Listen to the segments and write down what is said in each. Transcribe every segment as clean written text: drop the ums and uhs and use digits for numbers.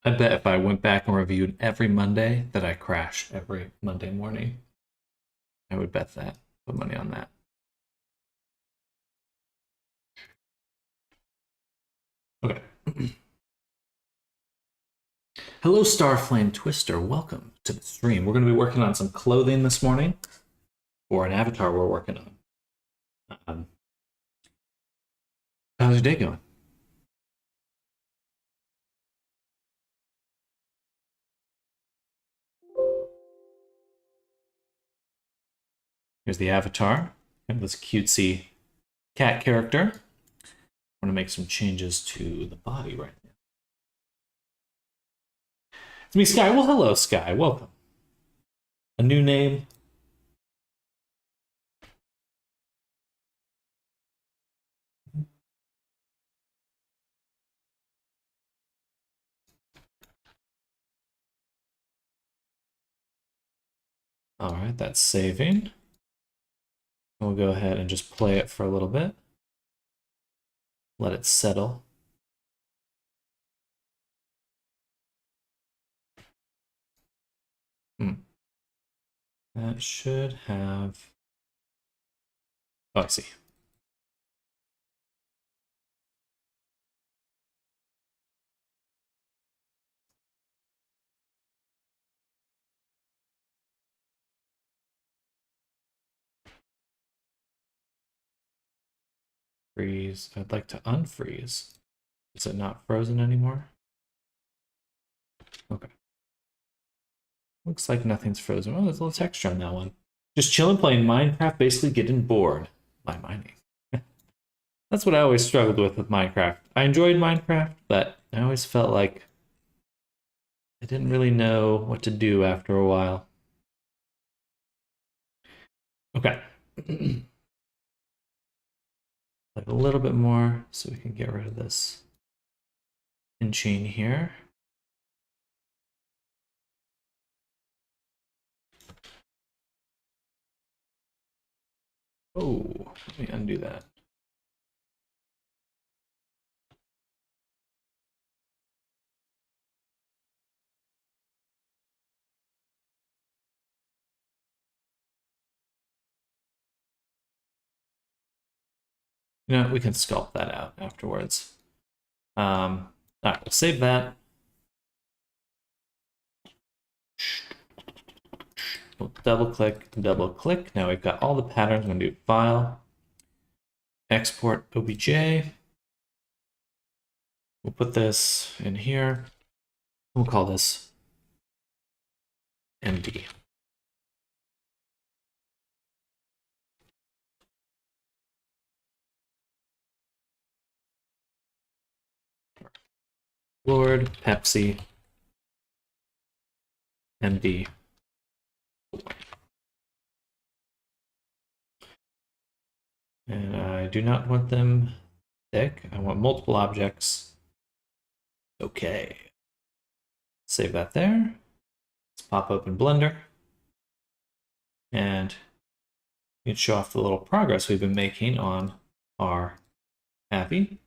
I bet if I went back and reviewed every Monday that I crash every Monday morning. I would bet that. Put money on that. Okay. Hello, Starflame Twister. Welcome to the stream. We're going to be working on some clothing this morning for an avatar we're working on. How's your day going? Here's the avatar. And this cutesy cat character. I'm going to make some changes to the body right now. It's me, Sky. Well, hello, Sky. Welcome. A new name. All right, that's saving. We'll go ahead and just play it for a little bit. Let it settle. That should have... Oh, I see. Freeze. I'd like to unfreeze. Is it not frozen anymore? Okay. Looks like nothing's frozen. Oh, there's a little texture on that one. Just chilling playing Minecraft, basically getting bored by mining. That's what I always struggled with Minecraft. I enjoyed Minecraft, but I always felt like I didn't really know what to do after a while. Okay. Like a little bit more so we can get rid of this chain here. Oh, let me undo that. You know, we can sculpt that out afterwards. All right, we'll save that. We'll double click, double click. Now we've got all the patterns. I'm going to do File, Export OBJ. We'll put this in here. We'll call this MD. Lord Pepsi MD. And I do not want them thick. I want multiple objects. Okay. Save that there. Let's pop open Blender. And you can show off the little progress we've been making on our Abby.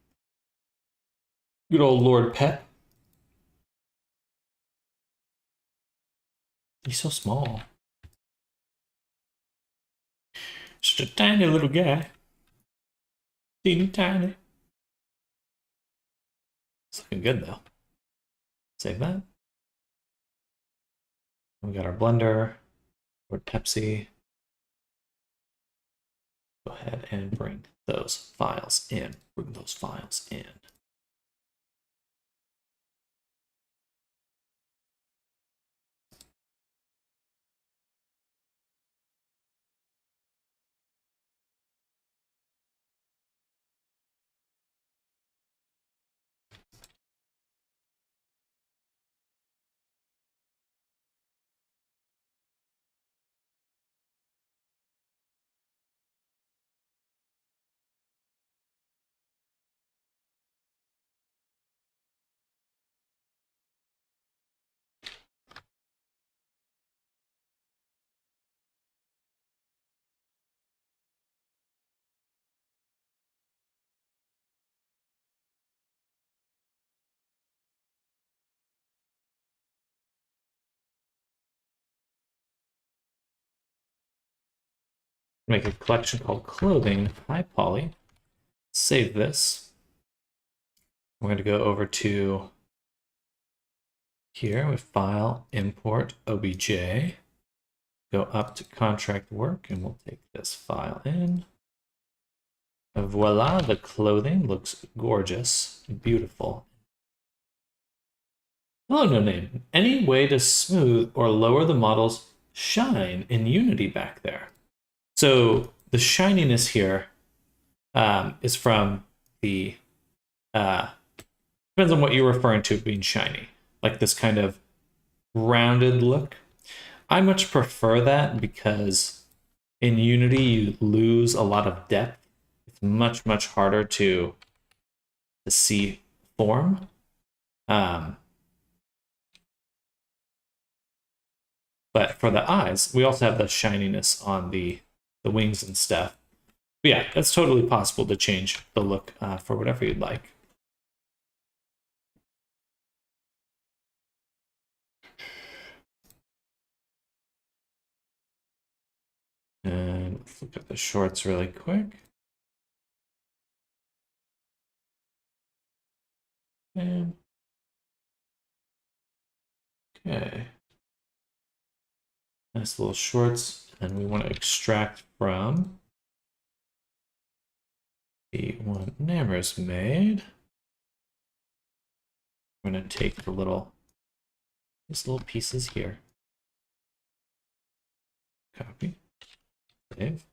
Good old Lord Pep. He's so small. Just a tiny little guy. Teeny tiny. It's looking good though. Save that. We got our Blender, or Pepsi. Go ahead and bring those files in. Bring those files in. Make a collection called clothing. Hi, Polly. Save this. We're going to go over to here with file, import, obj. Go up to contract work, and we'll take this file in. Voila, the clothing looks gorgeous, beautiful. Hello, no name. Any way to smooth or lower the model's shine in Unity back there? So the shininess here is from the, depends on what you're referring to being shiny, like this kind of rounded look. I much prefer that because in Unity you lose a lot of depth. It's much, much harder to see form. But for the eyes, we also have the shininess on the wings and stuff. But yeah, it's totally possible to change the look for whatever you'd like. And let's look at the shorts really quick. And okay. Nice little shorts. And we want to extract from the one Namra's made. We're going to take these little pieces here. Copy. Save.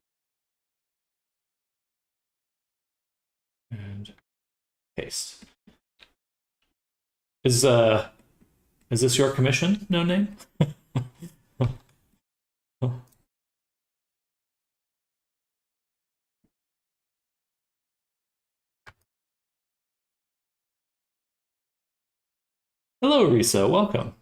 And paste. Is this your commission? No name? Hello, Risa. Welcome.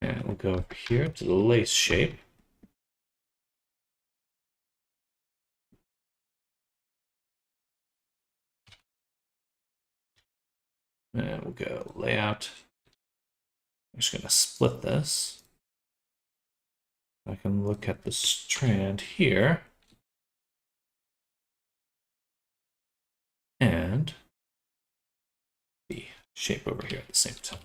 And we'll go over here to the lace shape. And we'll go layout. I'm just going to split this. I can look at the strand here. And the shape over here at the same time.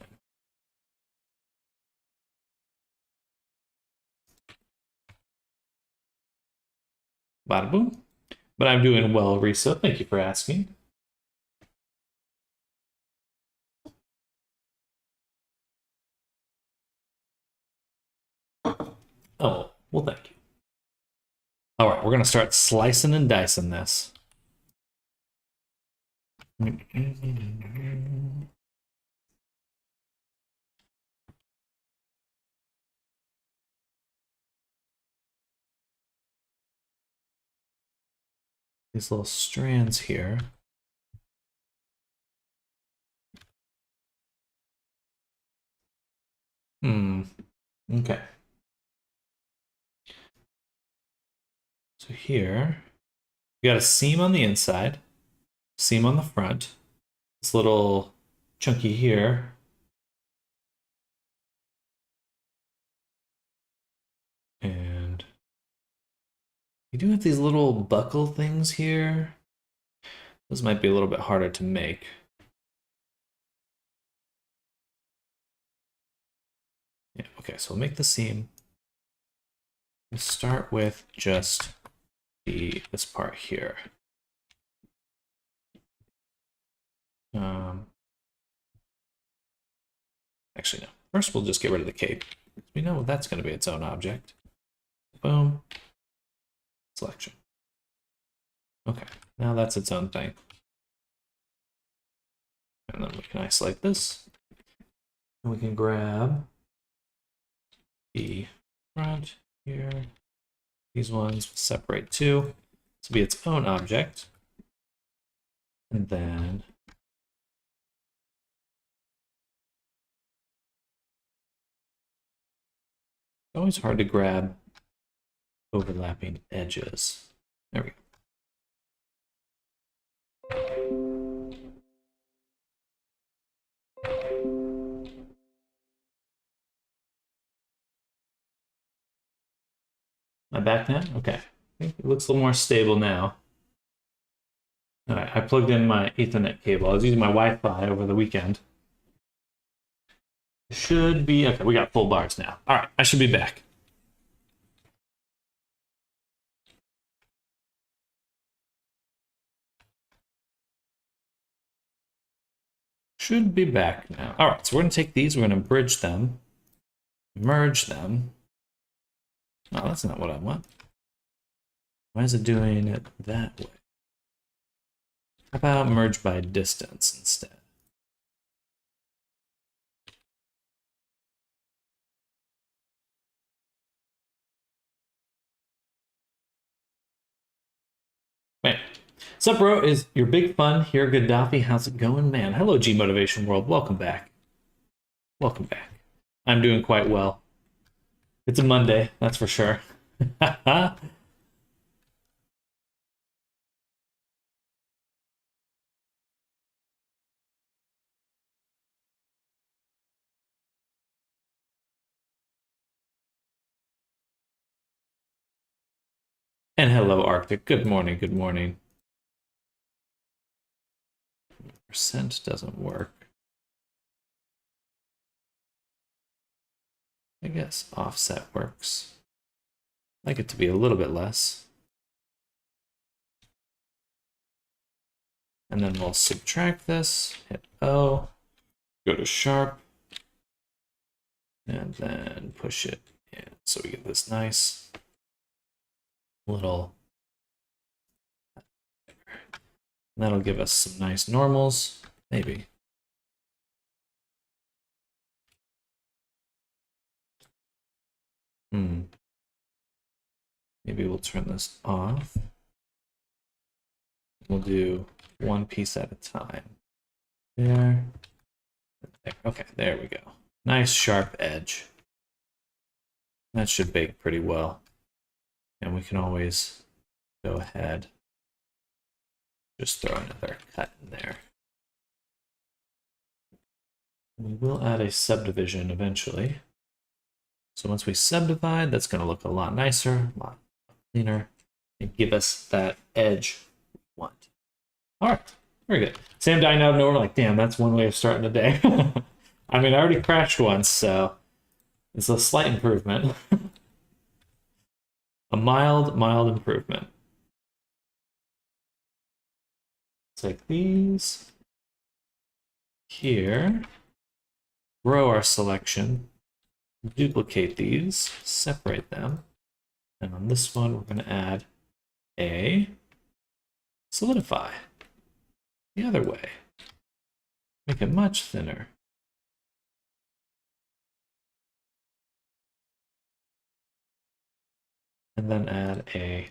Bada boom. But I'm doing well, Risa. Thank you for asking. Oh, well, thank you. All right, we're going to start slicing and dicing this. These little strands here. Okay. So here, you got a seam on the inside, seam on the front, this little chunky here. And you do have these little buckle things here. Those might be a little bit harder to make. Yeah, okay, so we'll make the seam. We'll start with just this part here. Actually, no. First, we'll just get rid of the cape. We know that's going to be its own object. Boom. Selection. Okay, now that's its own thing. And then we can isolate this. And we can grab the front here. These ones separate too. This will be its own object. And then it's always hard to grab overlapping edges. There we go. Am I back now? Okay. I think it looks a little more stable now. All right, I plugged in my Ethernet cable. I was using my Wi-Fi over the weekend. Should be, okay, we got full bars now. All right, I should be back. Should be back now. All right, so we're gonna take these, we're gonna bridge them, merge them. Oh, that's not what I want. Why is it doing it that way? How about merge by distance instead? Wait. Sup, bro? Is your big fun here, Gaddafi? How's it going, man? Hello, G Motivation World. Welcome back. Welcome back. I'm doing quite well. It's a Monday, that's for sure. And hello, Arctic. Good morning, good morning. Percent doesn't work. I guess offset works. I'd like it to be a little bit less. And then we'll subtract this, hit O, go to sharp, and then push it in. So we get this nice little, that'll give us some nice normals, maybe. Maybe we'll turn this off. We'll do one piece at a time. There. Okay, there we go. Nice sharp edge. That should bake pretty well. And we can always go ahead, just throw another cut in there. We will add a subdivision eventually. So once we subdivide, that's going to look a lot nicer, a lot cleaner, and give us that edge we want. All right, very good. Sam dying out of nowhere, like, damn, that's one way of starting the day. I mean, I already crashed once, so it's a slight improvement. A mild improvement. Take these here, grow our selection, duplicate these, separate them, and on this one we're going to add a solidify the other way. Make it much thinner. And then add a,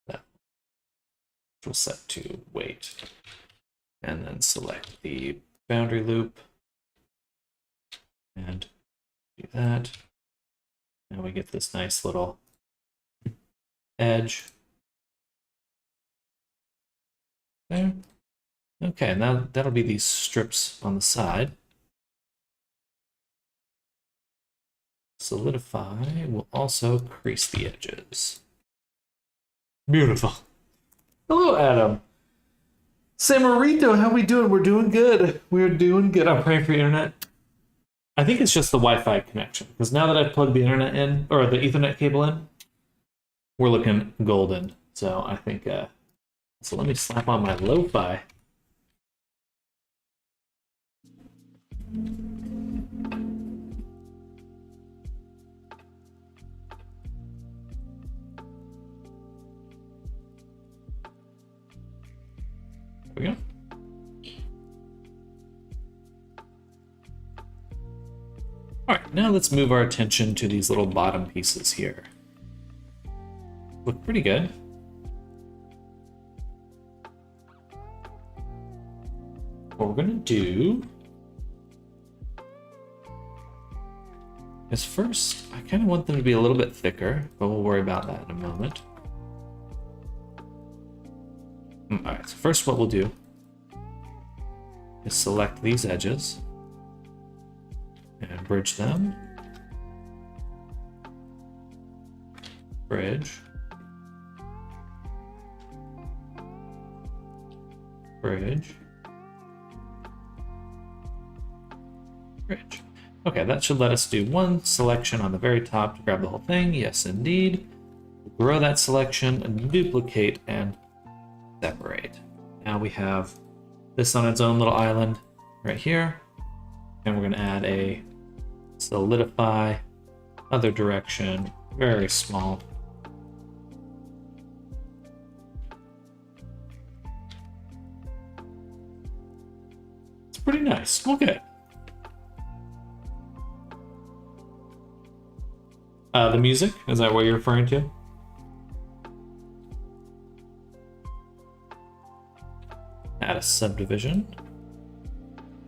that will set to weight. And then select the boundary loop and do that. Now we get this nice little edge. There. Okay, now that'll be these strips on the side. Solidify will also crease the edges. Beautiful. Hello, Adam. Samarito, how we doing? We're doing good. We're doing good. I'm praying for your internet. I think it's just the Wi-Fi connection, because now that I've plugged the internet in, or the Ethernet cable in, we're looking golden. So I think, so let me slap on my lo-fi. There we go. All right, now let's move our attention to these little bottom pieces here. Look pretty good. What we're gonna do is first, I kind of want them to be a little bit thicker, but we'll worry about that in a moment. All right, so first what we'll do is select these edges and bridge them. bridge, bridge, bridge. Okay, that should let us do one selection on the very top to grab the whole thing. Yes, indeed. Grow that selection and duplicate and separate. Now we have this on its own little island right here. And we're going to add a solidify, other direction, very small. It's pretty nice. Okay. The music, is that what you're referring to? Add a subdivision.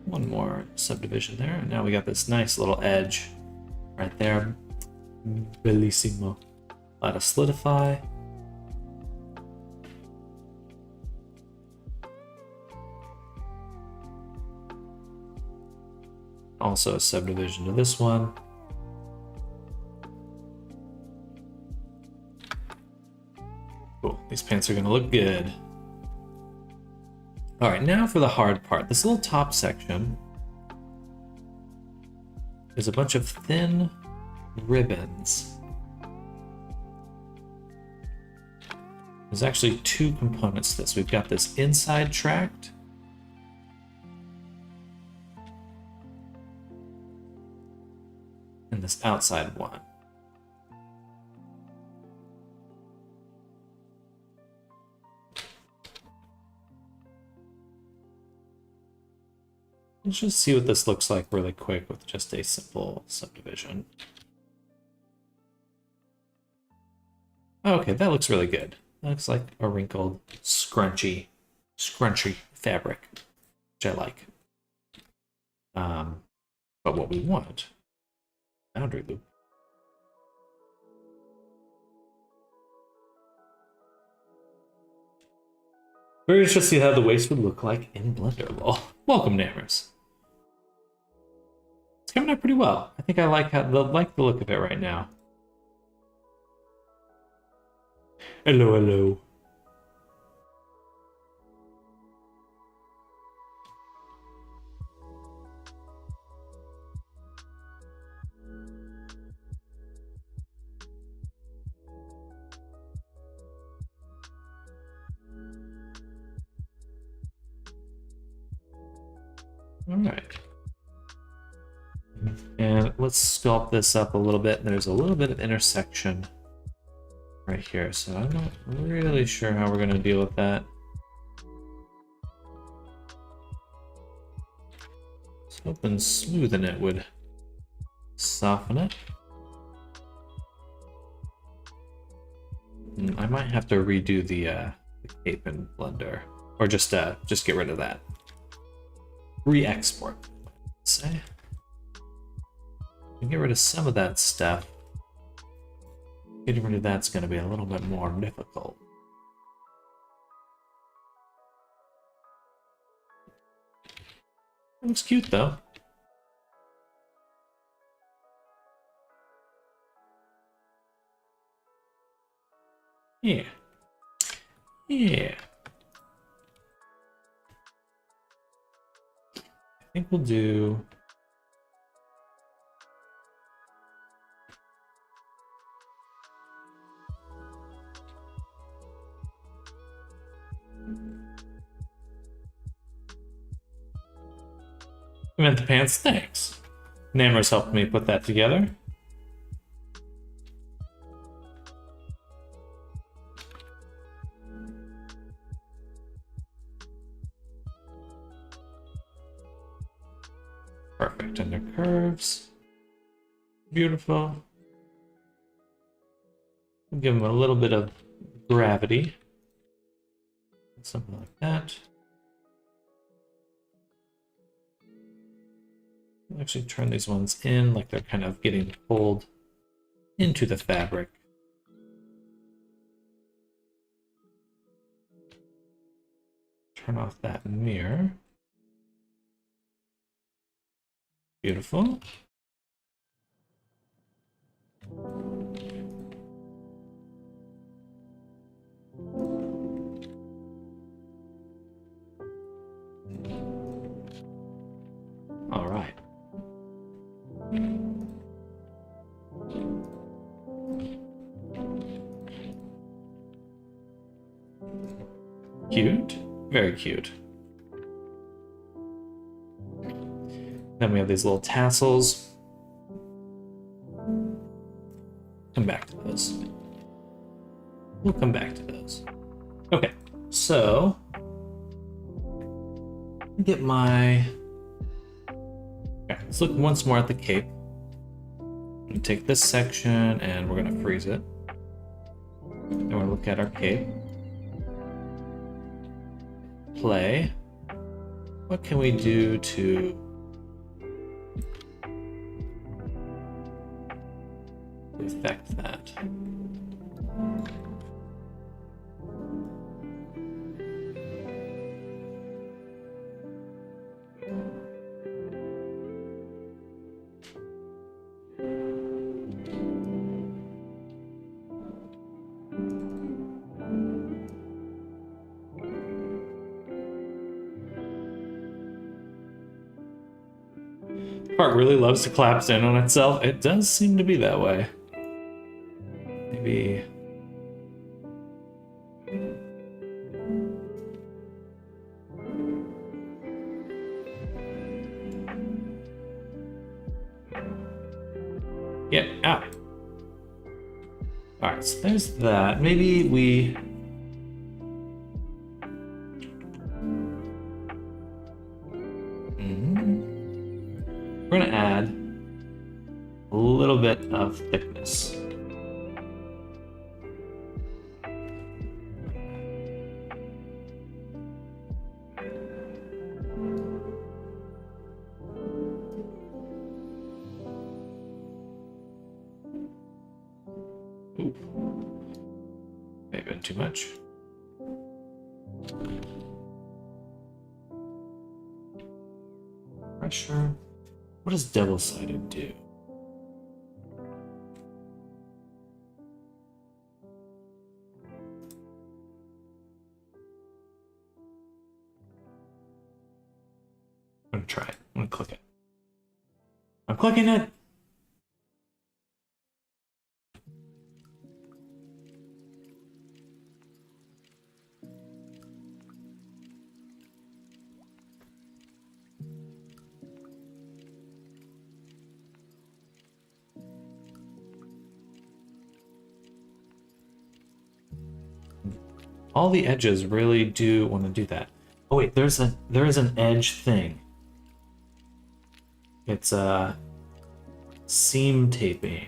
One more subdivision there. And now we got this nice little edge right there. Bellissimo. Let us solidify. Also a subdivision to this one. Cool. These pants are going to look good. All right, now for the hard part. This little top section is a bunch of thin ribbons. There's actually two components to this. We've got this inside tract and this outside one. Let's just see what this looks like really quick with just a simple subdivision. Okay, that looks really good. That looks like a wrinkled, scrunchy fabric, which I like. But what we want, boundary loop. We're going to see how the waist would look like in Blender. Lol. Welcome, Nammers. It's coming out pretty well. I think I like the look of it right now. Hello, hello. All right. And let's sculpt this up a little bit. There's a little bit of intersection right here, so I'm not really sure how we're going to deal with that. I was hoping smoothing it would soften it. I might have to redo the cape in Blender, or just get rid of that. Re-export, let's say. And get rid of some of that stuff. Getting rid of that's going to be a little bit more difficult. It looks cute though. Yeah. Yeah. I think we'll do... I meant the pants, thanks. Nammer's helped me put that together. Perfect, under curves. Beautiful. Give them a little bit of gravity. Something like that. Actually turn these ones in like they're kind of getting pulled into the fabric. Turn off that mirror. Beautiful. Cute. Very cute. Then we have these little tassels. Come back to those. We'll come back to those. Okay, so get my. Okay, let's look once more at the cape. I'm gonna take this section and we're gonna freeze it. And we're gonna look at our cape. Play. What can we do to affect that? Part really loves to collapse in on itself. It does seem to be that way. Maybe. Yeah, out. Alright, so there's that. Maybe we. We're going to add a little bit of thickness. Ooh. May have been too much. Pressure. What does double-sided do? I'm gonna try it. I'm gonna click it. I'm clicking it! All the edges really do want to do that. Oh wait, there is an edge thing. It's a seam taping.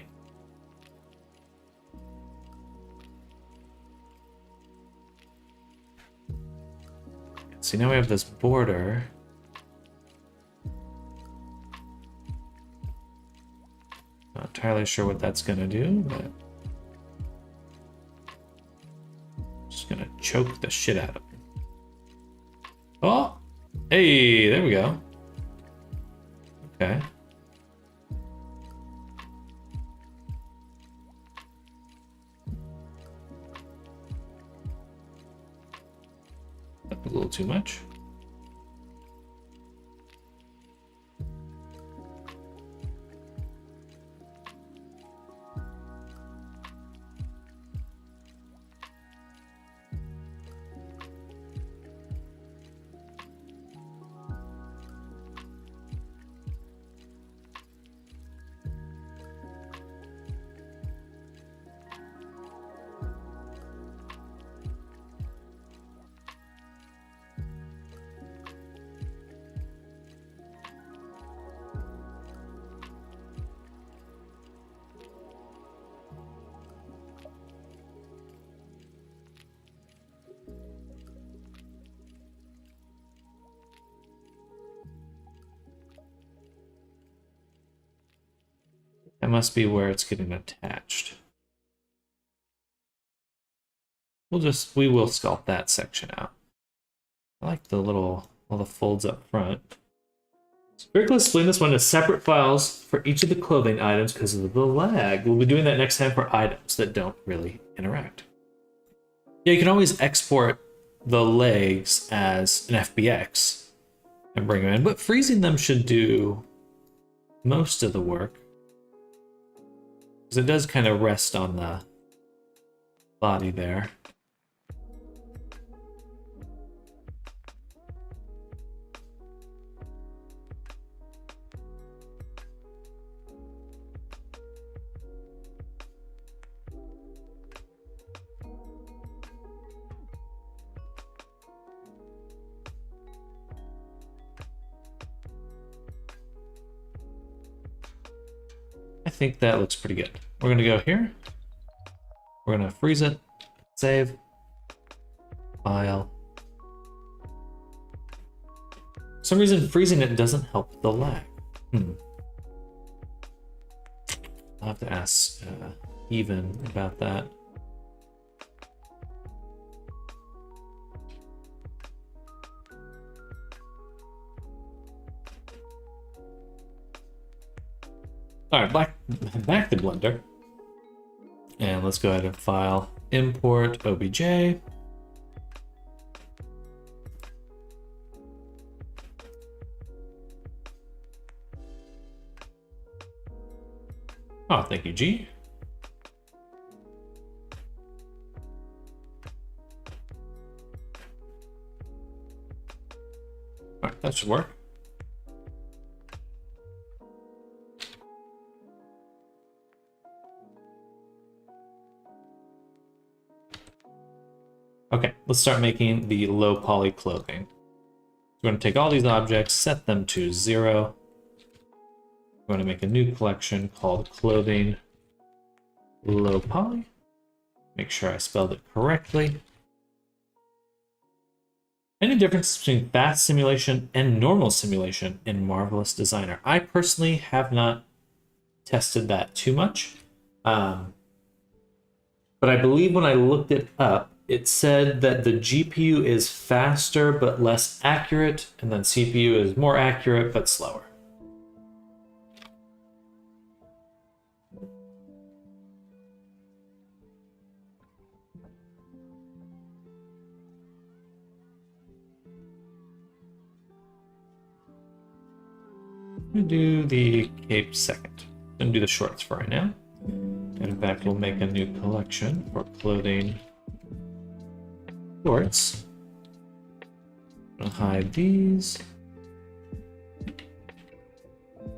See, now we have this border. Not entirely sure what that's gonna do, but just gonna choke the shit out of it. Oh, hey, there we go. Okay. That's a little too much. That must be where it's getting attached. We will sculpt that section out. I like the all the folds up front. So very close to splitting this one into separate files for each of the clothing items because of the lag. We'll be doing that next time for items that don't really interact. Yeah, you can always export the legs as an FBX and bring them in, but freezing them should do most of the work. Because it does kind of rest on the body there. think that looks pretty good. We're gonna go here. We're gonna freeze it, save, file. For some reason, freezing it doesn't help the lag. I'll have to ask Even about that. All right, back to Blender. And let's go ahead and file import obj. Oh, thank you, G. All right, that should work. Okay, let's start making the low poly clothing. We're going to take all these objects, set them to 0. We're going to make a new collection called clothing low poly. Make sure I spelled it correctly. Any difference between fast simulation and normal simulation in Marvelous Designer? I personally have not tested that too much. But I believe when I looked it up, it said that the GPU is faster but less accurate, and then CPU is more accurate but slower. I'm gonna do the cape second. I'm gonna do the shorts for right now. And in fact, we'll make a new collection for clothing shorts. I'll hide these.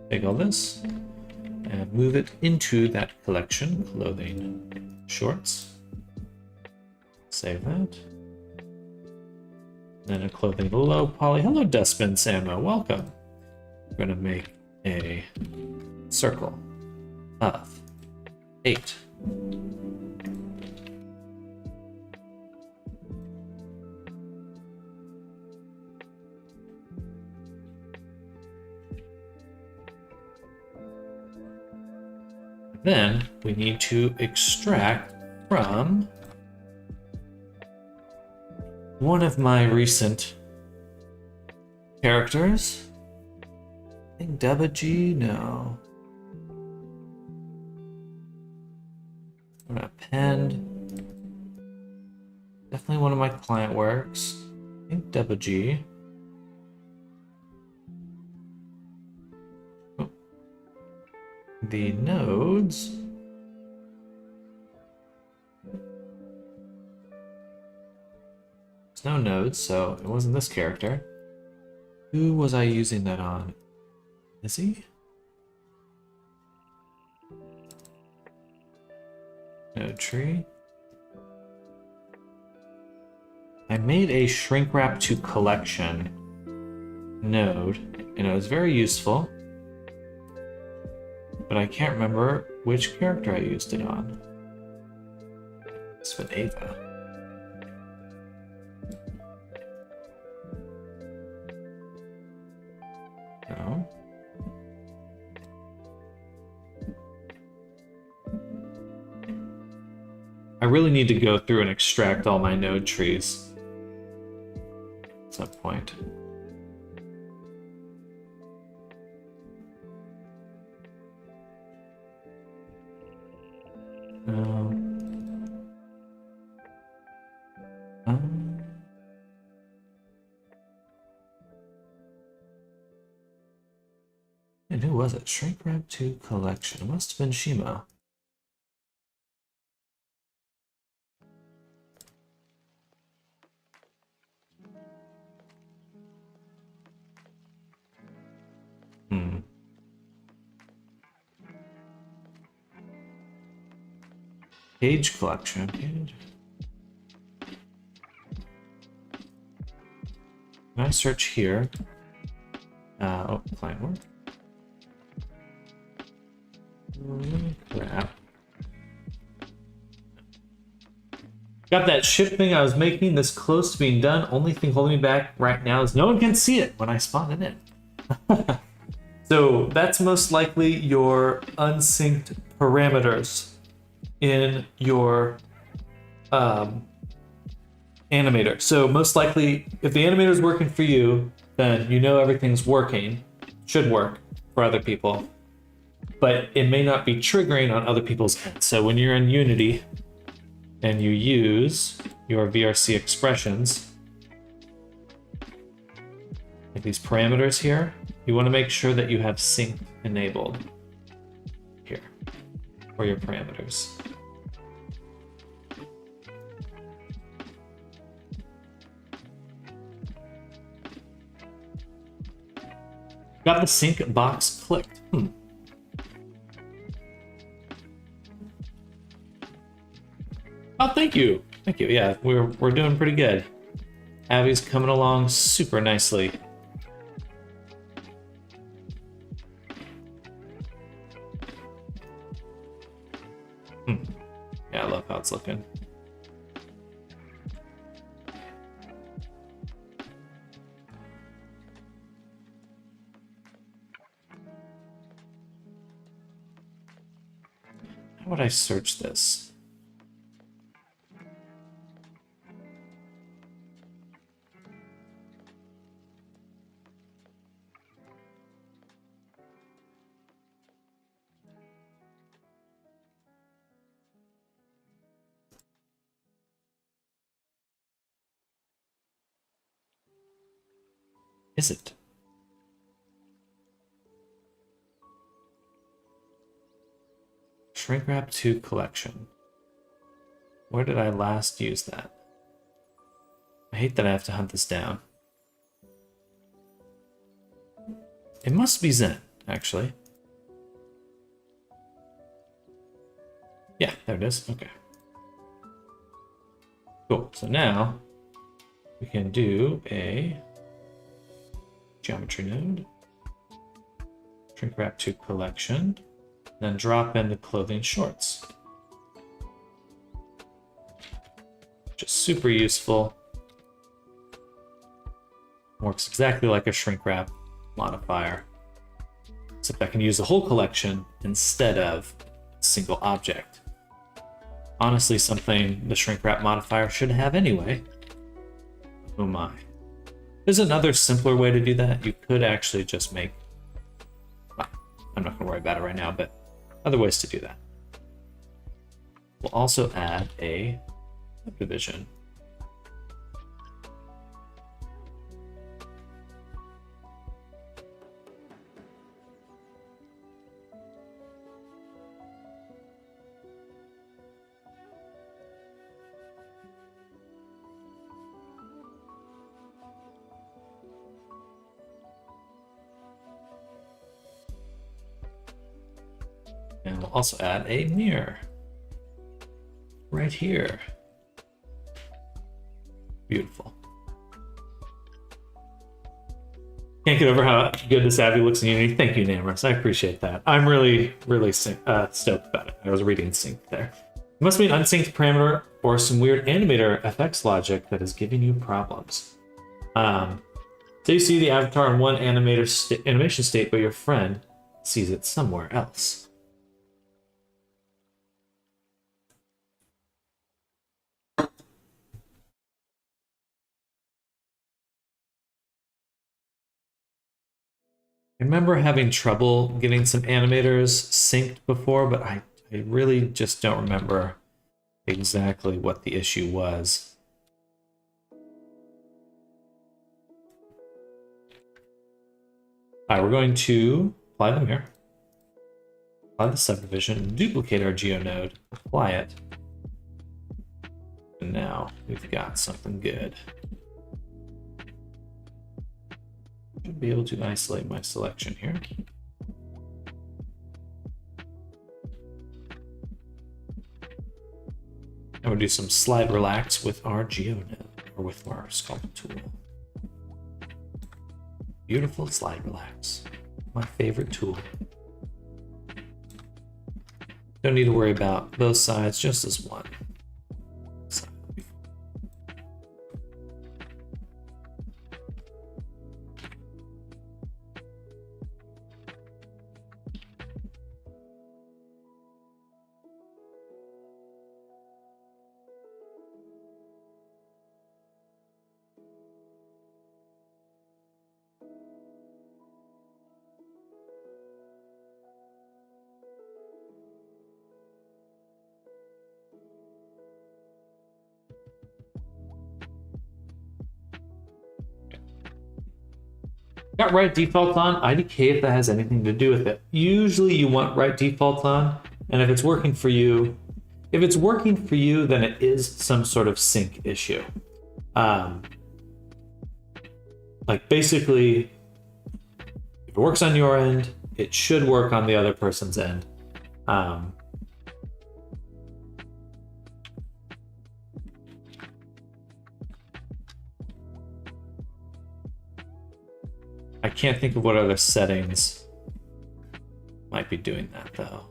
Take all this and move it into that collection, clothing shorts. Save that. Then a clothing low poly. Hello, Dustbin Samo, welcome. We're gonna make a circle of 8. Then we need to extract from one of my recent characters. I think G, no. I'm gonna append. Definitely one of my client works. I think G. Oh. The nodes. There's no nodes, so it wasn't this character. Who was I using that on? Is he? Node tree. I made a shrink wrap to collection node, and it was very useful, but I can't remember which character I used it on. It's been Ava. No. I really need to go through and extract all my node trees at some point. And who was it? Shrink wrap to collection. It must have been Shima. Page collection. Page. Can I search here? Oh, client work. Crap. Got that ship thing I was making this close to being done. Only thing holding me back right now is no one can see it when I spawn it in. So that's most likely your unsynced parameters in your animator. So most likely, if the animator is working for you, then you know everything's working, should work for other people, but it may not be triggering on other people's end. So when you're in Unity and you use your VRC expressions, like these parameters here, you want to make sure that you have sync enabled here for your parameters. Got the sync box clicked. Oh, thank you. Thank you. Yeah, we're doing pretty good. Abby's coming along super nicely. Yeah, I love how it's looking. How would I search this? Is it? Shrink Wrap 2 collection. Where did I last use that? I hate that I have to hunt this down. It must be Zen, actually. Yeah, there it is. Okay. Cool. So now we can do a geometry node, Shrink Wrap 2 collection, then drop in the clothing shorts. Which is super useful. Works exactly like a shrink wrap modifier, except I can use the whole collection instead of a single object. Honestly, something the shrink wrap modifier should have anyway. Oh my. There's another simpler way to do that. You could actually just make, well, I'm not gonna worry about it right now, but other ways to do that. We'll also add a subdivision. And we'll also add a mirror right here. Beautiful. Can't get over how good this Abby looks in Unity. Thank you, Namorous. I appreciate that. I'm really stoked about it. I was reading sync there. It must be an unsynced parameter or some weird animator FX logic that is giving you problems. So you see the avatar in one animation state, but your friend sees it somewhere else. I remember having trouble getting some animators synced before, but I really just don't remember exactly what the issue was. All right, we're going to apply the mirror, apply the subdivision, duplicate our GeoNode, apply it, and now we've got something good. Should be able to isolate my selection here. And we'll do some slide relax with our GeoNode, or with our sculpt tool. Beautiful slide relax, my favorite tool. Don't need to worry about both sides, just this one. Got right default on. IDK if that has anything to do with it. Usually you want right default on, and if it's working for you, then it is some sort of sync issue. Like basically, if it works on your end, it should work on the other person's end. I can't think of what other settings might be doing that though.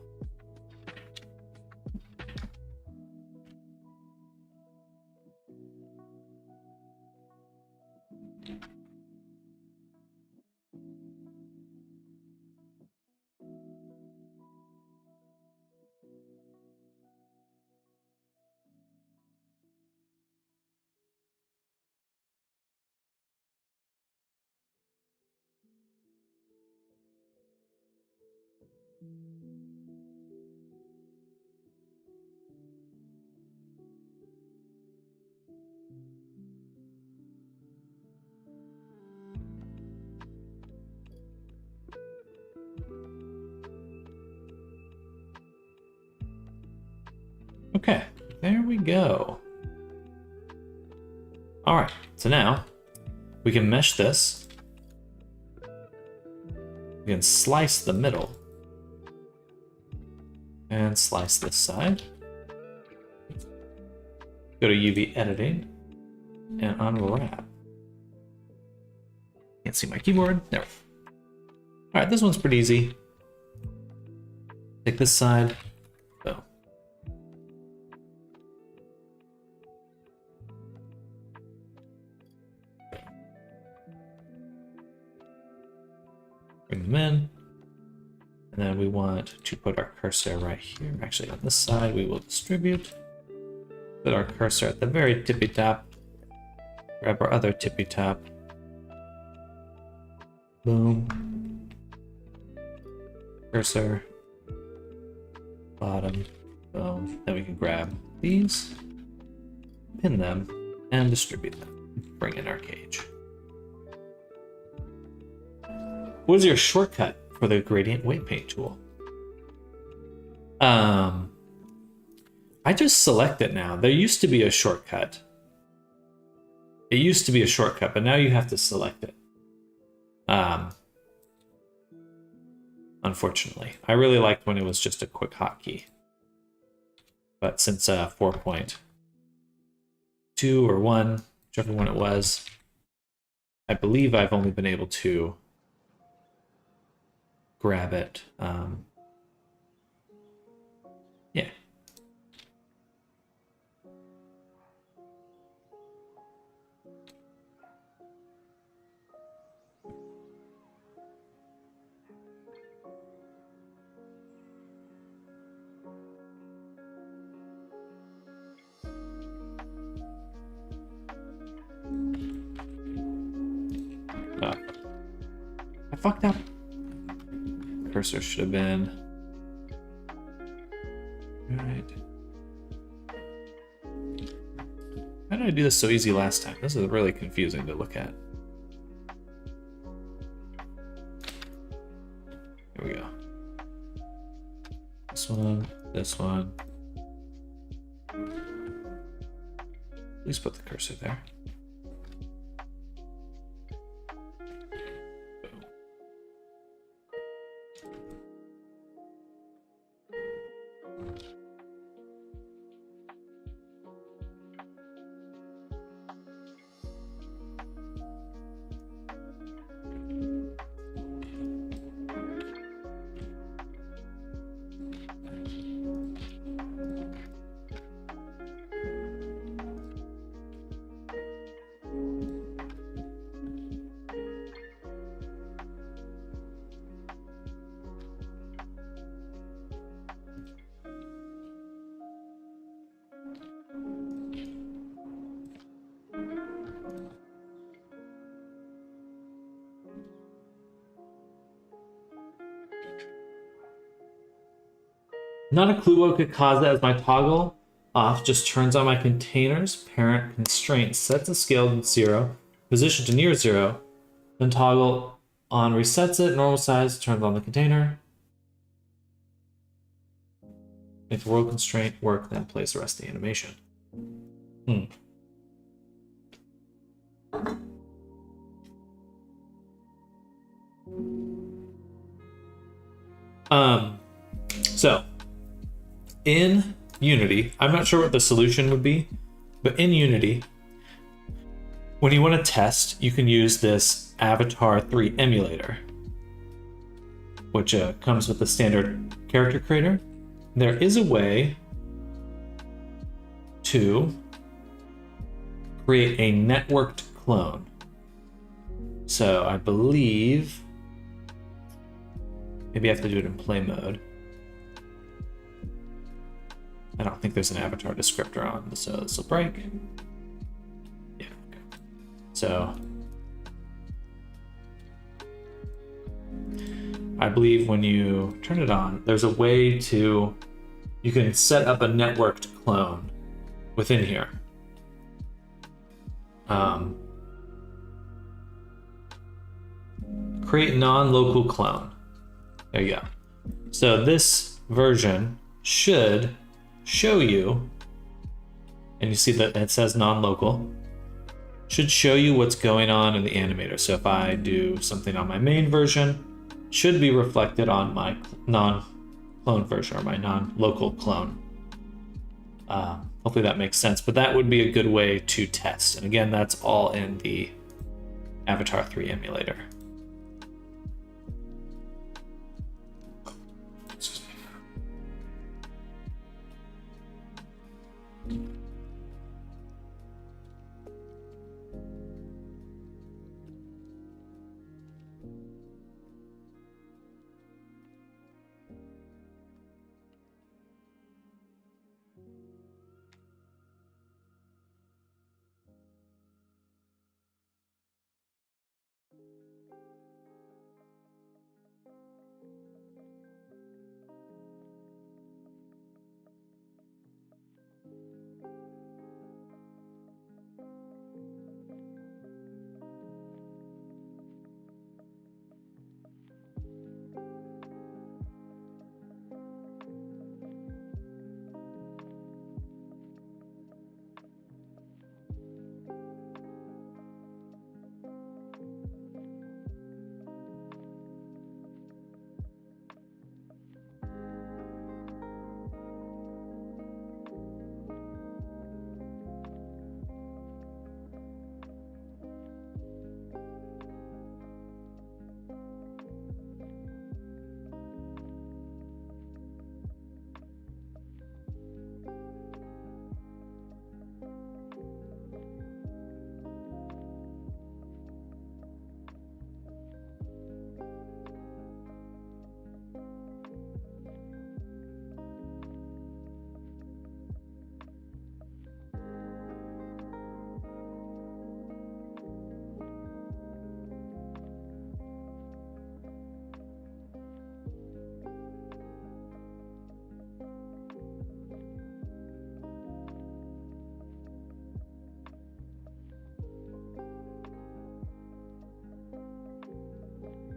Okay, there we go. All right, so now we can mesh this. We can slice the middle and slice this side. Go to UV editing and unwrap. Can't see my keyboard. There. All right, this one's pretty easy. Take this side. Boom. Bring them in. And then we want to put our cursor right here. Actually, on this side, we will distribute. Put our cursor at the very tippy top. Grab our other tippy top. Boom. Cursor. Bottom. Boom. Then we can grab these, pin them, and distribute them. Bring in our cage. What is your shortcut for the gradient weight paint tool? I just select it now. There used to be a shortcut. It used to be a shortcut, but now you have to select it. Unfortunately, I really liked when it was just a quick hotkey. But since 4.2 or 1, whichever one it was, I believe I've only been able to grab it. Yeah. I fucked up. Cursor should have been. Alright. How did I do this so easy last time? This is really confusing to look at. Here we go. This one, this one. Please put the cursor there. Not a clue what could cause that, as my toggle off just turns on my container's parent constraint, sets the scale to 0, position to near 0, then toggle on resets it, normal size, turns on the container. Make the world constraint work, then plays the rest of the animation. So in Unity, I'm not sure what the solution would be, but in Unity, when you want to test, you can use this Avatar 3 emulator, which comes with the standard character creator. There is a way to create a networked clone. So I believe maybe I have to do it in play mode. I don't think there's an avatar descriptor on, so this will break. Yeah, okay. So I believe when you turn it on, there's a way to, you can set up a networked clone within here. Create non-local clone. There you go. So this version should show you, and you see that it says non-local, should show you what's going on in the animator. So if I do something on my main version, it should be reflected on my non-clone version, or my non-local clone. Hopefully that makes sense, but that would be a good way to test. And again, that's all in the Avatar 3 emulator.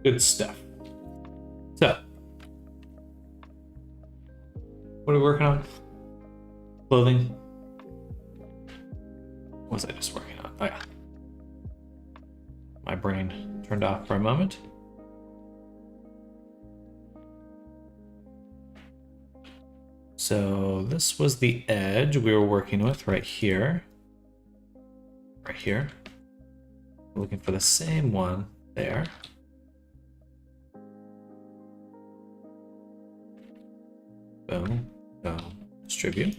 Good stuff. So, what are we working on? Clothing. What was I just working on? Oh yeah. My brain turned off for a moment. So this was the edge we were working with right here. Right here. Looking for the same one there. Boom, boom, distribute.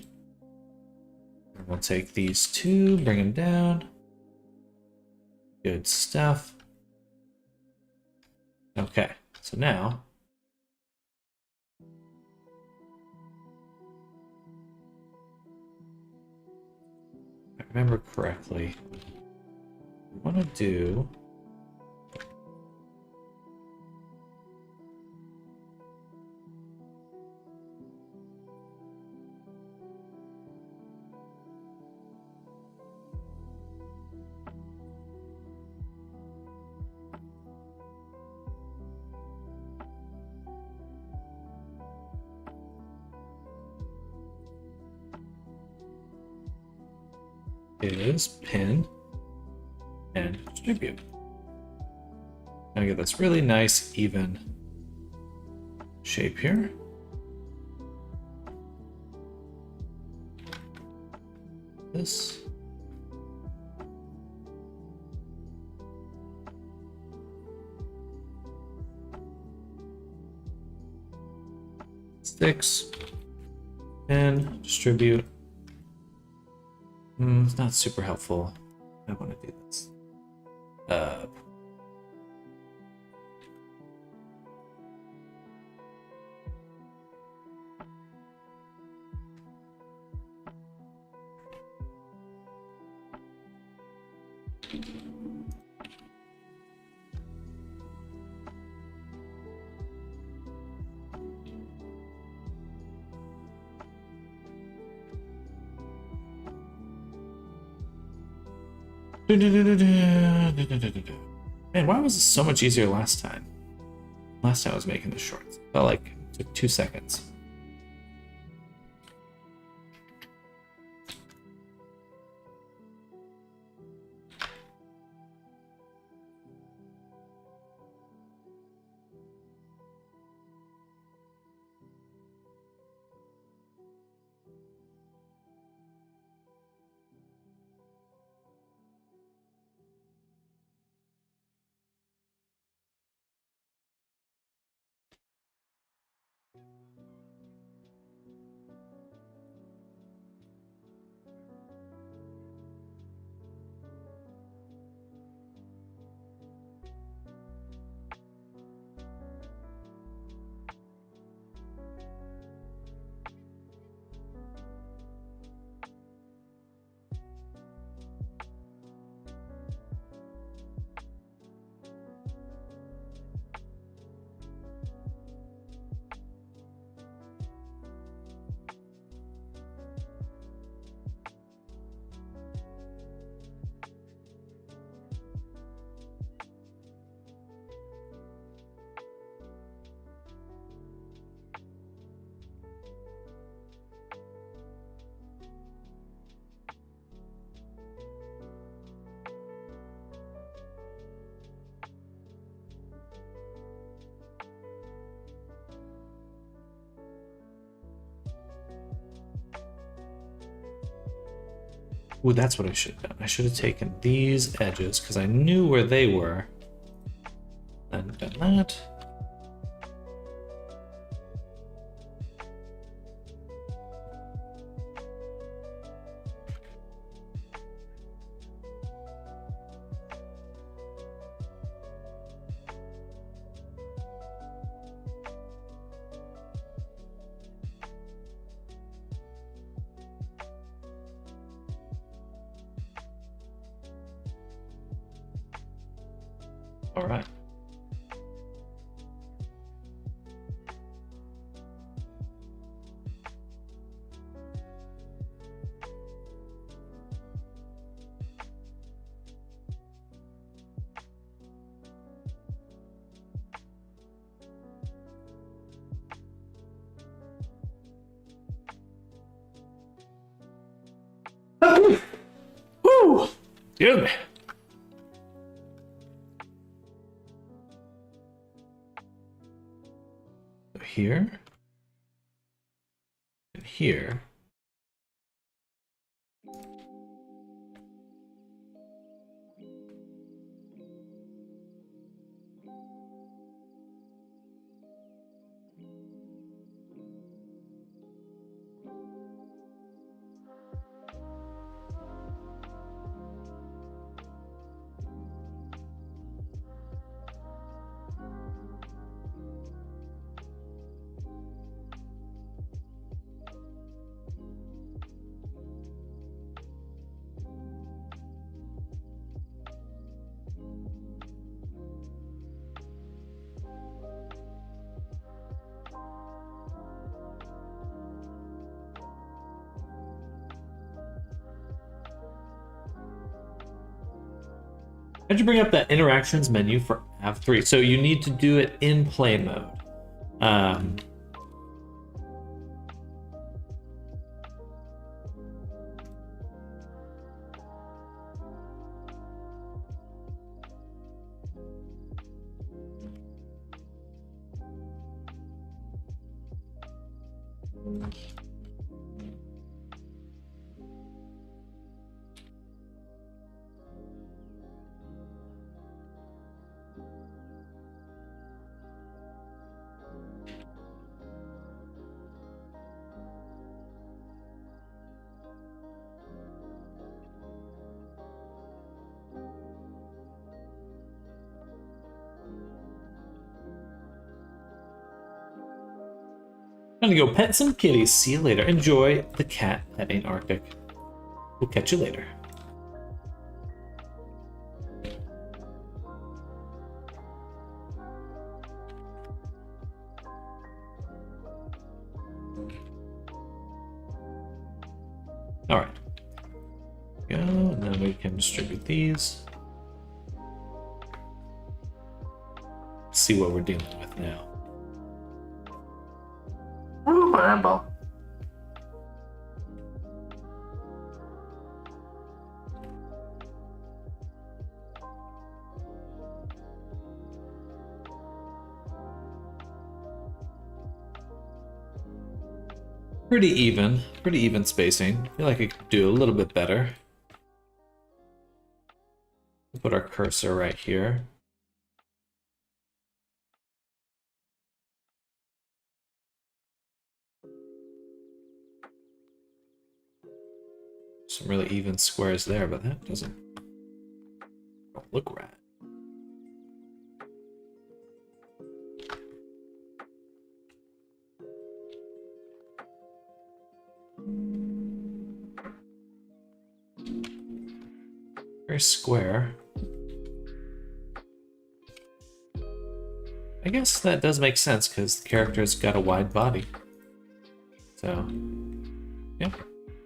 And we'll take these two, bring them down. Good stuff. Okay, so now if I remember correctly, we want to do is pin and distribute. Now get this really nice, even shape here. This. Sticks and distribute. It's not super helpful. I want to do this. Man, why was this so much easier last time? Last time I was making this short. Felt like it took 2 seconds. Ooh, that's what I should have done. I should have taken these edges because I knew where they were. Then done that. All right. Woo! Excuse me. Here and here. How'd you bring up that interactions menu for Av3? So you need to do it in play mode. I'm gonna go pet some kitties. See you later. Enjoy the cat petting Arctic. We'll catch you later. All right. Go, and then we can distribute these. See what we're dealing with now. Oh, eyeball. Pretty even spacing. I feel like I could do a little bit better. We'll put our cursor right here. Some really even squares there, but that doesn't look right. Very square. I guess that does make sense because the character's got a wide body. So, yeah.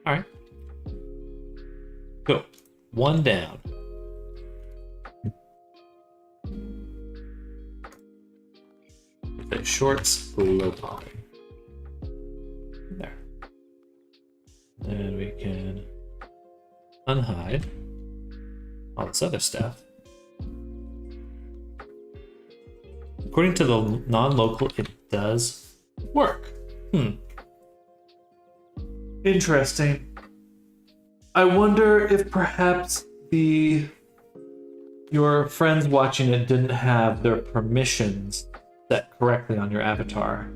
All right. Go. One down. The shorts, low poly. There. And we can unhide all this other stuff. According to the non-local, it does work. Interesting. I wonder if perhaps your friends watching it didn't have their permissions set correctly on your avatar.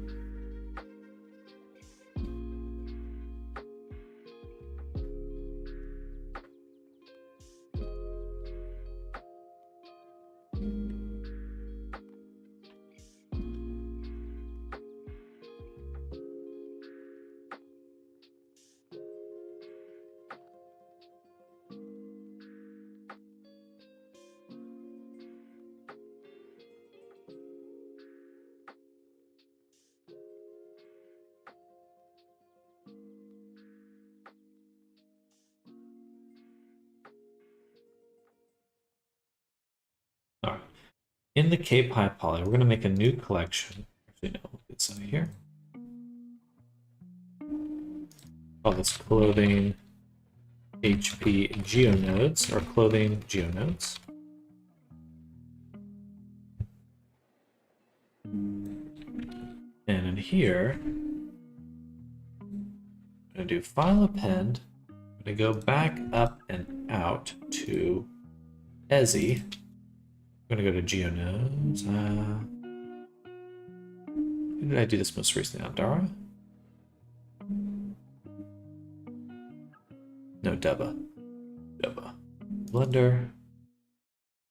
All right. In the K-Pi poly, we're going to make a new collection. Actually, no, it's over here. Call this clothing HP geonodes, or clothing geonodes. And in here, I'm going to do file append. I'm going to go back up and out to EZI. I'm going to go to geonodes. When did I do this most recently? On Dara? No, Deba. Deba. Blender.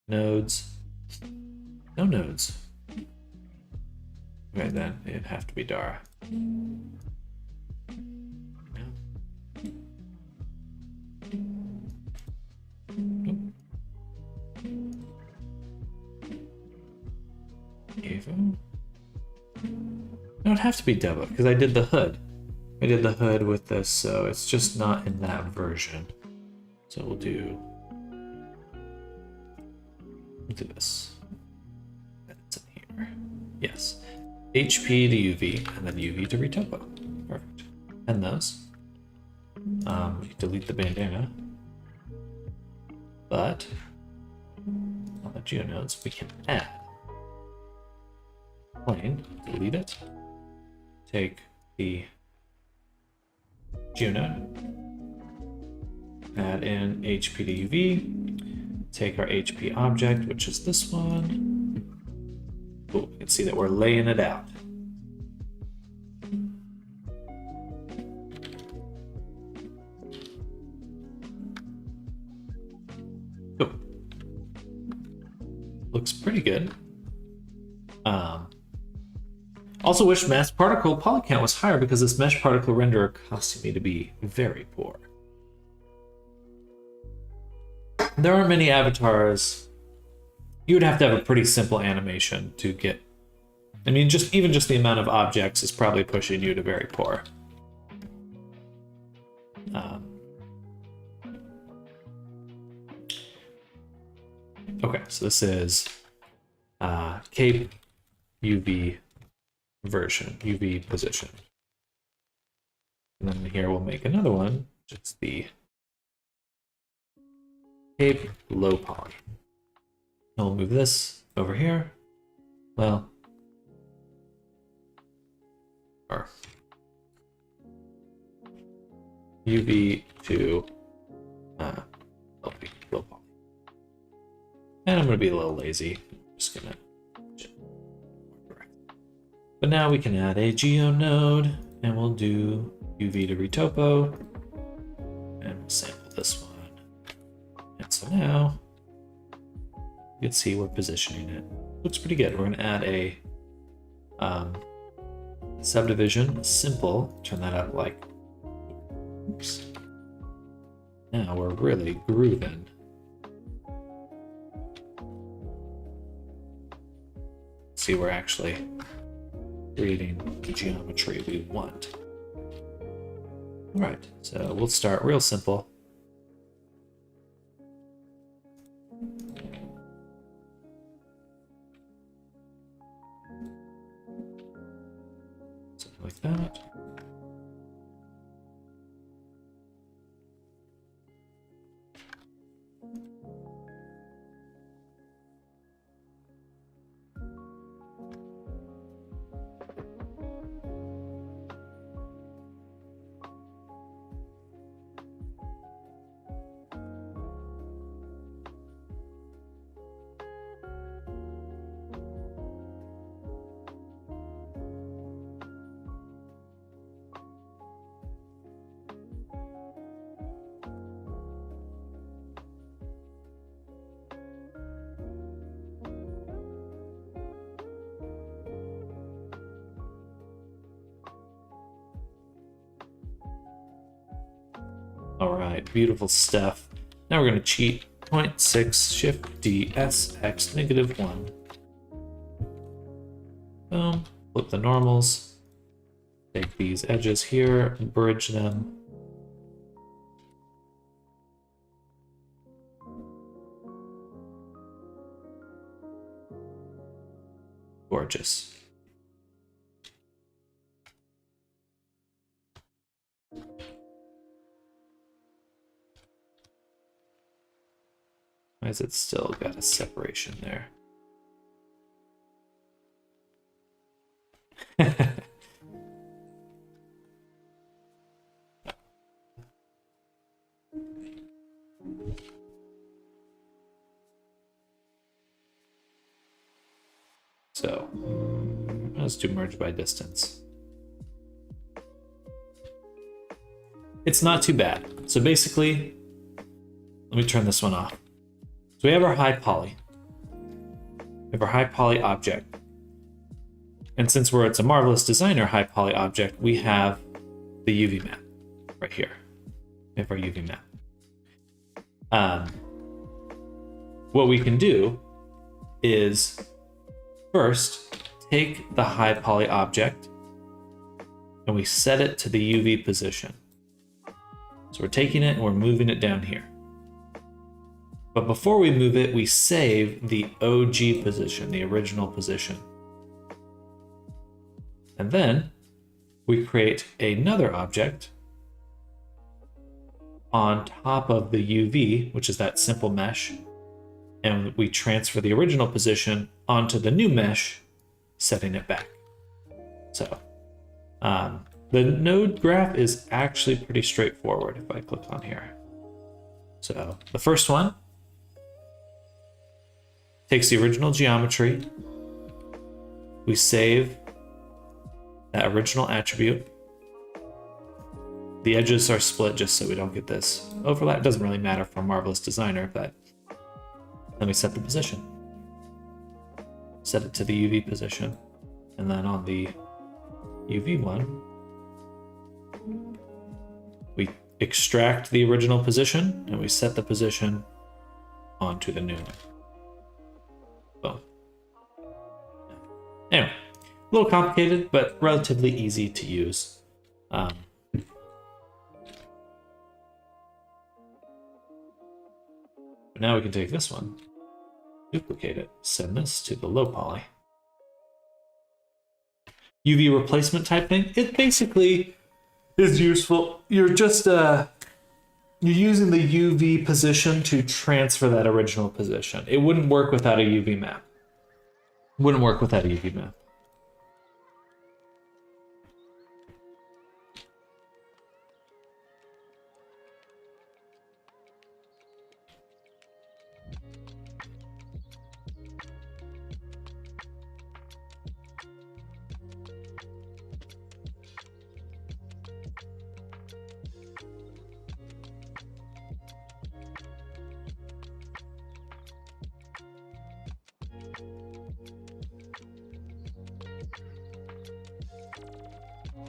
Nodes. No nodes. Okay, then it'd have to be Dara. No, it'd have to be Deba, because I did the hood. I did the hood with this, so it's just not in that version. So we'll do this. That's in here. Yes. HP to UV, and then UV to retopo. Perfect. And those. Delete the bandana. But on the geonodes, we can add plane, delete it, take the GeoNode. Add in HP to UV. Take our HP object, which is this one. Oh, you can see that we're laying it out. Oh. Looks pretty good. Also wish mass particle poly count was higher because this mesh particle renderer costing me to be very poor. There aren't many avatars. You would have to have a pretty simple animation to get. I mean, even just the amount of objects is probably pushing you to very poor. Okay, so this is Cape UV version, UV position. And then here we'll make another one, just the Cape low poly. And we'll move this over here. Well, or UV to LP, low poly. And I'm going to be a little lazy. I'm just going to. But now we can add a GeoNode, and we'll do UV to retopo, and we'll sample this one. And so now you can see we're positioning it. Looks pretty good. We're going to add a subdivision, simple. Turn that up like. Oops. Now we're really grooving. See, we're actually creating the geometry we want. All right, so we'll start real simple. Something like that. All right, beautiful stuff. Now we're going to cheat 0.6 Shift D S X -1. Boom. Flip the normals. Take these edges here, bridge them. Gorgeous. Why is it still got a separation there? So let's do merge by distance. It's not too bad. So basically, let me turn this one off. So we have our high poly. We have our high poly object. And since it's a Marvelous Designer high poly object, we have the UV map right here. We have our UV map. What we can do is first take the high poly object and we set it to the UV position. So we're taking it and we're moving it down here. But before we move it, we save the OG position, the original position. And then we create another object on top of the UV, which is that simple mesh, and we transfer the original position onto the new mesh, setting it back. So The node graph is actually pretty straightforward if I click on here. So the first one takes the original geometry. We save that original attribute. The edges are split just so we don't get this overlap. It doesn't really matter for Marvelous Designer, but then we set the position. Set it to the UV position. And then on the UV one, we extract the original position and we set the position onto the new one. Boom. Anyway, a little complicated, but relatively easy to use. But now we can take this one, duplicate it, send this to the low poly. UV replacement type thing, it basically is useful. You're just you're using the UV position to transfer that original position. It wouldn't work without a UV map. Wouldn't work without a UV map.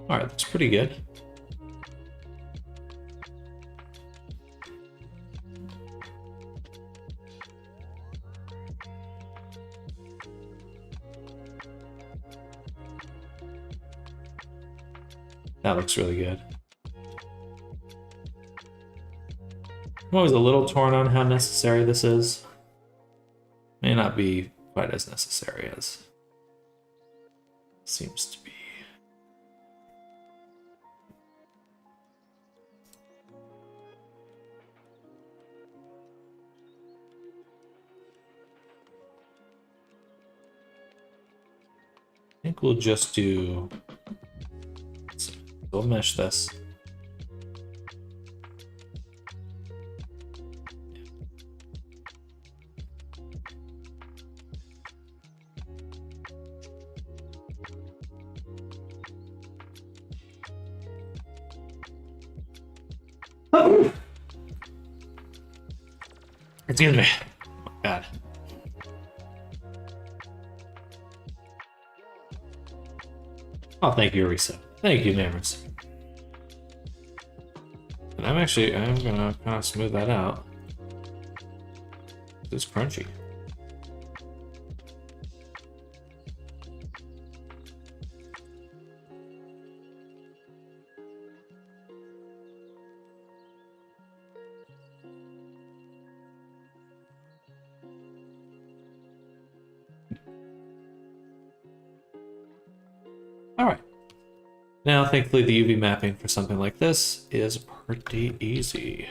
All right, that's pretty good. That looks really good. I'm always a little torn on how necessary this is. May not be quite as necessary as it seems to be. I think we'll just do, we'll mesh this. Excuse me. Oh, God. Oh, thank you, Arisa. Thank you, Namers. And I'm gonna kind of smooth that out. It's crunchy. All right. Now, thankfully, the UV mapping for something like this is pretty easy.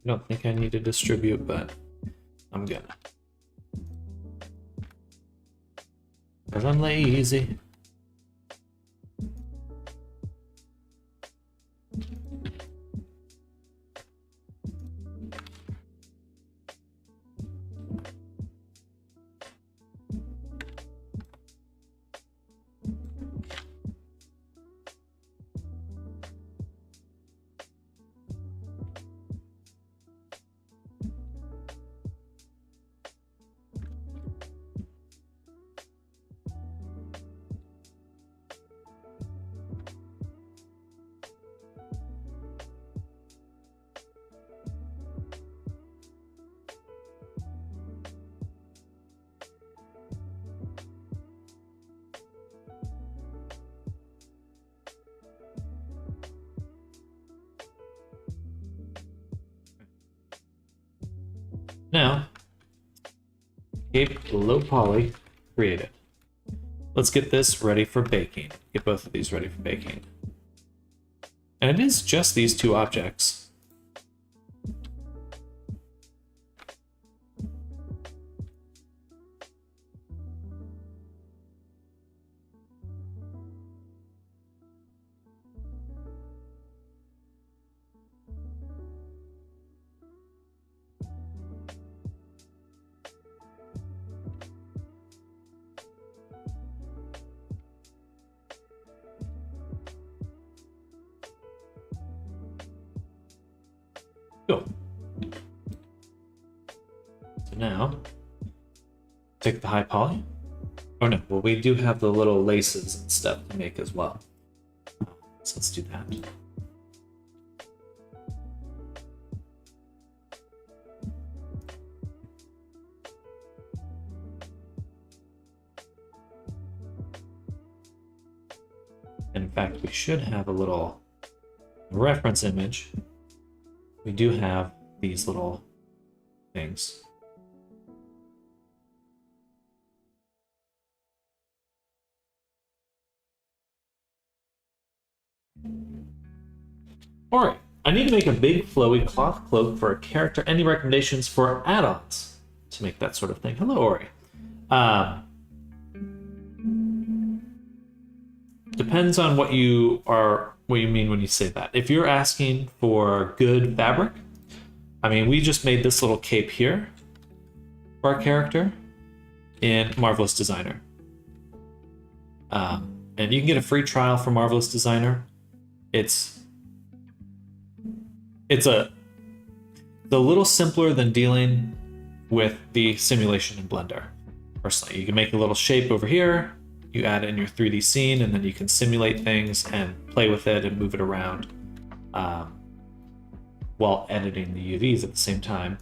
I don't think I need to distribute, but I'm gonna. Because I'm lazy. Now, cape low poly created. Let's get this ready for baking. Get both of these ready for baking. And it is just these two objects. Cool. So now, take the high poly. Oh no, well we do have the little laces and stuff to make as well. So let's do that. And in fact, we should have a little reference image. We do have these little things. Alright, I need to make a big flowy cloth cloak for a character. Any recommendations for add-ons to make that sort of thing? Hello, Ori. Depends on what you mean when you say that. If you're asking for good fabric, I mean, we just made this little cape here for our character in Marvelous Designer. And you can get a free trial for Marvelous Designer. It's a little simpler than dealing with the simulation in Blender. Personally, you can make a little shape over here, you add it in your 3D scene, and then you can simulate things and play with it and move it around while editing the UVs at the same time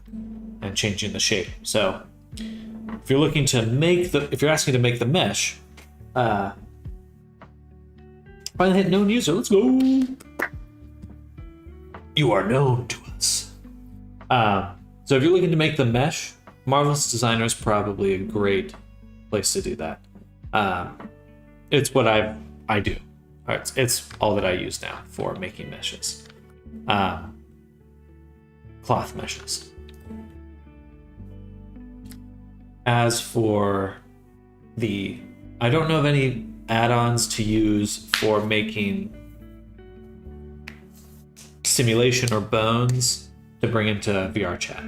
and changing the shape. So if you're looking to make if you're asking to make the mesh, finally hit known user. Let's go. You are known to us. So if you're looking to make the mesh, Marvelous Designer is probably a great place to do that. It's what I do. It's all that I use now for making meshes. Cloth meshes. As for I don't know of any add-ons to use for making simulation or bones to bring into VR chat.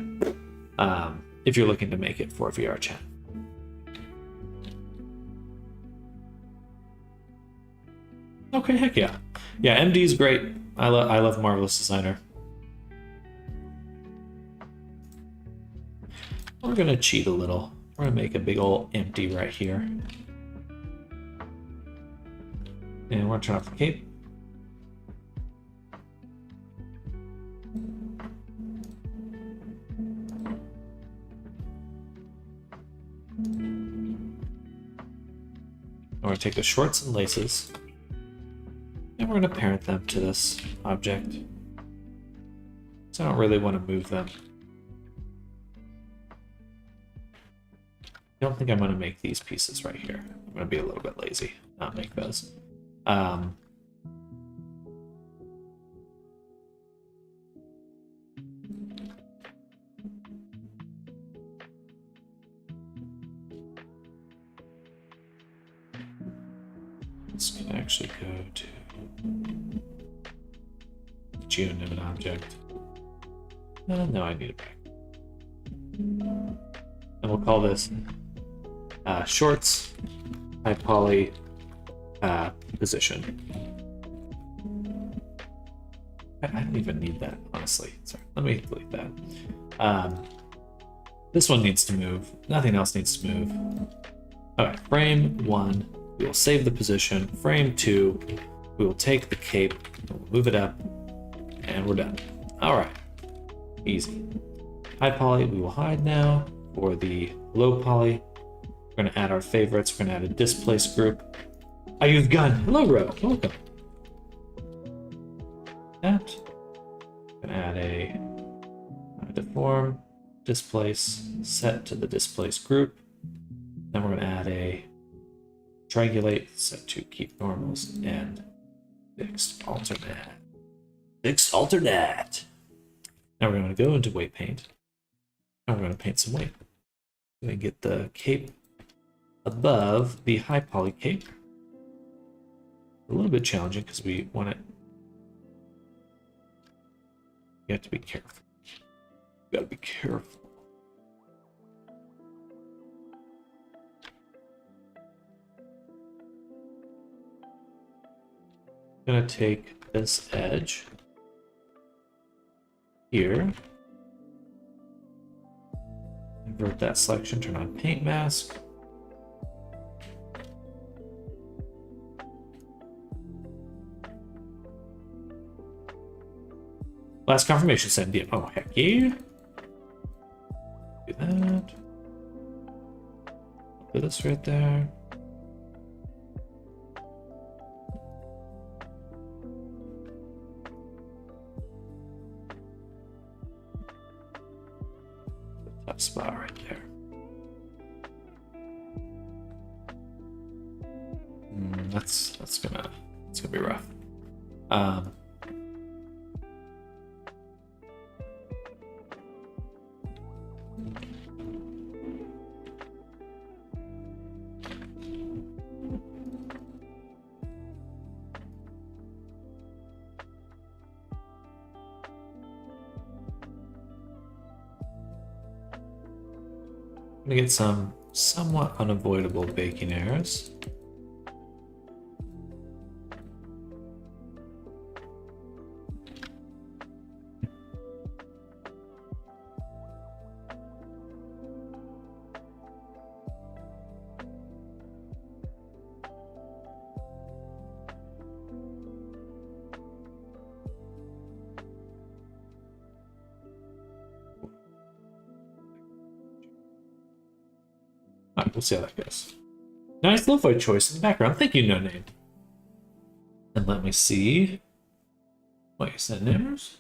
If you're looking to make it for VR chat. Okay, heck yeah. Yeah, MD is great. I love Marvelous Designer. We're gonna cheat a little. We're gonna make a big old empty right here. And we're gonna turn off the cape. We're gonna take the shorts and laces. And we're going to parent them to this object. So I don't really want to move them. I don't think I'm going to make these pieces right here. I'm going to be a little bit lazy, not make those. This can actually go to GeoNimid object. No, I need it back. And we'll call this shorts high poly position. I don't even need that, honestly. Sorry, let me delete that. This one needs to move. Nothing else needs to move. Okay, frame 1. We will save the position. Frame 2, we will take the cape, we'll move it up, and we're done. All right, easy. High poly, we will hide now. For the low poly, we're gonna add our favorites. We're gonna add a displaced group. I use gun. Hello, Ro. Welcome. That. Gonna add a deform. displace set to the displace group. Then we're going to add a triangulate set to keep normals and fixed alternate. Fixed alternate. Now we're going to go into weight paint. And we're going to paint some weight. We're going to get the cape above the high poly cape. A little bit challenging because we want it. You have to be careful. You gotta be careful. I'm gonna take this edge here, invert that selection, turn on paint mask. Last confirmation send. Yeah. Oh, heck yeah. Do that. Put this right there. Top spot right there. That's gonna be rough. I'm gonna get some somewhat unavoidable baking errors. Alright, we'll see how that goes. Nice lo-fi choice in the background. Thank you, No Name. And let me see. Wait, is that errors?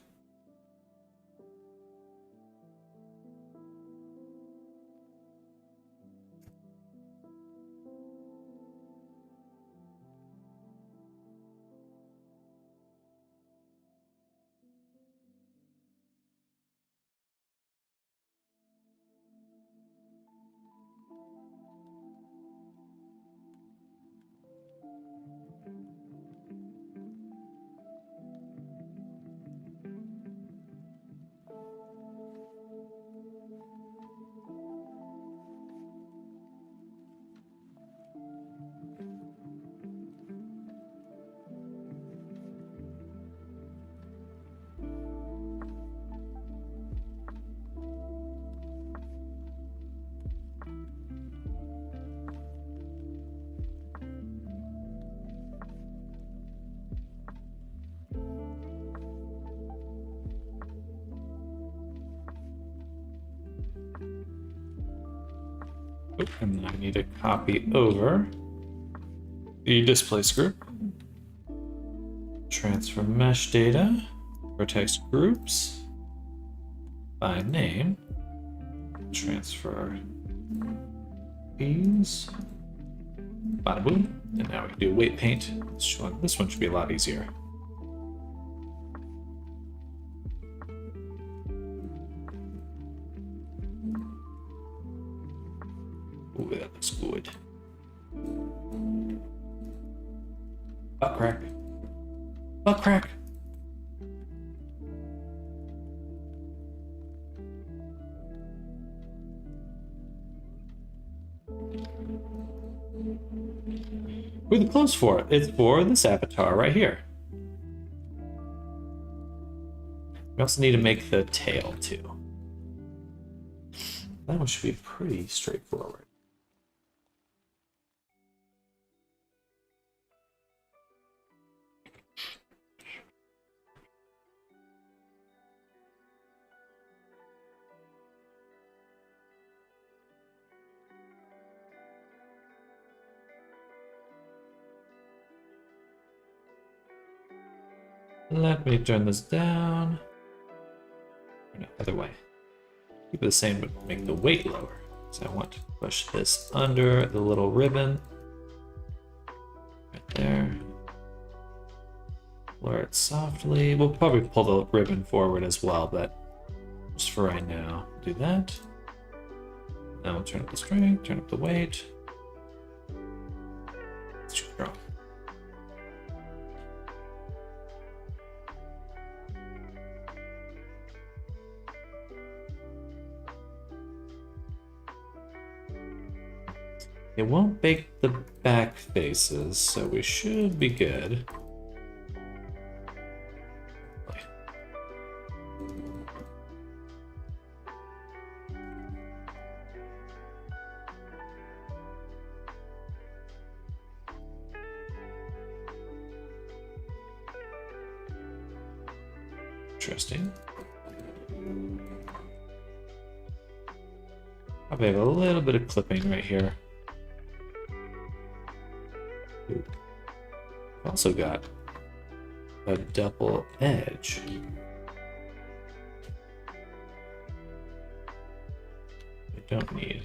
And then I need to copy over the displace group. Transfer mesh data, vertex groups by name. Transfer these. Bada boom. And now we can do weight paint. This one should be a lot easier. Ooh, that looks good. Butt crack. Butt crack. Who are the clothes for? It's for this avatar right here. We also need to make the tail too. That one should be pretty straightforward. Let me turn this down. No, other way. Keep it the same, but make the weight lower. So I want to push this under the little ribbon. Right there. Lower it softly. We'll probably pull the ribbon forward as well, but just for right now, do that. Now we'll turn up the strength, turn up the weight. Let's just draw. It won't bake the back faces, so we should be good. Interesting. Probably have a little bit of clipping right here. Ooh. Also got a double edge. We don't need.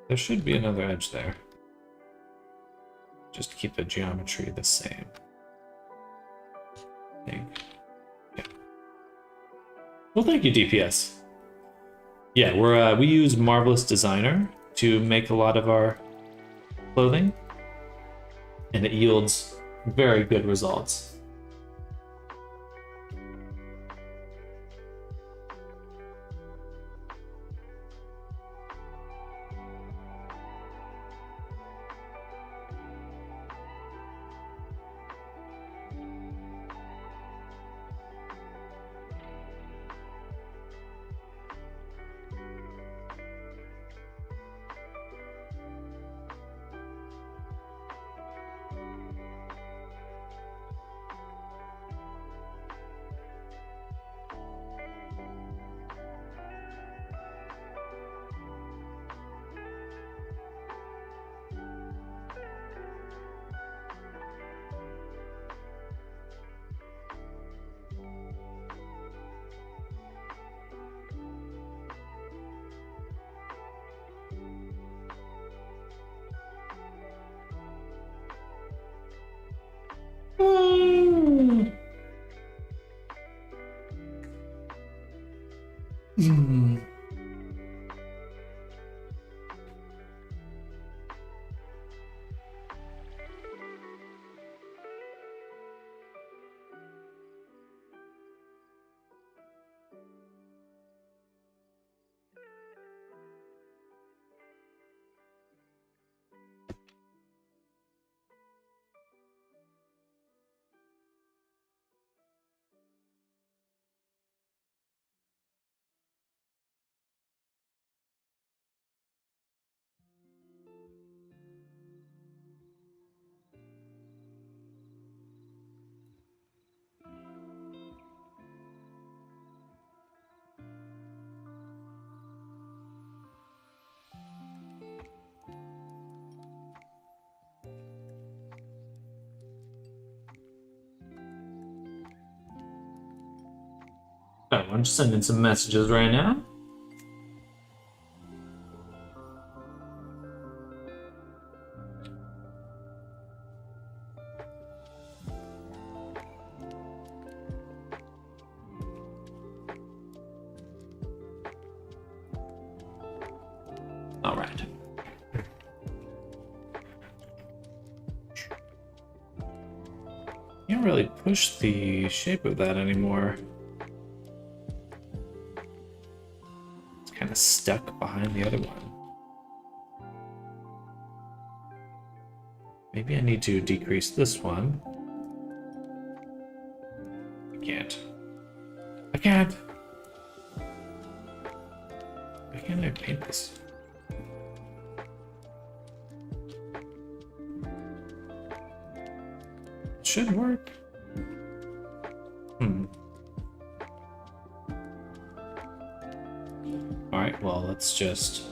There should be another edge there. Just to keep the geometry the same. I think. Yeah. Well, thank you, DPS. Yeah, we use Marvelous Designer to make a lot of our clothing, and it yields very good results. I'm just sending some messages right now. All right. Can't really push the shape of that anymore. Stuck behind the other one. Maybe I need to decrease this one. I can't. I can't! Why can't I paint this? It should work. Alright, well, let's just...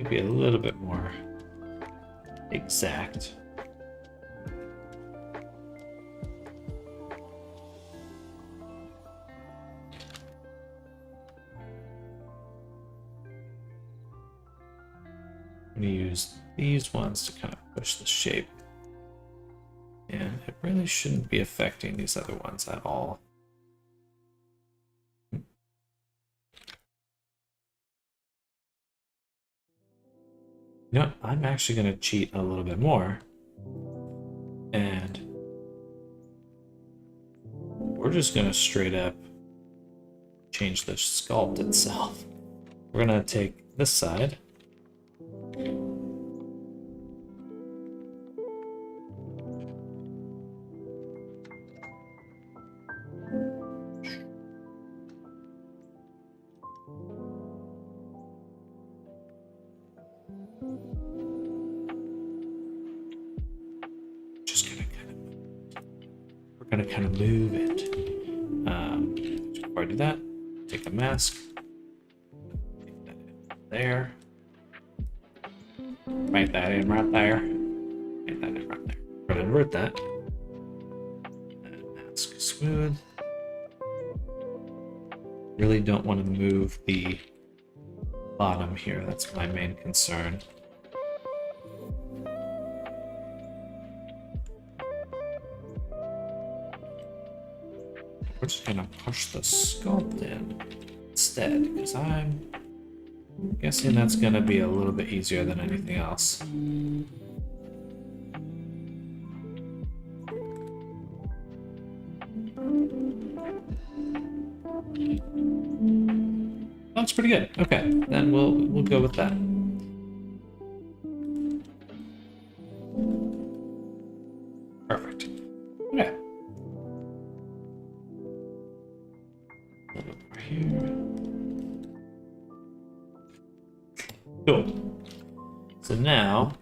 Maybe a little bit more exact. I'm going to use these ones to kind of push the shape. And it really shouldn't be affecting these other ones at all. You know what? I'm actually going to cheat a little bit more. And we're just going to straight up change the sculpt itself. We're going to take this side. We're going to kind of move it. Before I do that, take the mask. Take that in there. Write that in right there. Write that in right there. We're going to invert that. And mask smooth. Really don't want to move the bottom here. That's my main concern. We're just gonna push the sculpt in instead, because I'm guessing that's gonna be a little bit easier than anything else. That's pretty good. Okay, then we'll go with that. Perfect. Okay. A little bit more here. Cool. So now,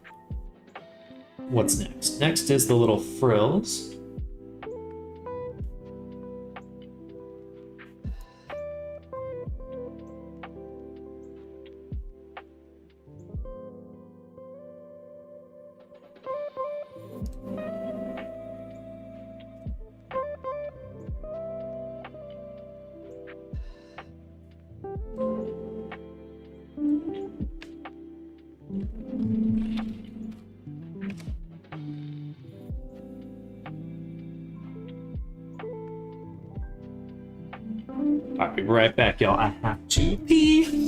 what's next? Next is the little frills. I'll be right back, y'all. I have to pee.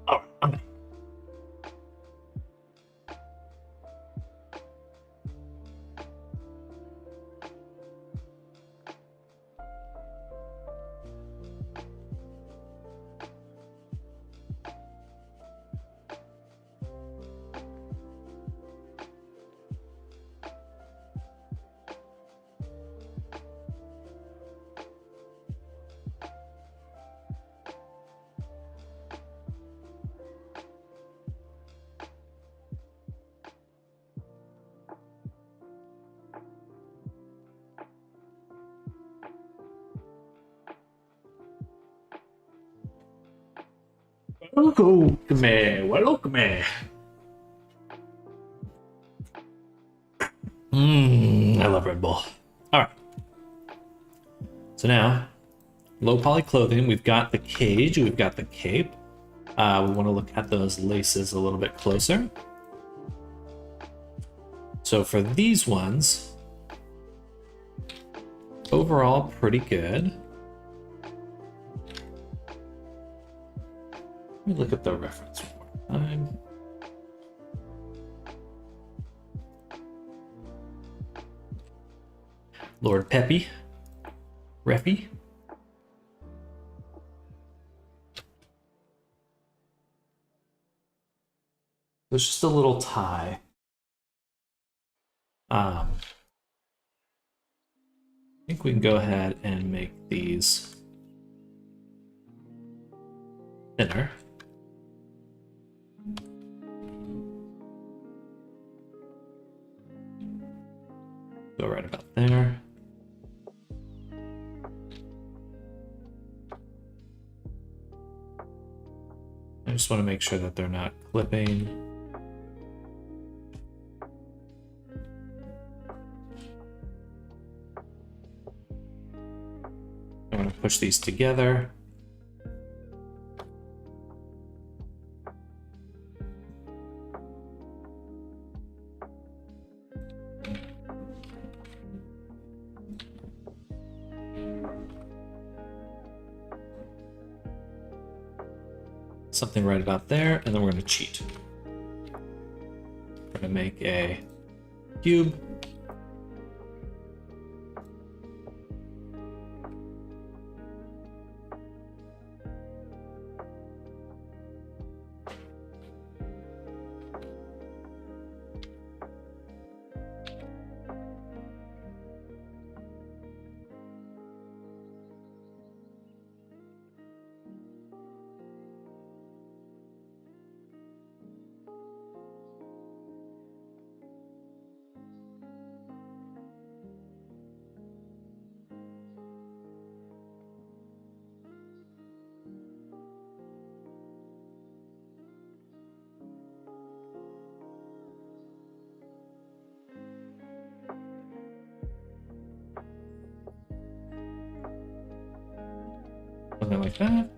Oh, I'm back. Welcome. I love Red Bull. All right. So now, low poly clothing. We've got the cage. We've got the cape. We want to look at those laces a little bit closer. So for these ones, overall pretty good. Let me look at the reference one more time. Lord Peppy. Reffy. There's just a little tie. I think we can go ahead and make these thinner. Go right about there. I just want to make sure that they're not clipping. I'm going to push these together. Something right about there, and then we're going to cheat. We're going to make a cube. Something like that.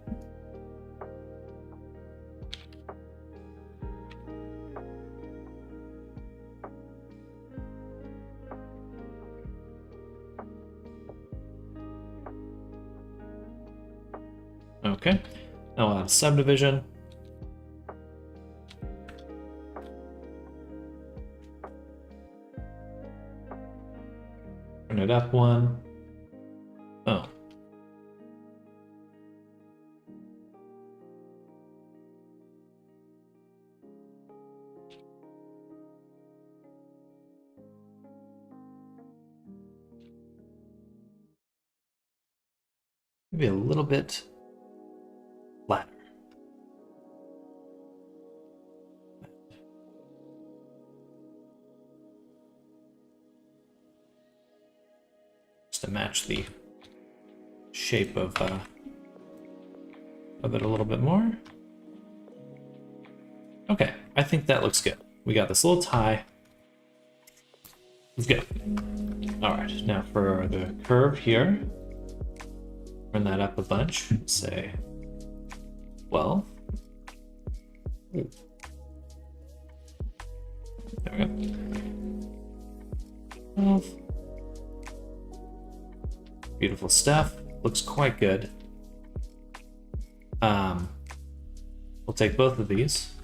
Okay, now we'll add subdivision. Turn it up one. Oh. Maybe a little bit flatter. Just to match the shape of it a little bit more. Okay, I think that looks good. We got this little tie. It's good. All right, now for the curve here, we're Turn that up a bunch. Say 12. Ooh. There we go. 12. Beautiful stuff. Looks quite good. We'll take both of these.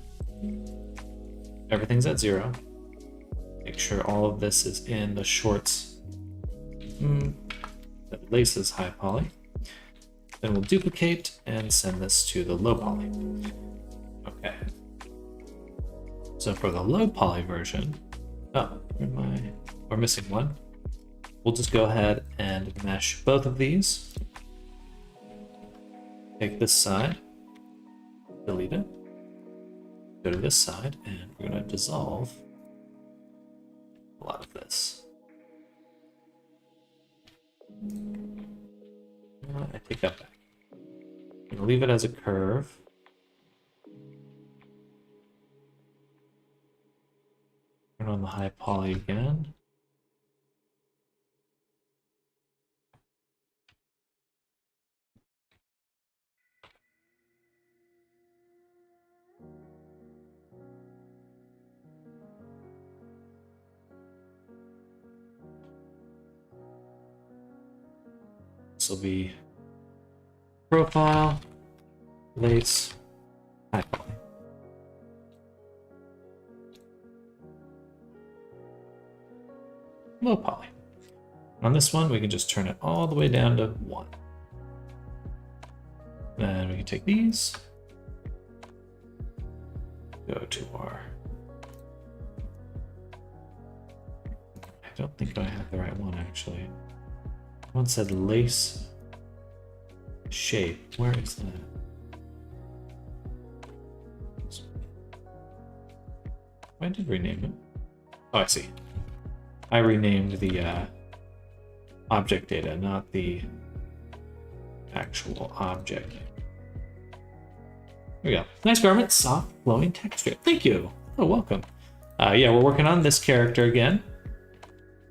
Everything's at 0. Make sure all of this is in the shorts. The laces high poly. Then we'll duplicate and send this to the low poly. Okay. So for the low poly version, we're missing one. We'll just go ahead and mesh both of these. Take this side, delete it, go to this side, and we're going to dissolve a lot of this. I take that back. I'm going to leave it as a curve. Turn on the high poly again. This will be profile, lace, high poly. Low poly. On this one, we can just turn it all the way down to 1. Then we can take these, go to our... I don't think I have the right one, actually. One said lace shape. Where is that? I did rename it. Oh, I see. I renamed the object data, not the actual object. Here we go. Nice garment, soft, flowing texture. Thank you. Oh, welcome. Yeah, we're working on this character again,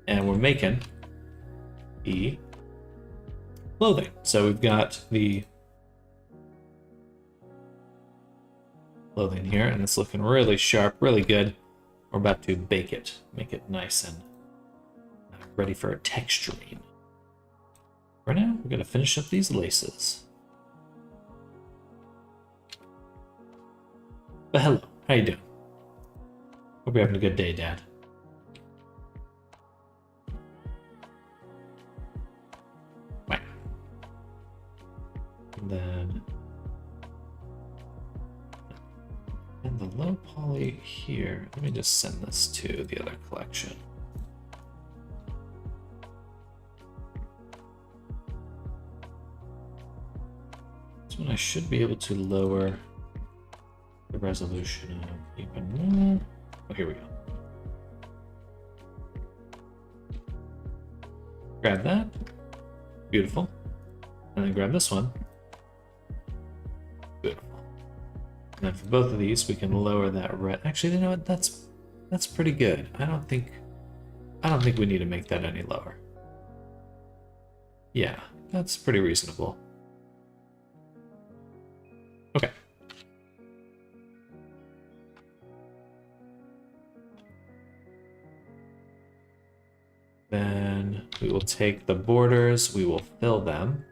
and we're making the clothing. So we've got the clothing here, and it's looking really sharp, really good. We're about to bake it, make it nice and ready for texturing. For now, we're going to finish up these laces. But hello, how you doing? Hope you're having a good day, Dad. Right. And then... and the low poly here, let me just send this to the other collection. This one I should be able to lower the resolution of even more. Oh, here we go. Grab that. Beautiful. And then grab this one. Beautiful. And then for both of these, we can lower that red. Actually, you know what? That's pretty good. I don't think we need to make that any lower. Yeah, that's pretty reasonable. Okay. Then we will take the borders, we will fill them.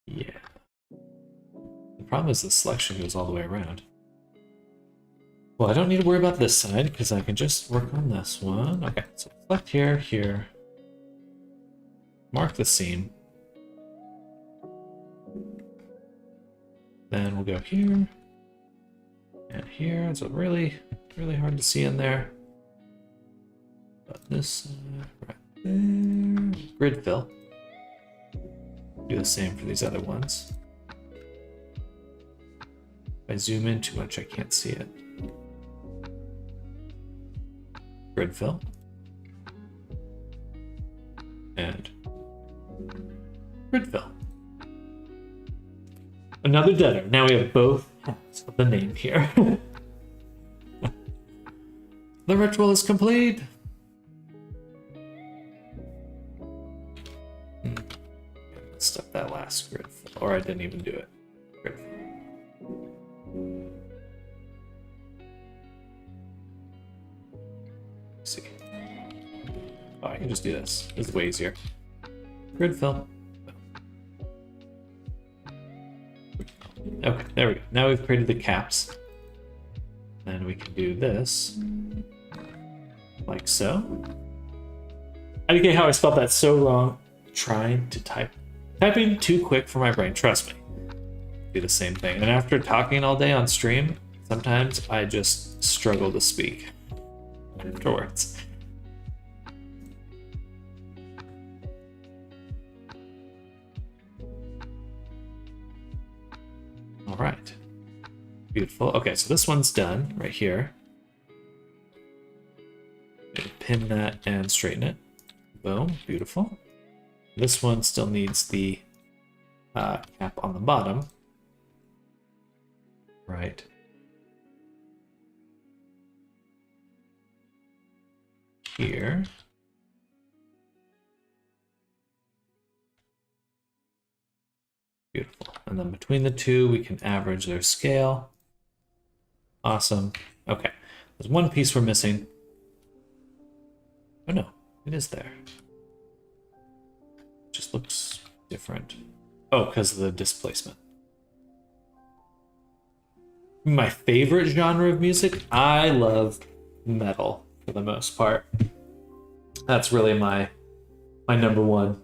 Yeah. The problem is the selection goes all the way around. Well, I don't need to worry about this side because I can just work on this one. Okay, so select here, here. Mark the seam. Then we'll go here and here. It's really hard to see in there. But this right there. Grid fill. Do the same for these other ones. If I zoom in too much, I can't see it. Grid fill. And grid fill. Another debtor. Now we have both halves of the name here. The ritual is complete. Let's stuff that last grid fill, or I didn't even do it. Grid fill. Let's see. Oh, I can just do this. This is way easier. Grid fill. Okay, there we go. Now we've created the caps. And we can do this. Like so. I didn't get how I spelled that so wrong. Trying to type. Typing too quick for my brain, trust me. Do the same thing. And after talking all day on stream, sometimes I just struggle to speak afterwards. All right. Beautiful. Okay, so this one's done right here. Pin that and straighten it. Boom. Beautiful. This one still needs the cap on the bottom. Right. Here. Beautiful. And then between the two, we can average their scale. Awesome. Okay. There's one piece we're missing. Oh no, it is there. It just looks different. Oh, because of the displacement. My favorite genre of music, I love metal for the most part. That's really my number one.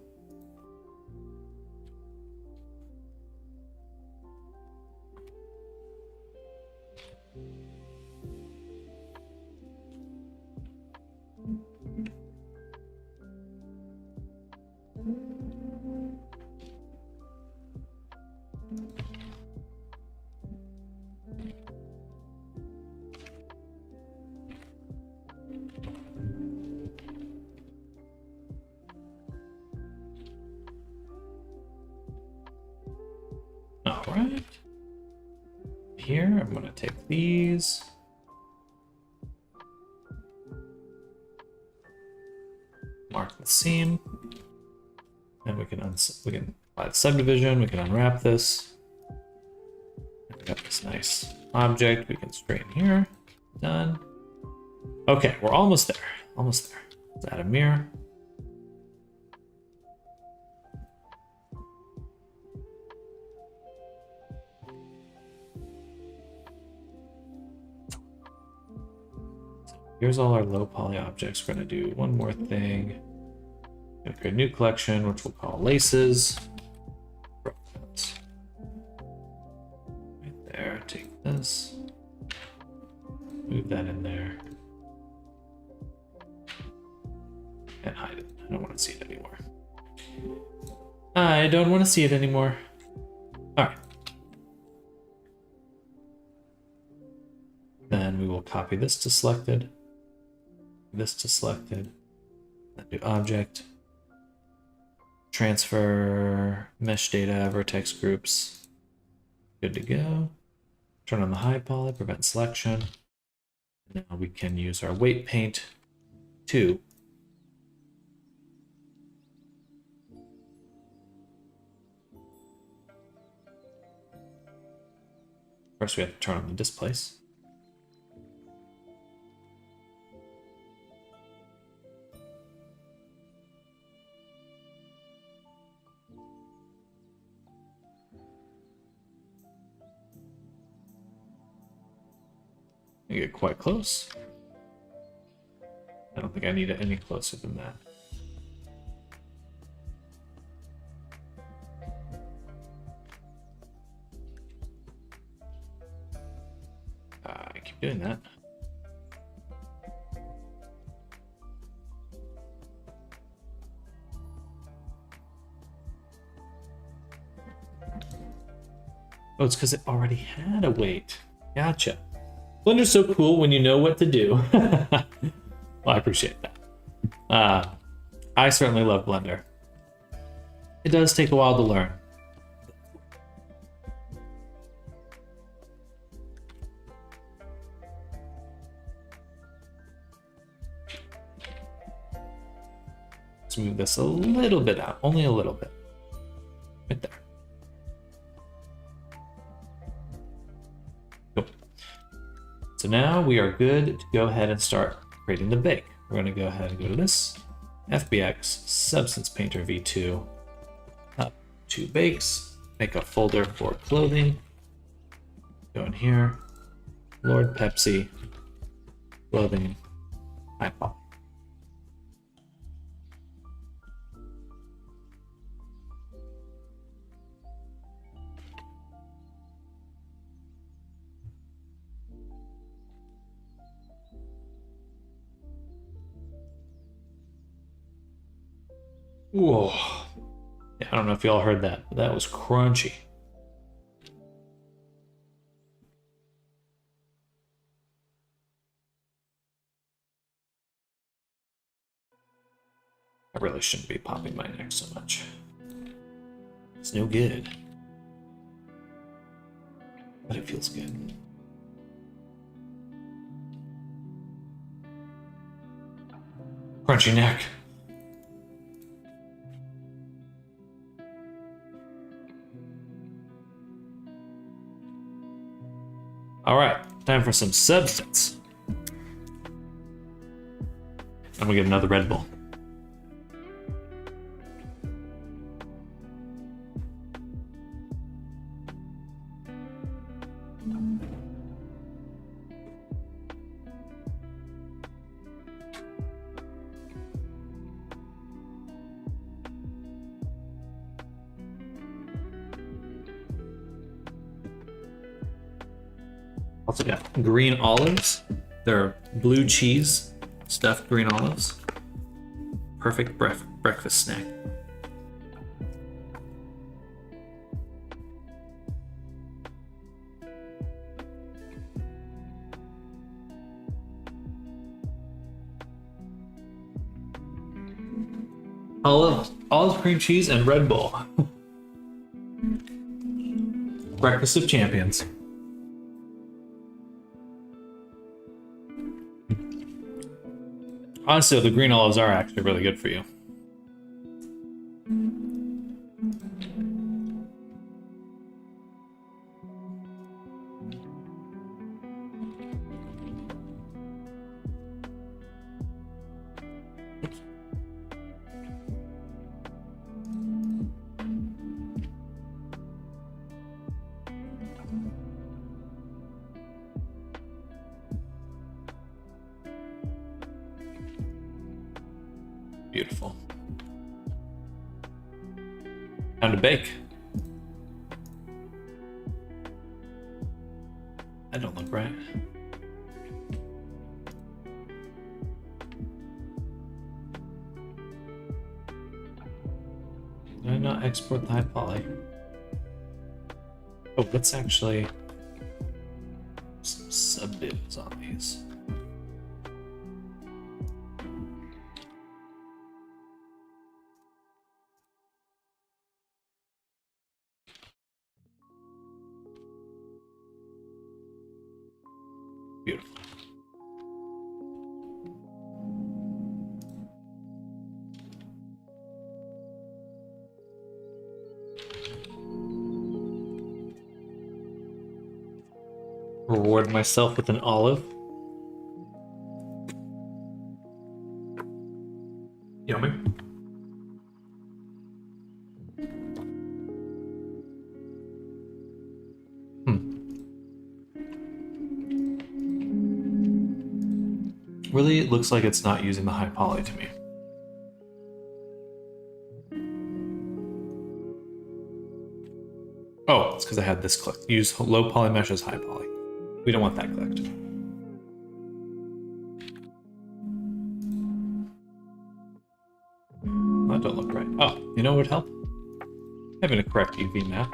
All right. Here, I'm going to take these. Mark the seam. And we can apply the subdivision. We can unwrap this. We got this nice object. We can straighten here. Done. Okay, we're almost there. Almost there. Let's add a mirror. Here's all our low poly objects. We're going to do one more thing. We're going to create a new collection, which we'll call laces. Right there. Take this. Move that in there. And hide it. I don't want to see it anymore. I don't want to see it anymore. All right. Then we will copy this to selected. This to selected, then do object, transfer mesh data, vertex groups, good to go. Turn on the high poly, prevent selection. Now we can use our weight paint to first we have to turn on the displace. Get quite close. I don't think I need it any closer than that. I keep doing that. Oh, it's because it already had a weight. Gotcha. Blender's so cool when you know what to do. Well, I appreciate that. I certainly love Blender. It does take a while to learn. Let's move this a little bit out, only a little bit. Right there. Cool. So now we are good to go ahead and start creating the bake. We're going to go ahead and go to this, FBX, Substance Painter V2, up to bakes, make a folder for clothing, go in here, Lord Pepsi, clothing, high poly. Whoa. Yeah, I don't know if y'all heard that, but that was crunchy. I really shouldn't be popping my neck so much. It's no good. But it feels good. Crunchy neck. All right, time for some substance. I'm gonna get another Red Bull. Also got green olives. They're blue cheese stuffed green olives. Perfect breakfast snack. Olive cream cheese and Red Bull. Breakfast of champions. Honestly, the green olives are actually really good for you. Beautiful. Time to bake. That don't look right. Did I not export the high poly? Oh, let's actually some subdivs on these. Beautiful. Reward myself with an olive. Yummy. Really, it looks like it's not using the high poly to me. Oh, it's because I had this clicked. Use low poly mesh as high poly. We don't want that clicked. That don't look right. Oh, you know what would help? Having a correct UV map.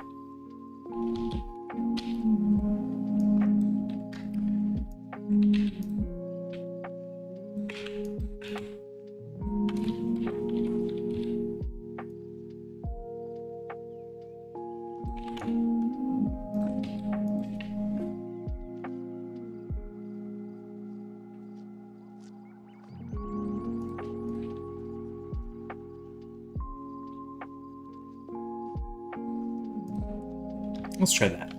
Let's try that.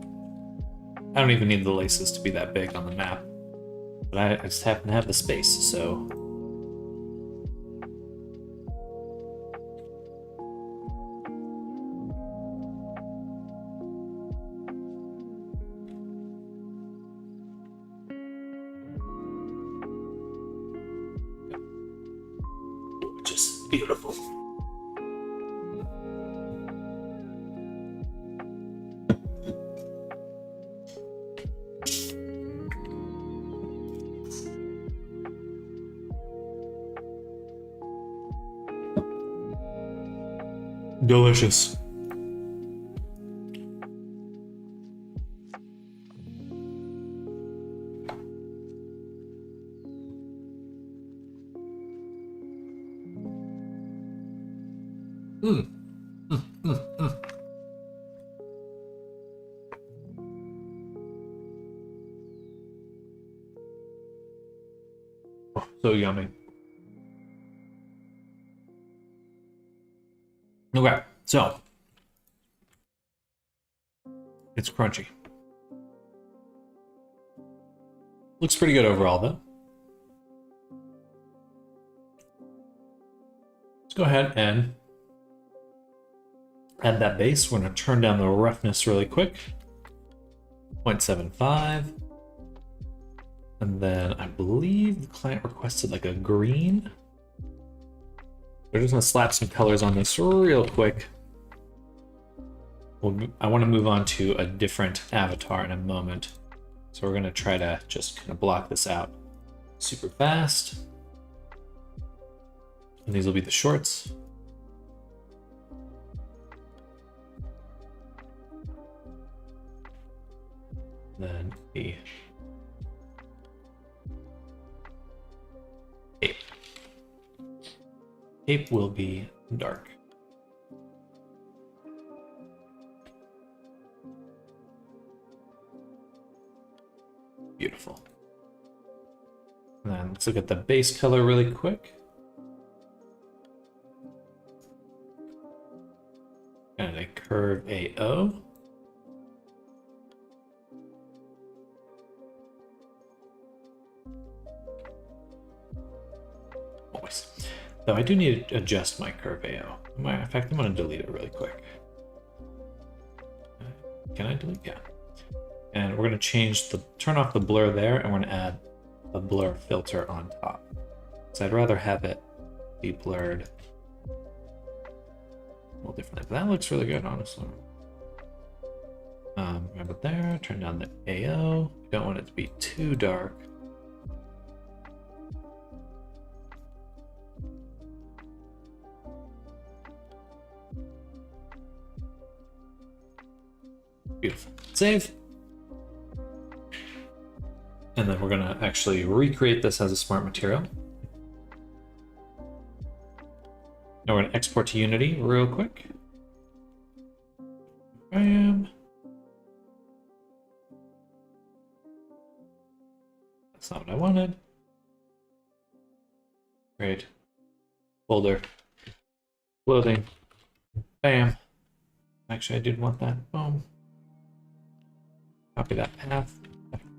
I don't even need the laces to be that big on the map. But I just happen to have the space, so... Just beautiful. Delicious. Oh, so yummy. Okay, so it's crunchy. Looks pretty good overall, though. Let's go ahead and add that base. We're going to turn down the roughness really quick. 0.75. And then I believe the client requested like a green. We're just going to slap some colors on this real quick. I want to move on to a different avatar in a moment. So we're going to try to just kind of block this out super fast. And these will be the shorts. Then the cape. Cape will be dark. Beautiful. And then let's look at the base color really quick. And a curve AO. Always. Though I do need to adjust my curve AO. In fact, I'm going to delete it really quick. Can I delete? Yeah. And we're going to turn off the blur there, and we're going to add a blur filter on top. So I'd rather have it be blurred a little differently. But that looks really good, honestly. Grab it there, turn down the AO. You don't want it to be too dark. Beautiful. Save. And then we're going to actually recreate this as a smart material. Now we're going to export to Unity real quick. Bam. That's not what I wanted. Great. Folder. Loading. Bam. Actually, I did want that. Boom. Copy that path.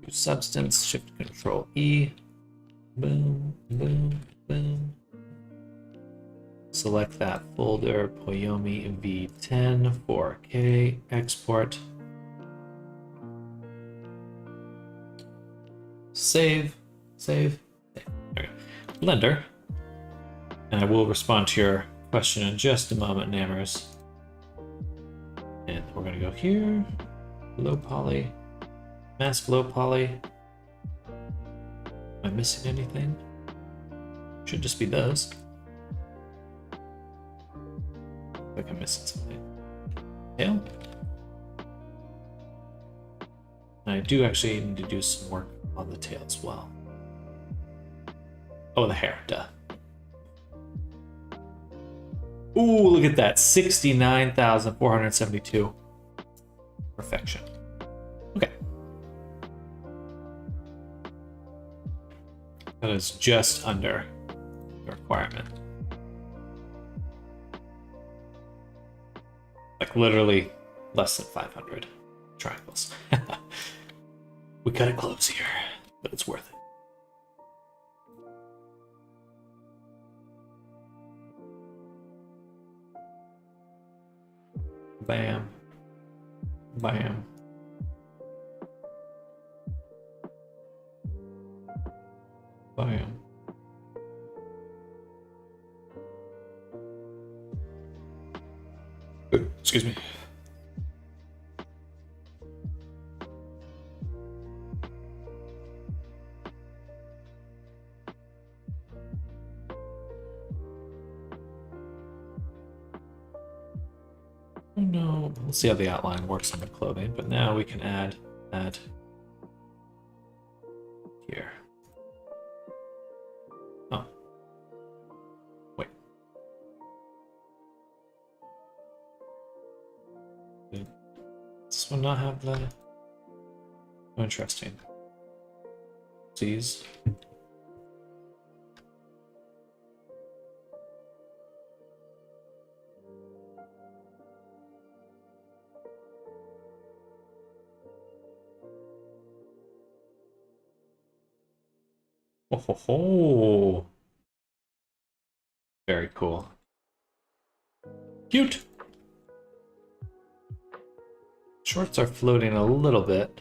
Substance, Shift Control E. Boom, boom, boom. Select that folder, Poyomi V10, 4K, export. Save, save, save. There we go. Blender. And I will respond to your question in just a moment, Nammers. And we're going to go here, low poly. Mask low poly. Am I missing anything? Should just be those. I think I'm missing something. Tail. And I do actually need to do some work on the tail as well. Oh, the hair, duh. Ooh, look at that. 69,472. Perfection. Okay. That is just under the requirement. Like literally less than 500. triangles. We cut it close here, but it's worth it. Bam. Bam. Bam. Excuse me. Oh no, we'll see how the outline works on the clothing, but now we can add that here. Oh. Wait. Did this one not have the... Oh, interesting. These. Oh, ho, ho. Very cool. Cute. Shorts are floating a little bit.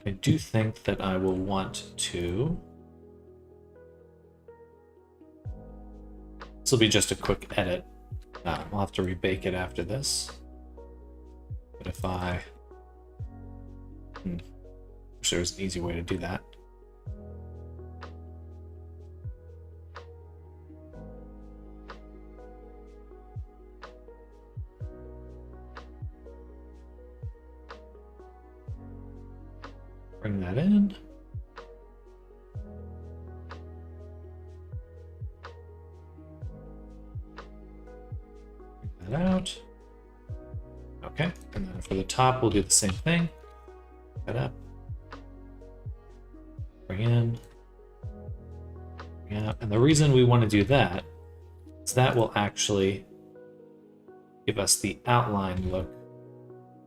I do think that I will want to... This will be just a quick edit. We'll have to rebake it after this. But if I... wish there was an easy way to do that. Bring that in. Bring that out. Okay, and then for the top, we'll do the same thing. That up. Bring in. Bring out. And the reason we want to do that is that will actually give us the outline look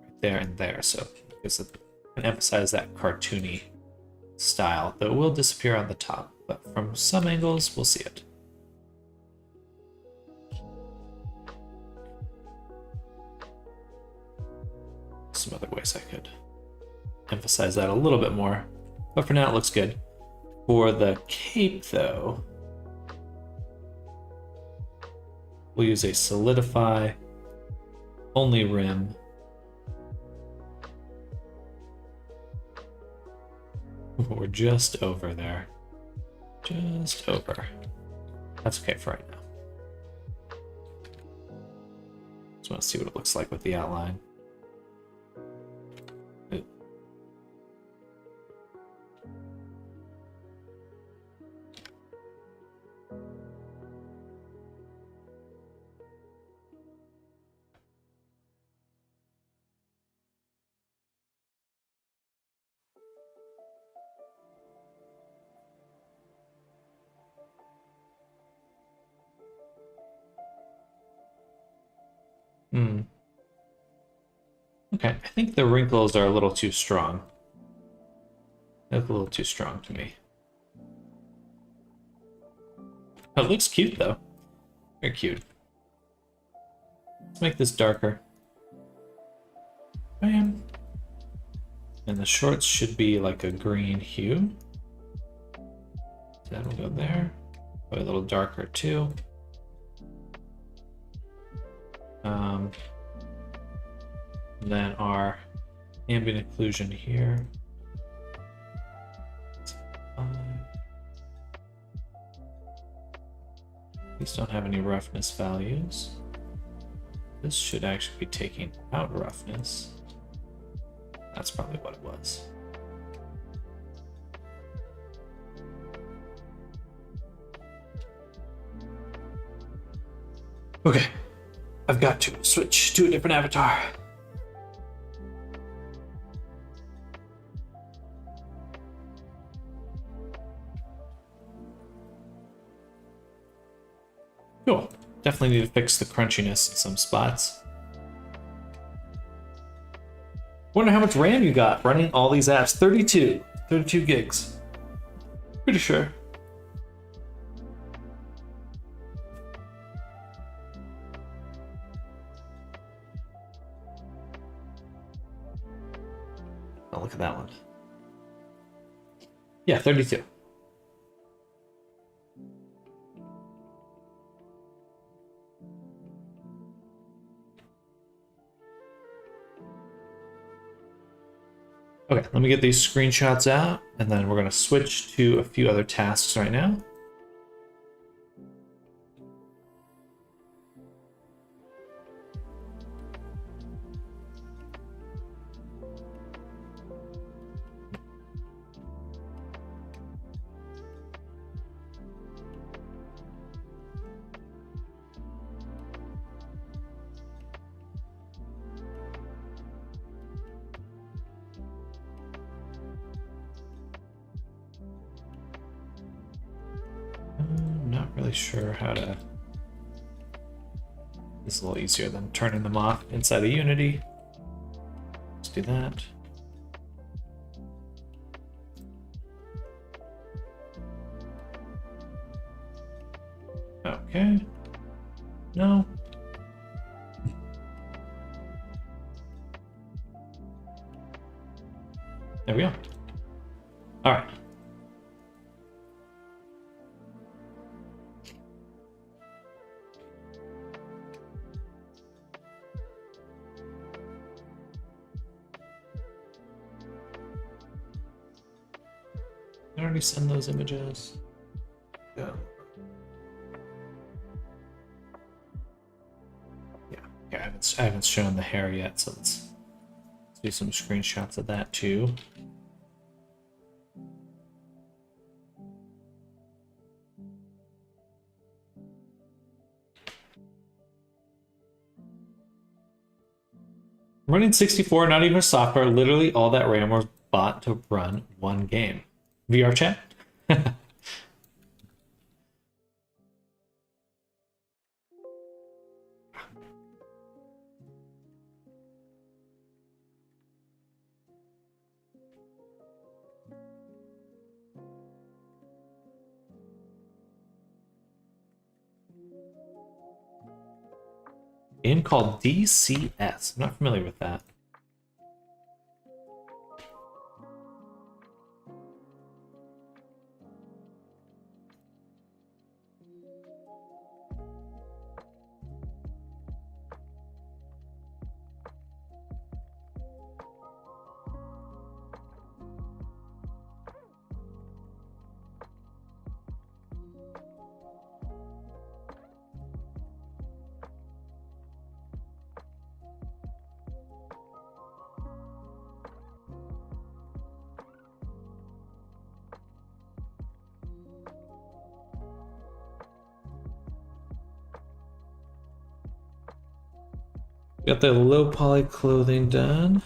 right there and there. So because it can emphasize that cartoony style that will disappear on the top, but from some angles we'll see it. Some other ways I could emphasize that a little bit more, but for now it looks good. For the cape though, we'll use a solidify only rim. We're just over there. Just over. That's okay for right now. Just want to see what it looks like with the outline. Okay, I think the wrinkles are a little too strong. They look a little too strong to me. Oh, it looks cute though. Very cute. Let's make this darker. Bam. And the shorts should be like a green hue. So that'll go there. Probably a little darker too. And then our ambient occlusion here. These don't have any roughness values. This should actually be taking out roughness. That's probably what it was. Okay, I've got to switch to a different avatar. Cool. Definitely need to fix the crunchiness in some spots. Wonder how much RAM you got running all these apps. 32 gigs. Pretty sure. Oh, look at that one. Yeah, 32. Okay, let me get these screenshots out, and then we're going to switch to a few other tasks right now. I'm not really sure how to... This is a little easier than turning them off inside of Unity. Let's do that. Okay. No. There we go. All right. Did I already send those images? Yeah. Yeah, I haven't shown the hair yet, so let's do some screenshots of that too. I'm running 64, not even software. Literally all that RAM was bought to run one game. VR chat? Game called DCS. I'm not familiar with that. Got the low poly clothing done.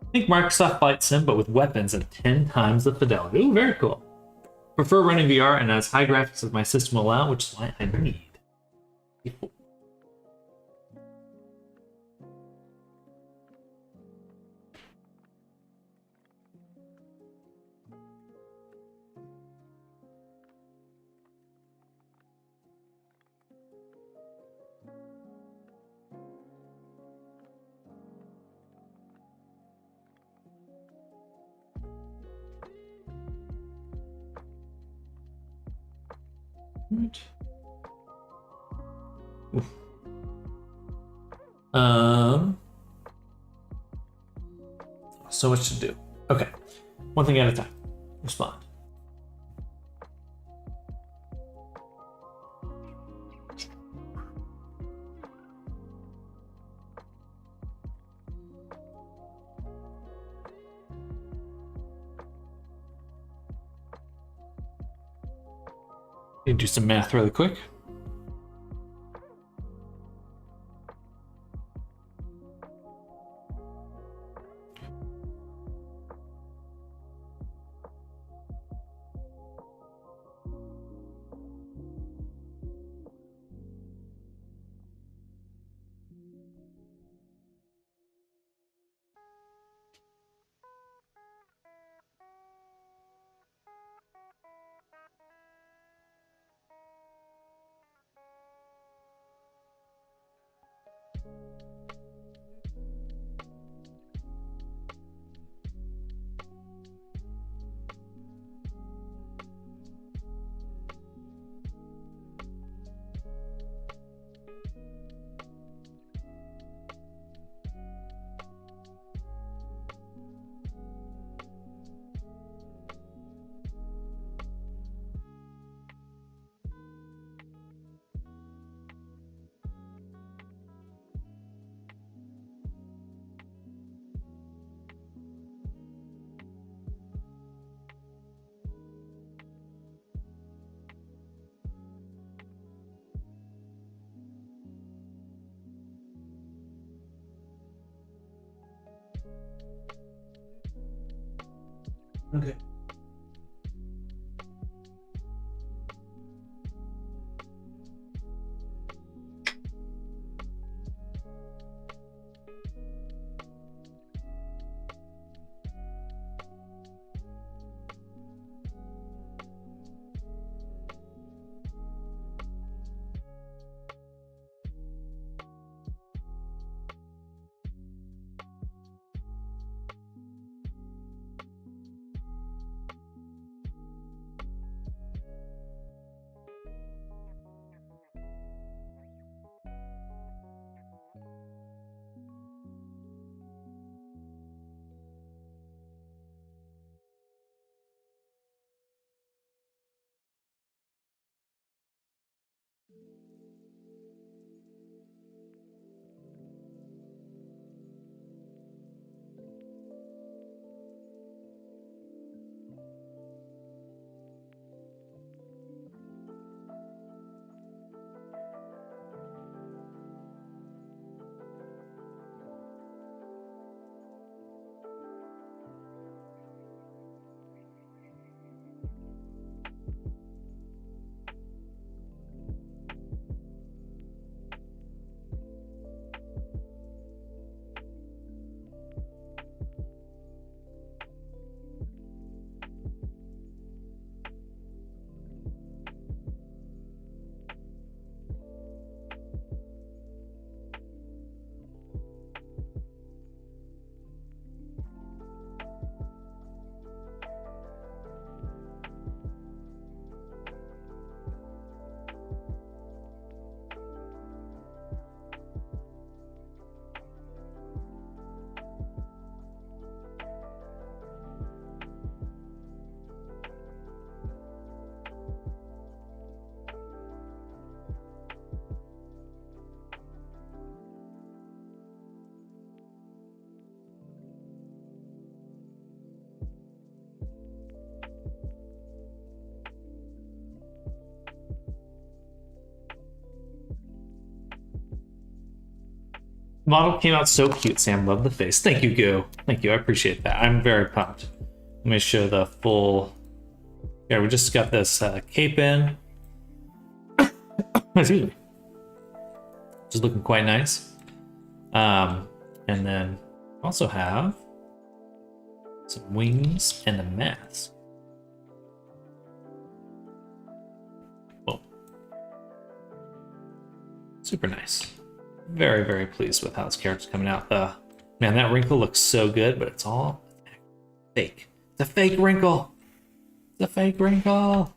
I think Microsoft Flight Sim, but with weapons and 10 times the fidelity. Ooh, very cool. Prefer running VR and as high graphics as my system will allow, which is why I need. Right. Oof. So much to do. Okay, one thing at a time. Respond. Need to do some math really quick. Okay. Model came out so cute, Sam. Love the face. Thank you, Goo. Thank you. I appreciate that. I'm very pumped. Let me show the full. Yeah, we just got this cape in. Excuse me. Just looking quite nice. And then also have some wings and a mask. Boom. Super nice. Very, very pleased with how this character's coming out. Man, that wrinkle looks so good, but it's all fake. It's a fake wrinkle. It's a fake wrinkle.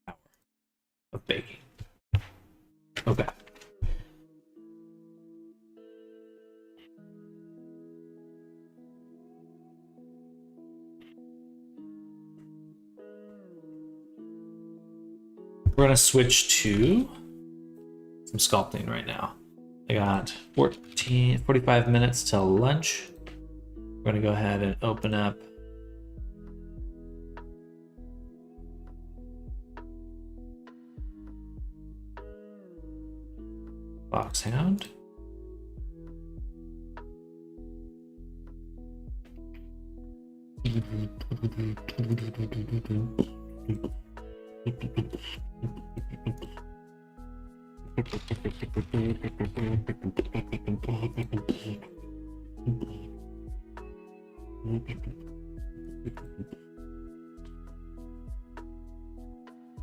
Power of baking. Okay. We're gonna switch to some sculpting right now. I got 45 minutes till lunch. We're gonna go ahead and open up Foxhound.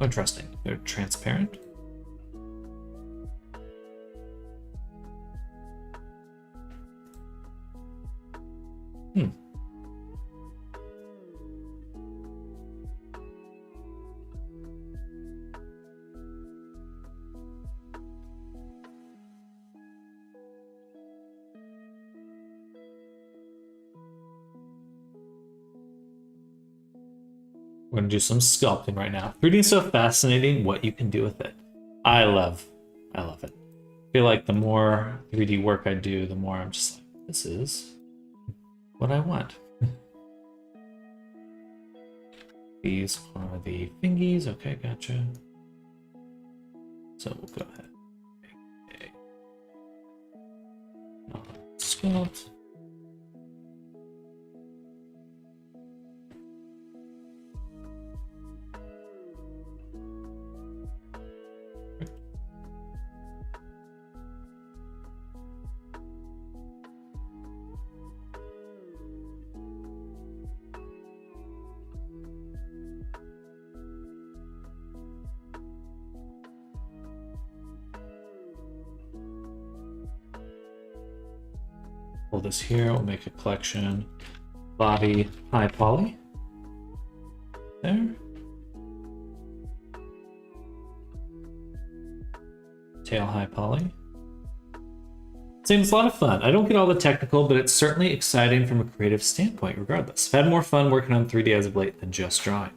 Interesting. They're transparent. We're gonna do some sculpting right now. 3D is so fascinating what you can do with it. I love it. I feel like the more 3D work I do, the more I'm just like, this is what I want. These are the thingies. Okay, gotcha. So we'll go ahead. Okay. Sculpt. Pull this here, we'll make a collection. Body, high poly. There. Tail, high poly. Seems a lot of fun. I don't get all the technical, but it's certainly exciting from a creative standpoint regardless. I've had more fun working on 3D as of late than just drawing.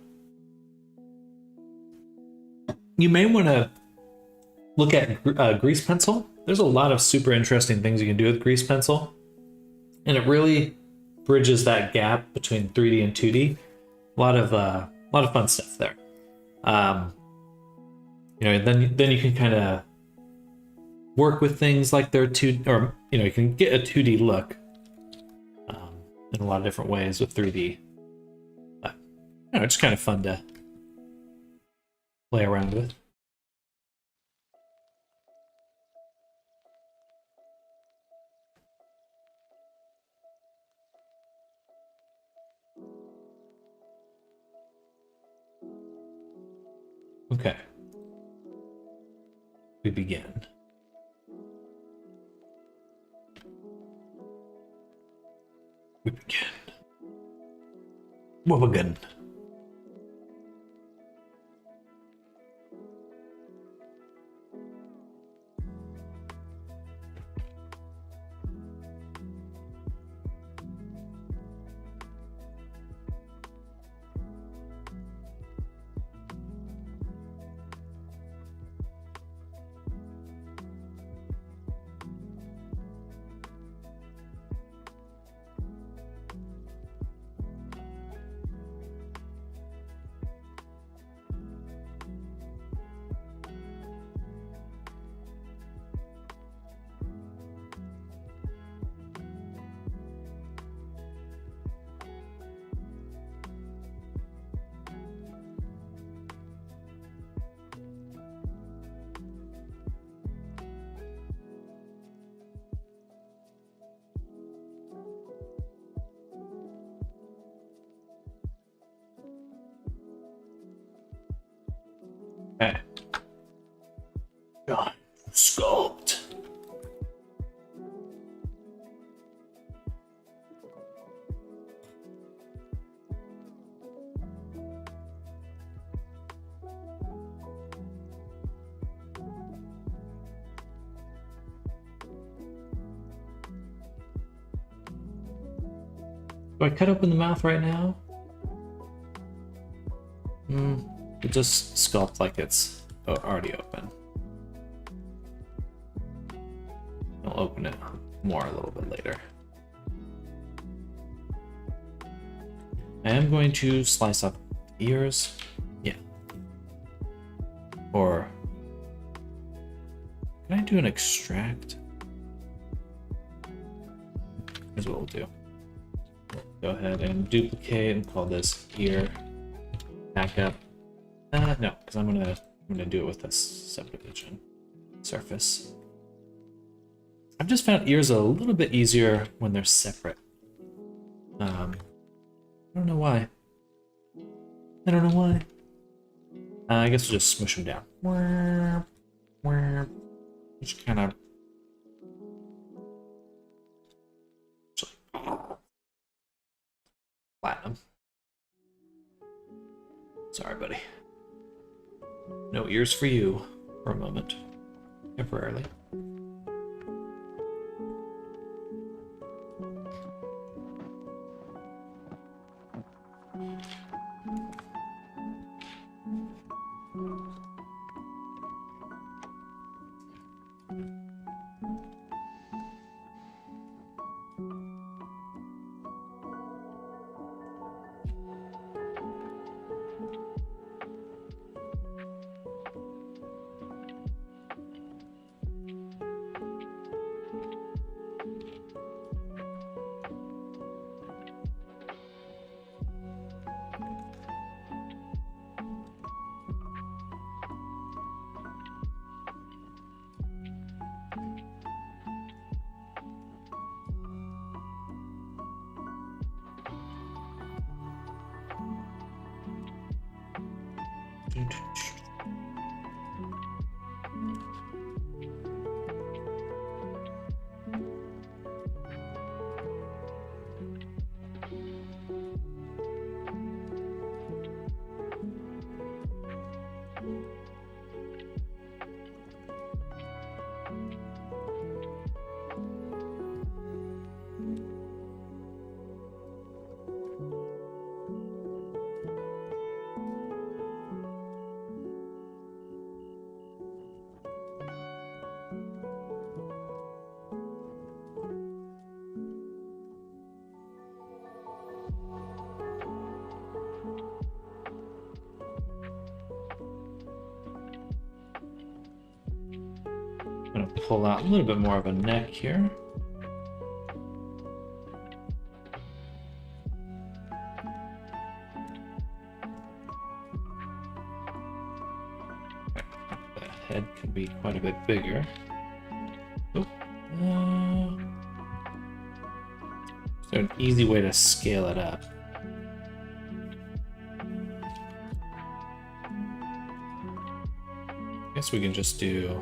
You may want to look at Grease Pencil. There's a lot of super interesting things you can do with Grease Pencil. And it really bridges that gap between 3D and 2D. A lot of fun stuff there. Then you can kind of work with things like they're you can get a 2D look in a lot of different ways with 3D. But, it's kind of fun to play around with. Okay. We begin. We'll begin. Okay. John, sculpt. Do I cut open the mouth right now? It just sculpt like it's already open. I'll open it more a little bit later. I am going to slice up ears. Yeah. Or can I do an extract? Here's what we'll do. Go ahead and duplicate and call this ear backup. No, because I'm gonna do it with this subdivision surface. I've just found ears a little bit easier when they're separate. I don't know why. I guess we'll just smush them down. Just kind of flatten them. Sorry, buddy. No ears for you for a moment. Temporarily. I'm gonna pull out a little bit more of a neck here. That head could be quite a bit bigger. Oop. Is there an easy way to scale it up? Guess we can just do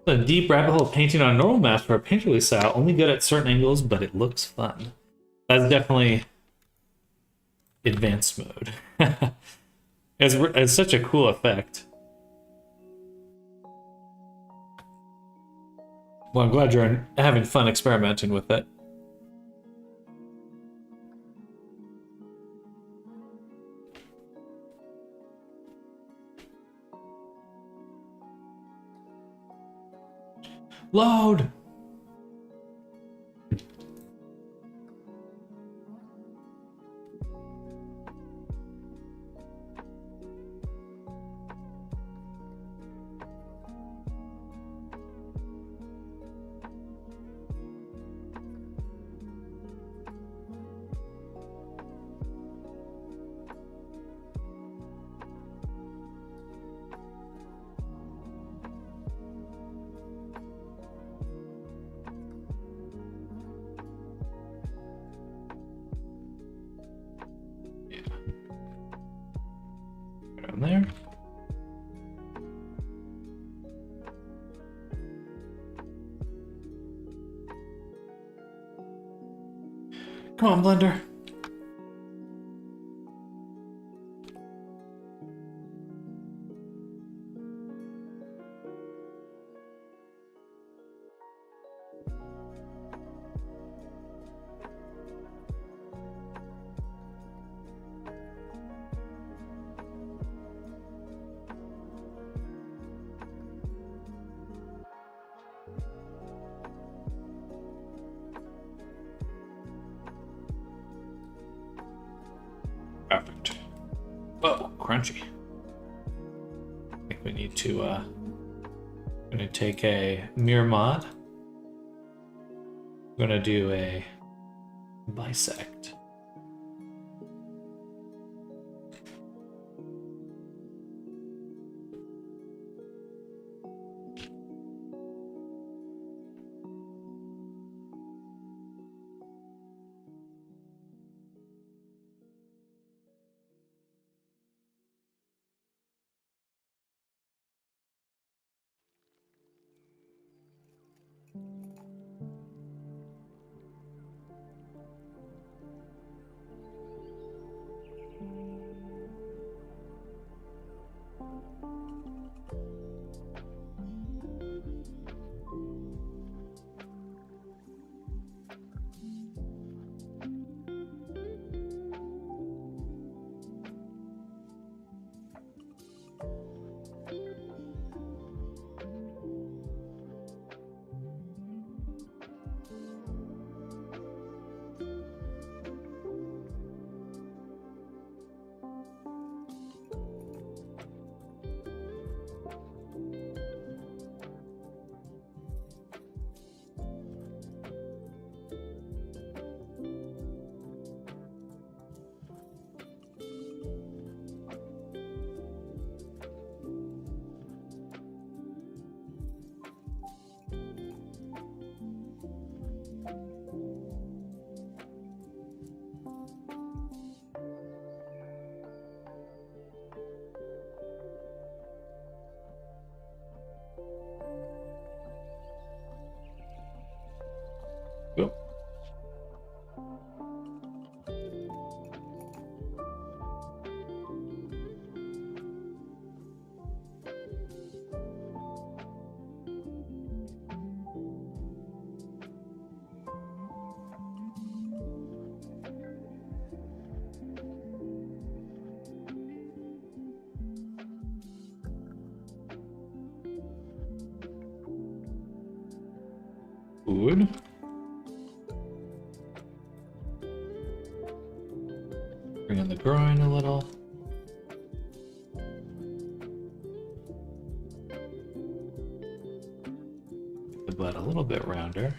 a deep rabbit hole painting on normal maps for a painterly style, only good at certain angles, but it looks fun. That's definitely advanced mode. It's such a cool effect. Well, I'm glad you're having fun experimenting with it. Load! Around there. Come on, Blender. Perfect. Whoa, crunchy. I think we need to, I'm gonna take a mirror mod. I'm gonna do a bisect. Good. Bring in the groin a little. The butt a little bit rounder.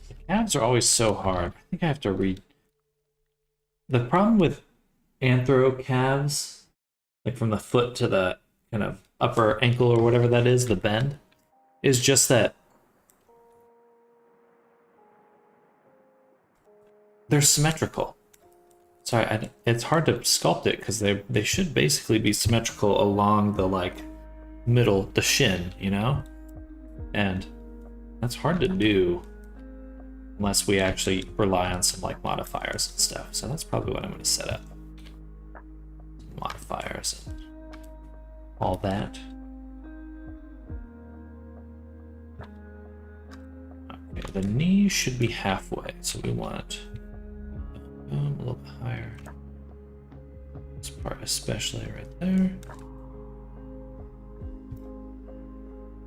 The calves are always so hard. I think I have to read. The problem with anthro calves, like from the foot to the kind of upper ankle or whatever that is, the bend, is just that they're symmetrical. Sorry, it's hard to sculpt it because they should basically be symmetrical along the like middle, the shin, you know? And that's hard to do unless we actually rely on some like modifiers and stuff. So that's probably what I'm going to set up. Modifiers and all that. Okay, the knee should be halfway, so we want a little bit higher. This part especially right there.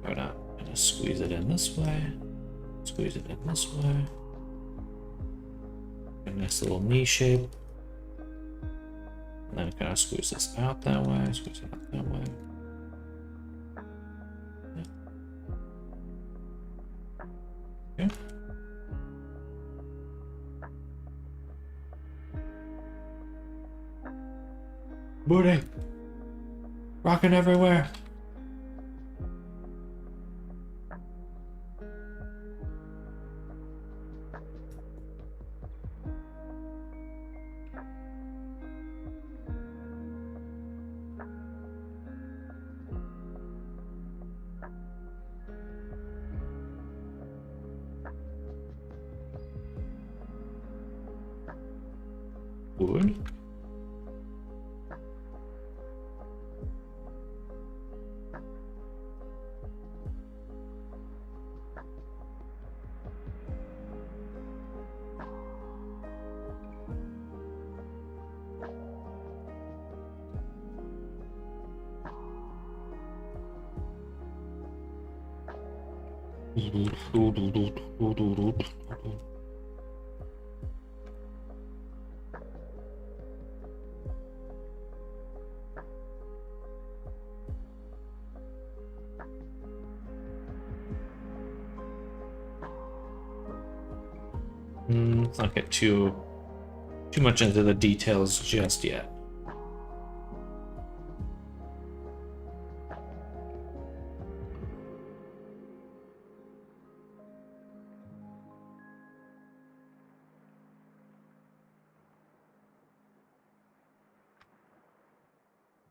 We're not gonna squeeze it in this way. Squeeze it in this way. A nice little knee shape. And then kind of squeeze this out that way, squeeze it out that way. Yeah. Okay. Booty! Rocking everywhere! Good. Let's not get too much into the details just yet.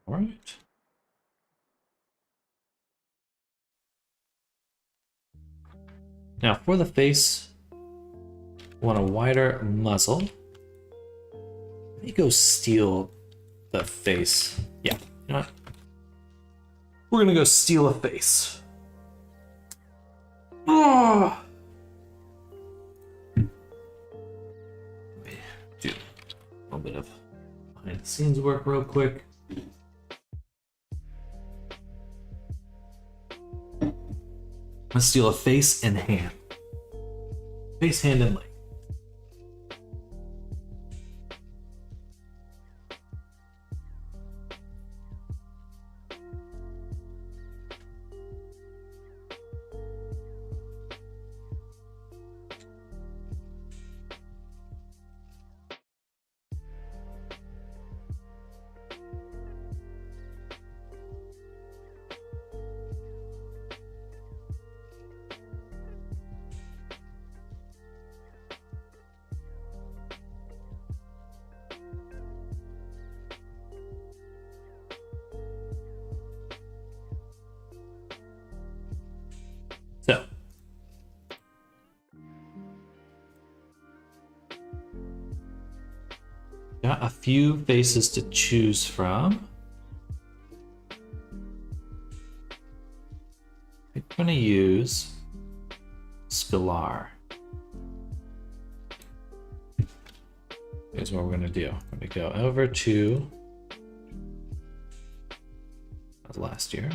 All right. Now for the face, I want a wider muzzle. Let me go steal the face. Yeah, you know what? We're gonna go steal a face. Oh! Do a little bit of behind the scenes work real quick. Let's steal a face and hand. Face, hand, and leg. So, got a few faces to choose from. I'm gonna use Scalar. Here's what we're gonna do. I'm gonna go over to last year.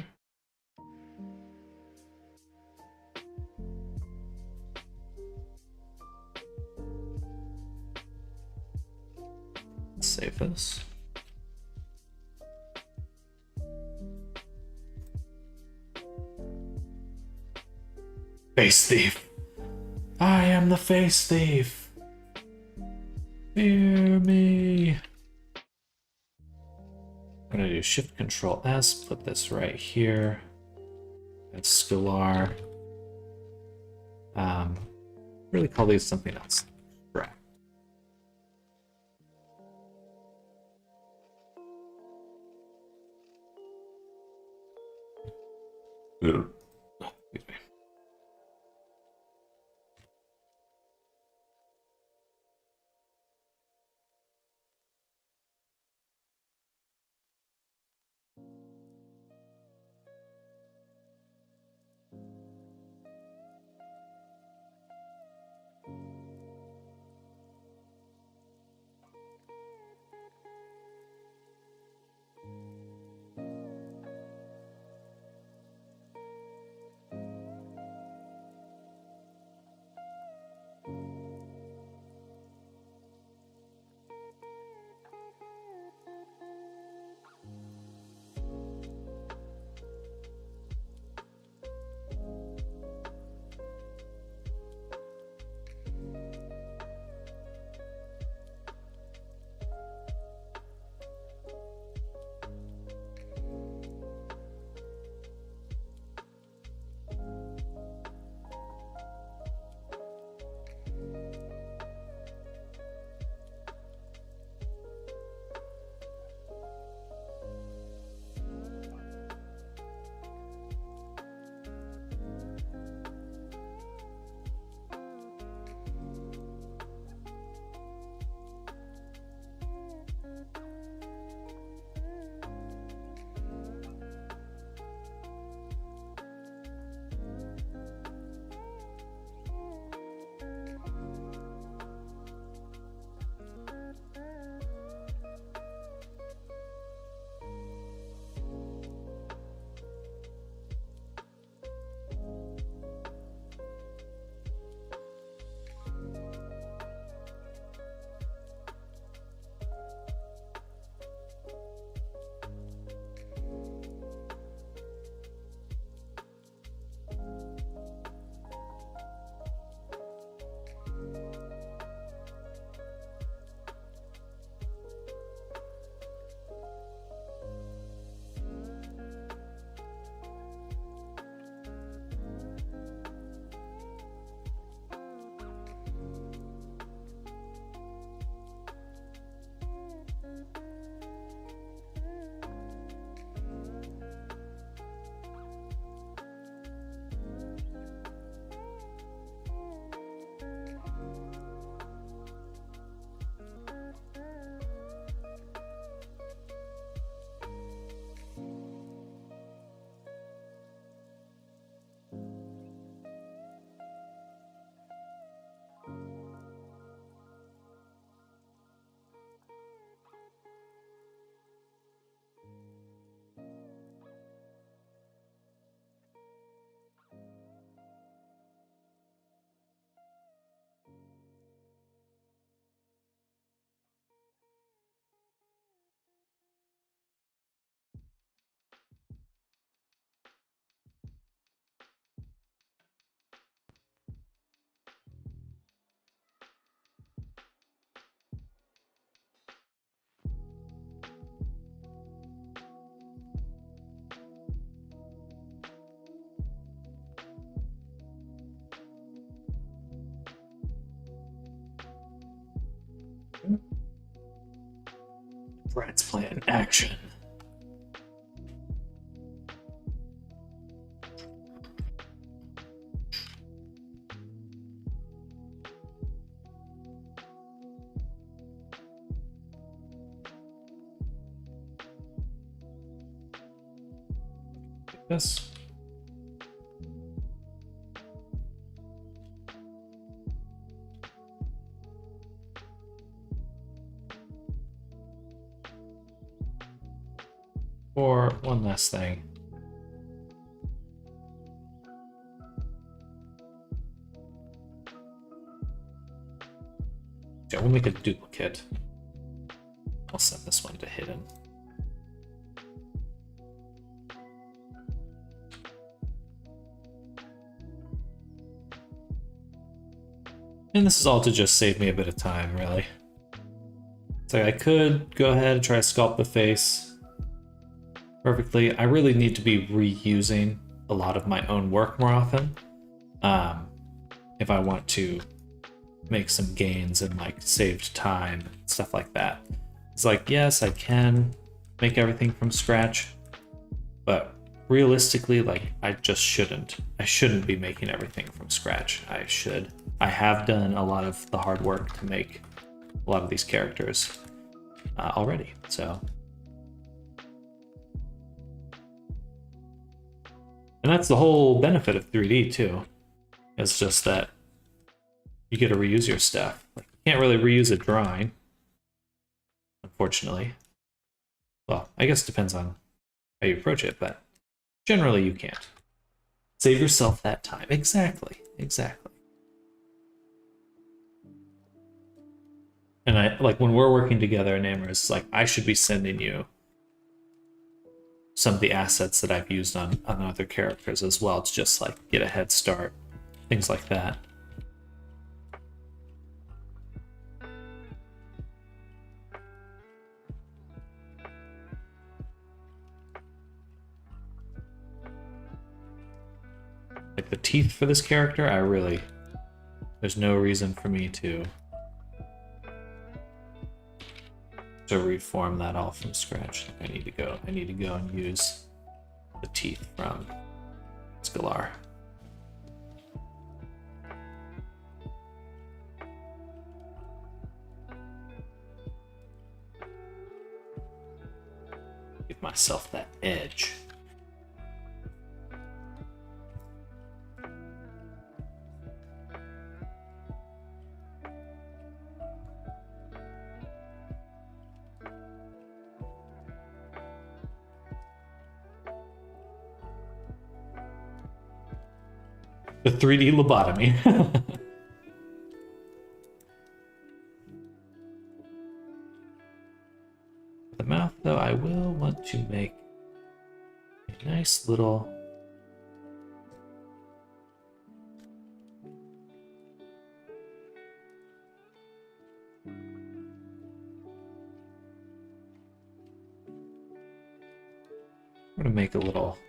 Let's save this. Face thief. I am the face thief. Fear me. I'm gonna do Shift Control S, put this right here. That's Scalar. Really call these something else. Right. Excuse me. Brad's plan action. this. Or one last thing. Yeah, we'll make a duplicate. I'll send this one to hidden. And this is all to just save me a bit of time, really. So I could go ahead and try to sculpt the face perfectly. I really need to be reusing a lot of my own work more often if I want to make some gains in like saved time and stuff like that. It's like, yes, I can make everything from scratch, but realistically, like I just shouldn't. I shouldn't be making everything from scratch. I have done a lot of the hard work to make a lot of these characters already, so. And that's the whole benefit of 3D too. It's just that you get to reuse your stuff. Like, you can't really reuse a drawing, unfortunately. Well, I guess it depends on how you approach it, but generally you can't. Save yourself that time. Exactly, exactly. And I like when we're working together in Amorous, like I should be sending you some of the assets that I've used on other characters as well. It's just like get a head start, things like that. Like the teeth for this character, there's no reason for me to reform that all from scratch. I need to go and use the teeth from Scalar. Give myself that edge. The 3D lobotomy. The mouth, though, I will want to make a nice little... I'm going to make a little...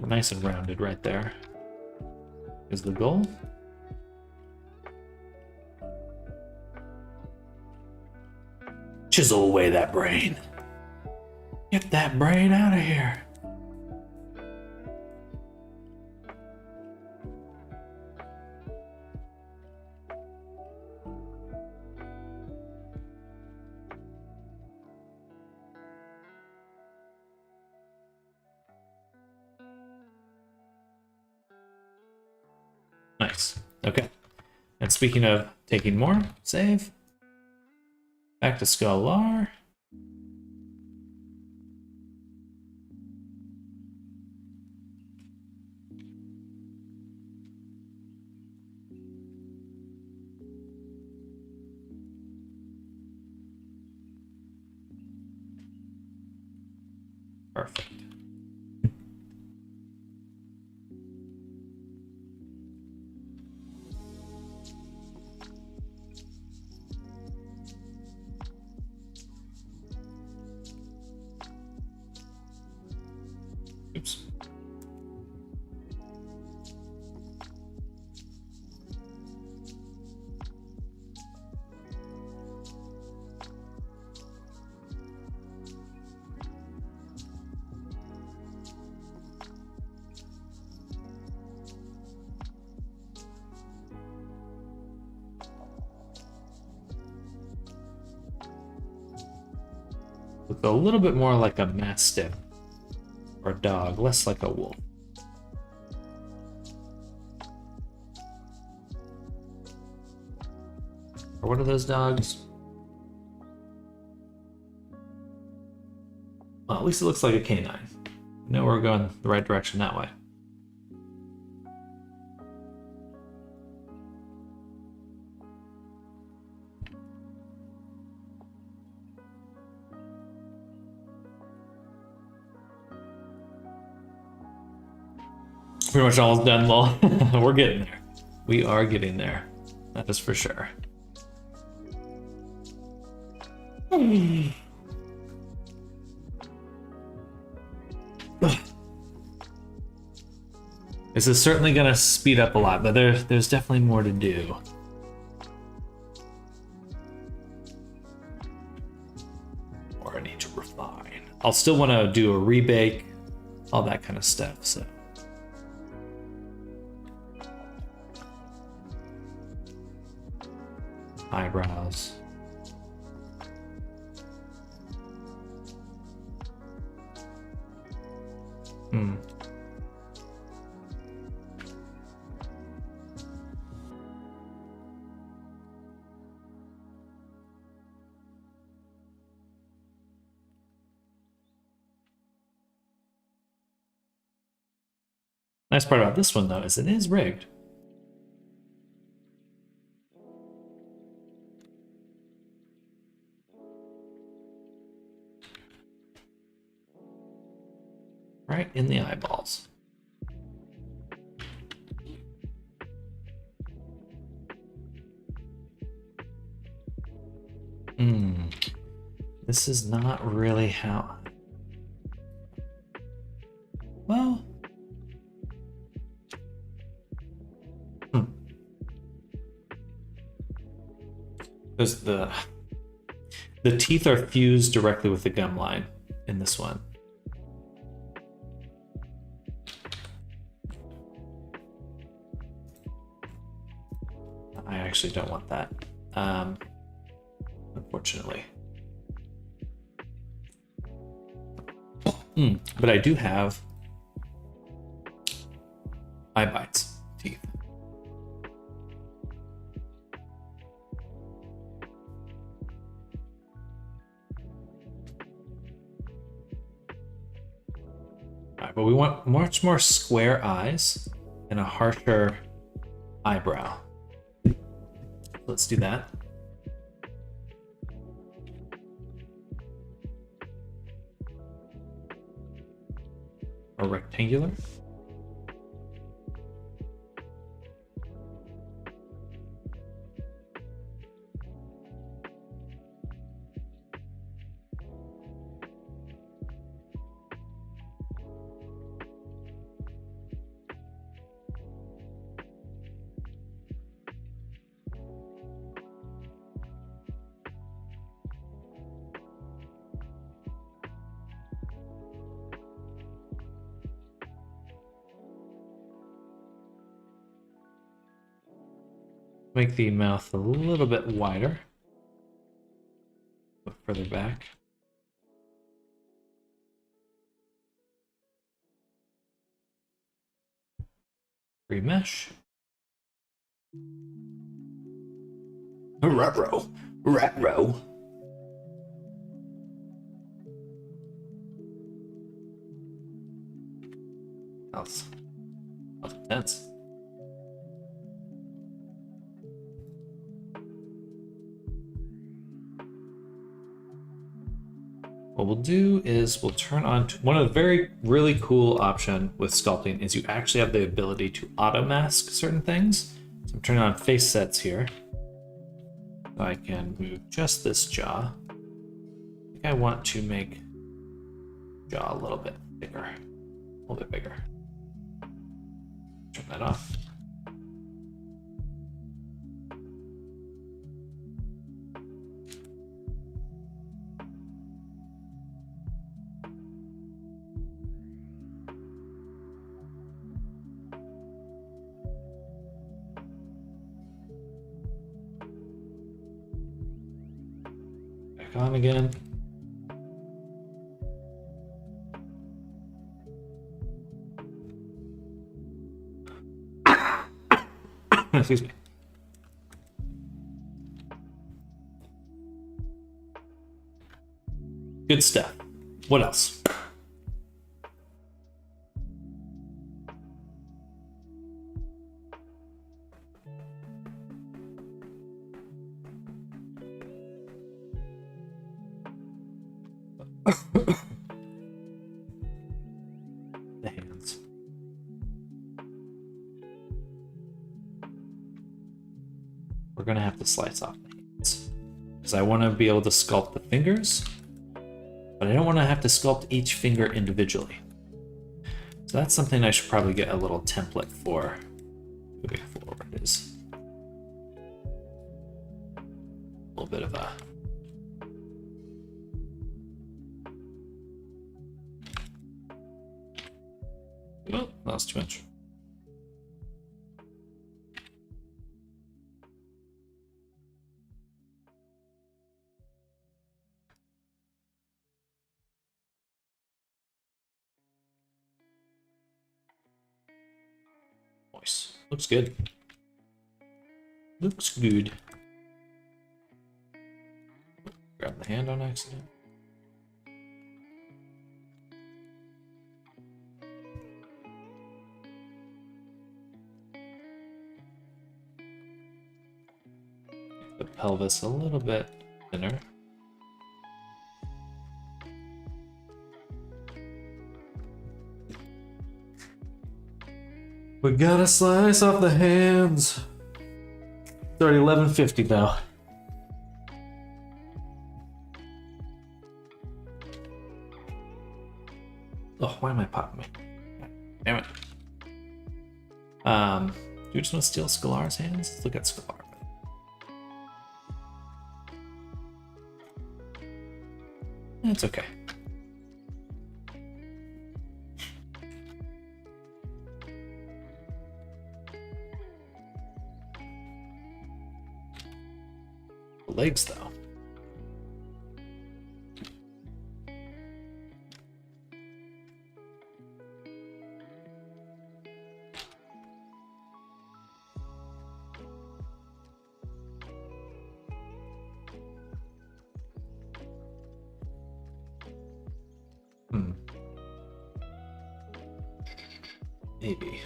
nice and rounded right there is the goal. Chisel away that brain. Get that brain out of here. Nice. Okay. And speaking of taking more, save. Back to Scalar. Perfect. Oops. Looks a little bit more like a mastiff or a dog, less like a wolf. Or what are those dogs? Well, at least it looks like a canine. I know we're going the right direction that way. Pretty much almost done, lol. We're getting there. We are getting there. That is for sure. This is certainly going to speed up a lot, but there's definitely more to do. Or I need to refine. I'll still want to do a rebake, all that kind of stuff, so. Eyebrows. Nice part about this one, though, is it is rigged. Right in the eyeballs. This is not really how... Well... There's the teeth are fused directly with the gum line in this one. I actually don't want that, unfortunately. But I do have eye bites teeth. Alright, but we want much more square eyes and a harsher eyebrow. Let's do that. Or rectangular. Make the mouth a little bit wider. Look further back. Remesh. Ruh-roh. Ruh-roh. That's intense. What we'll do is we'll turn on one of the really cool option with sculpting is you actually have the ability to auto mask certain things. So I'm turning on face sets here. So I can move just this jaw. I think I want to make jaw a little bit bigger. A little bit bigger. Turn that off. On again. Excuse me. Good stuff. What else? The hands. We're gonna have to slice off the hands because I want to be able to sculpt the fingers, but I don't want to have to sculpt each finger individually. So that's something I should probably get a little template for moving forward. Is a little bit of a oh, that's too much. Nice. Looks good. Looks good. Grab the hand on accident. The pelvis a little bit thinner. We gotta slice off the hands. It's already 11:50 though. Oh, why am I popping me? Damn it. Do you just want to steal Scalar's hands? Let's look at Scalar. It's okay. The legs, though. Maybe.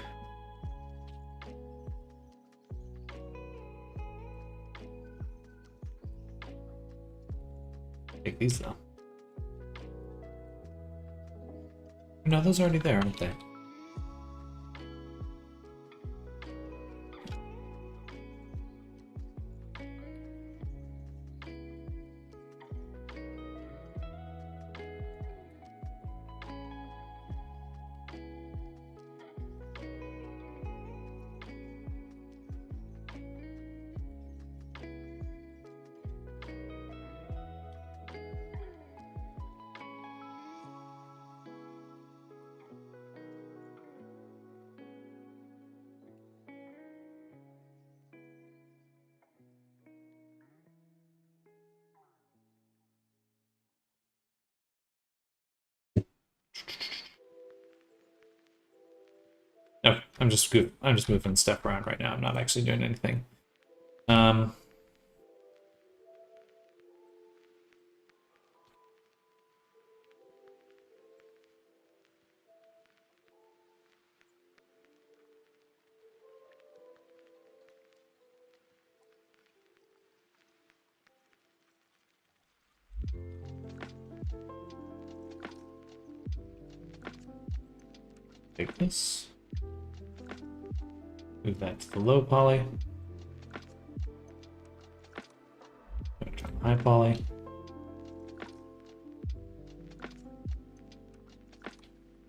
Take these though. No, those are already there, aren't they? No, I'm just moving stuff around right now. I'm not actually doing anything. Take this. Move that to the low poly. High poly.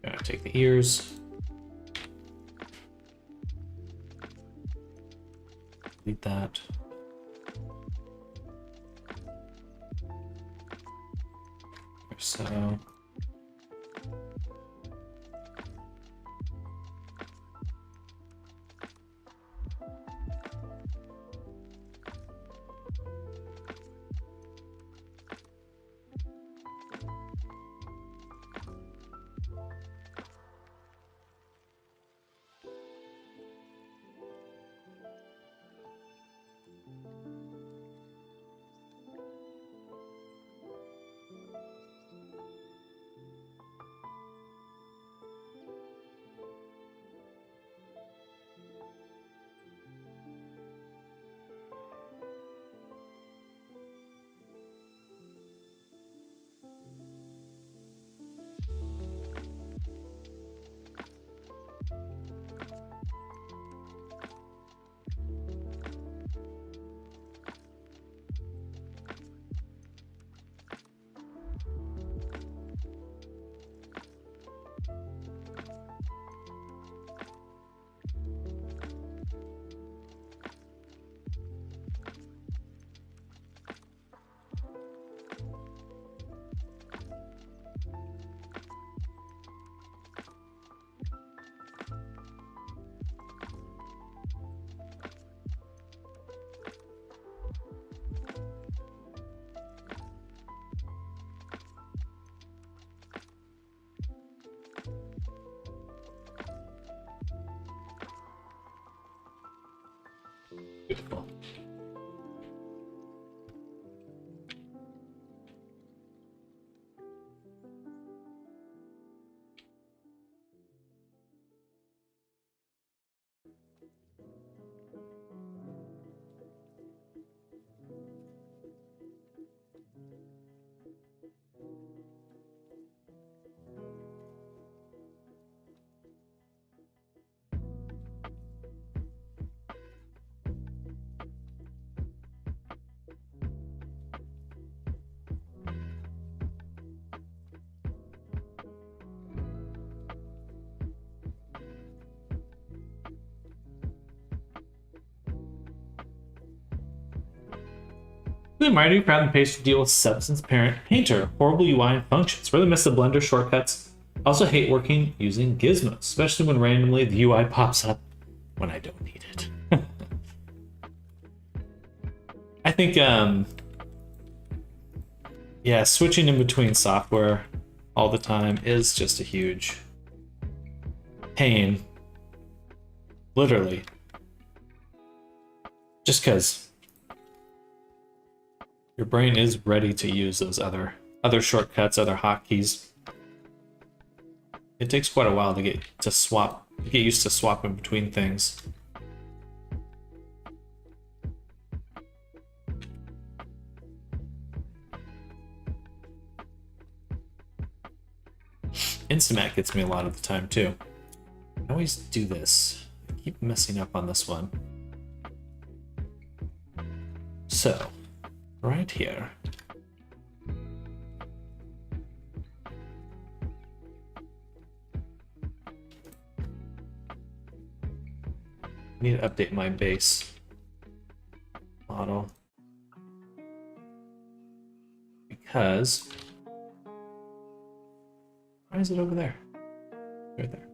Gonna take the ears. Delete that. Like so. The mighty crowd and paste to deal with Substance Parent Painter. Horrible UI and functions. Really miss the Blender shortcuts. Also hate working using gizmos, especially when randomly the UI pops up when I don't need it. I think, yeah, switching in between software all the time is just a huge pain. Literally. Just because your brain is ready to use those other shortcuts, other hotkeys. It takes quite a while to get used to swapping between things. Instamat gets me a lot of the time too. I always do this. I keep messing up on this one. So, right here. I need to update my base model because why is it over there? Right there.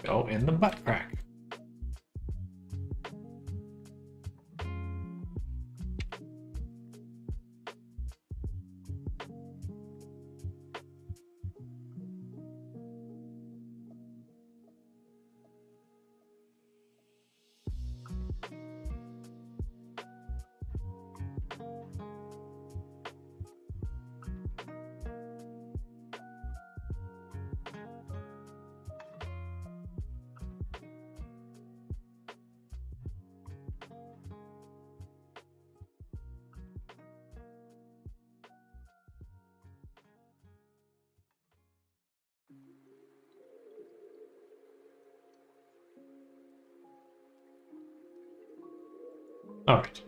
Go in the butt crack. All right.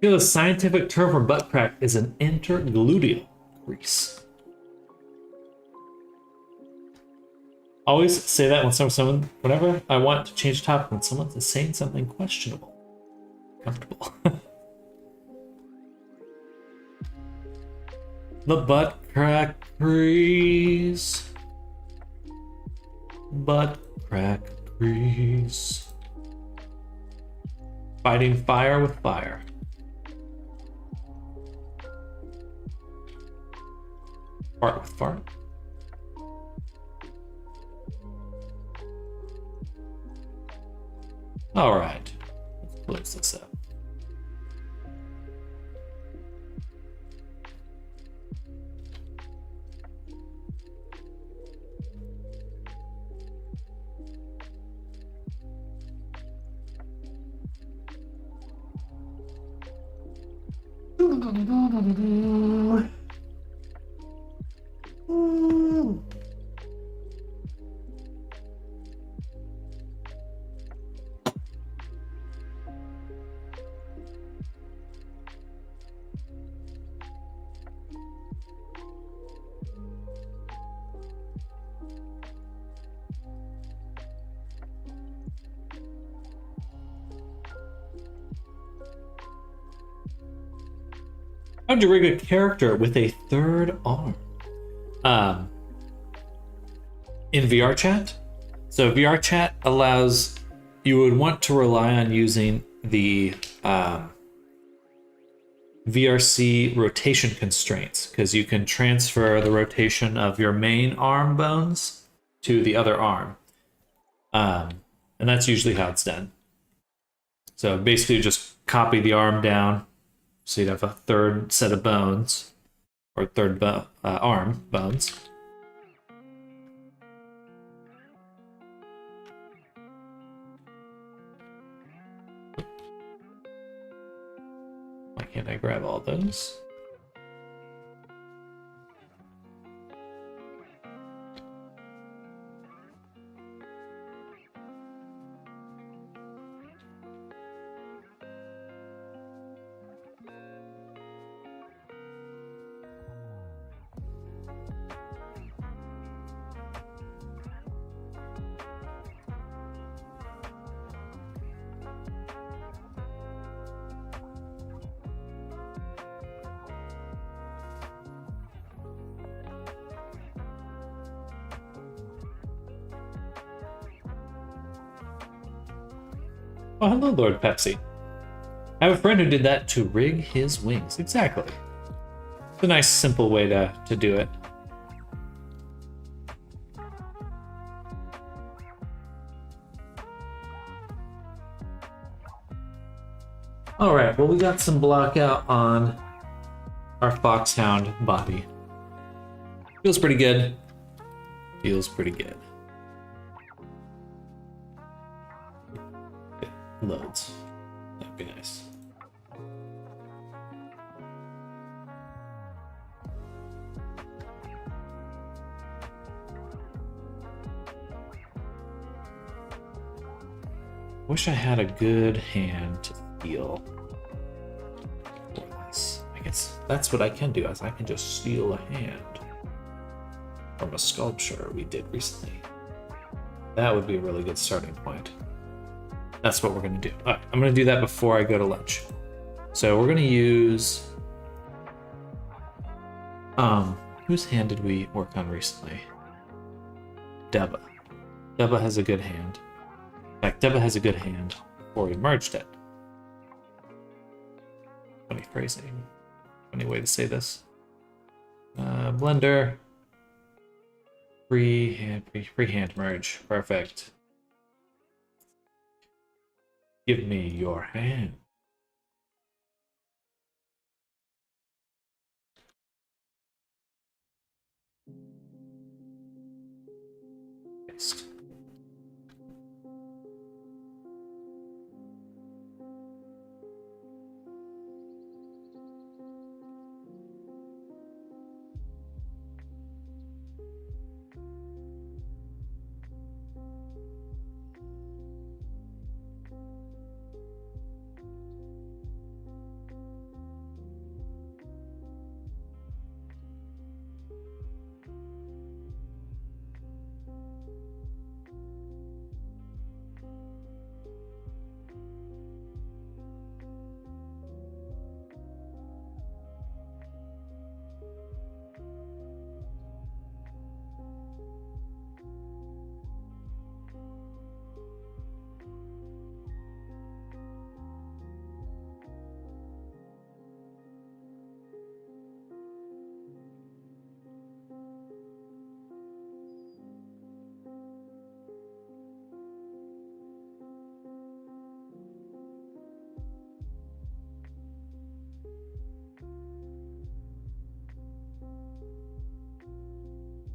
Feel the scientific term for butt crack is an intergluteal crease. Always say that when someone, whenever I want to change the topic, when someone is saying something questionable, comfortable. The butt crack crease. Butt crack crease. Fighting fire with fire. Fart with fart. All right, let's close this up. How would you rig a character with a third arm? In VR chat. So VR chat allows, you would want to rely on using the VRC rotation constraints, because you can transfer the rotation of your main arm bones to the other arm. And that's usually how it's done. So basically just copy the arm down. So you'd have a third set of bones, or third arm bones. Why can't I grab all those? Oh, hello, Lord Pepsi. I have a friend who did that to rig his wings. Exactly. It's a nice, simple way to do it. All right, well, we got some block out on our Foxhound body. Feels pretty good. Feels pretty good. It loads. That'd be nice. Wish I had a good hand to feel for this. I guess that's what I can do, is I can just steal a hand from a sculpture we did recently. That would be a really good starting point. That's what we're gonna do. All right, I'm gonna do that before I go to lunch. So we're gonna use, whose hand did we work on recently? Deba. Deba has a good hand. In fact, Deba has a good hand before we merged it. Funny phrasing. Funny way to say this. Blender. Free hand merge. Perfect. Give me your hand. Paste.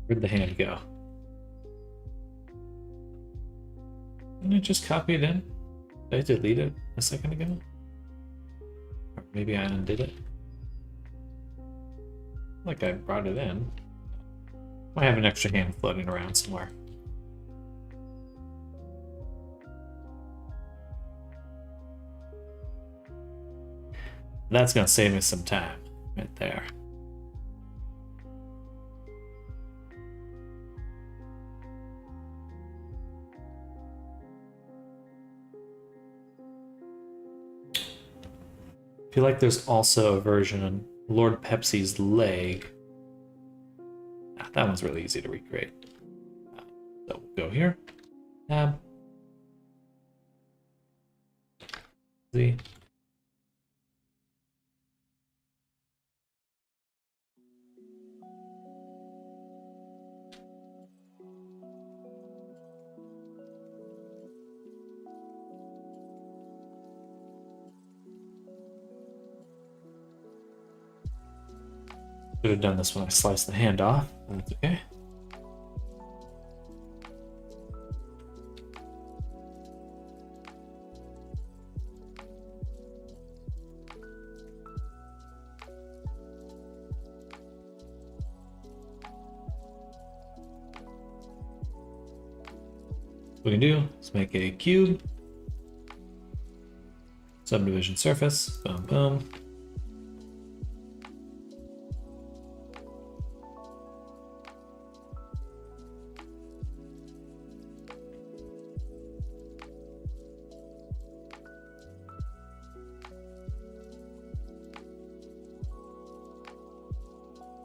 Where'd the hand go? Didn't I just copy it in? Did I delete it a second ago? Or maybe I undid it? Like I brought it in. I have an extra hand floating around somewhere. That's gonna save me some time right there. I feel like there's also a version on Lord Pepsi's leg. That one's really easy to recreate. So we'll go here. Tab. Z. Should have done this when I sliced the hand off, but that's okay. What we can do is make a cube, subdivision surface, boom, boom.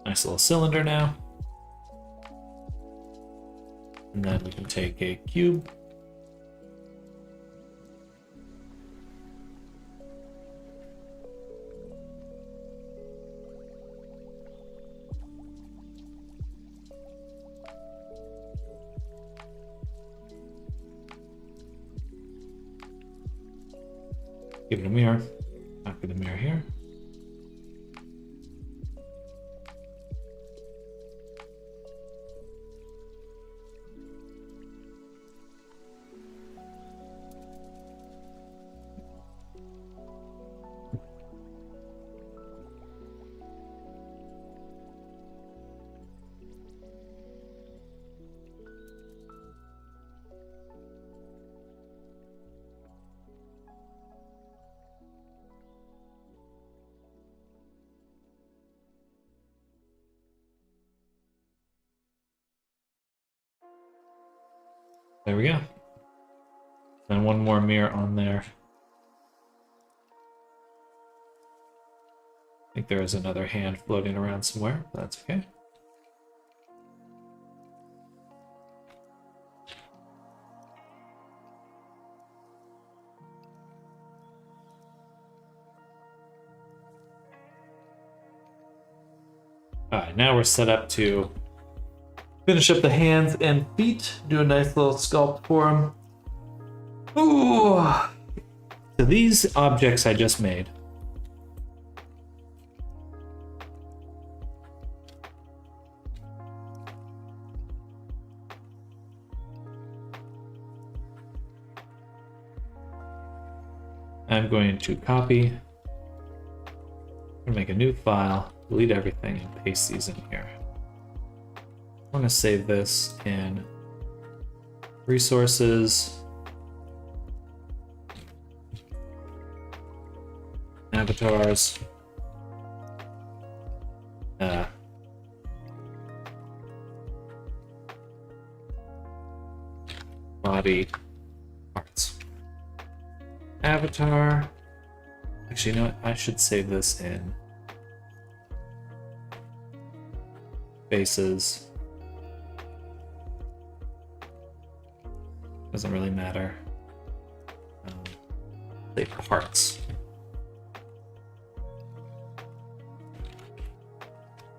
Nice little cylinder now. And then we can take a cube. Give it a mirror. Copy the mirror here. There we go. And one more mirror on there. I think there is another hand floating around somewhere, but that's okay. Alright, now we're set up to finish up the hands and feet, do a nice little sculpt for them. Ooh! So these objects I just made, I'm going to copy, I'm going to make a new file, delete everything, and paste these in here. I want to save this in resources, avatars, body parts. Avatar. Actually, you know what? I should save this in faces. Doesn't really matter. Say parts.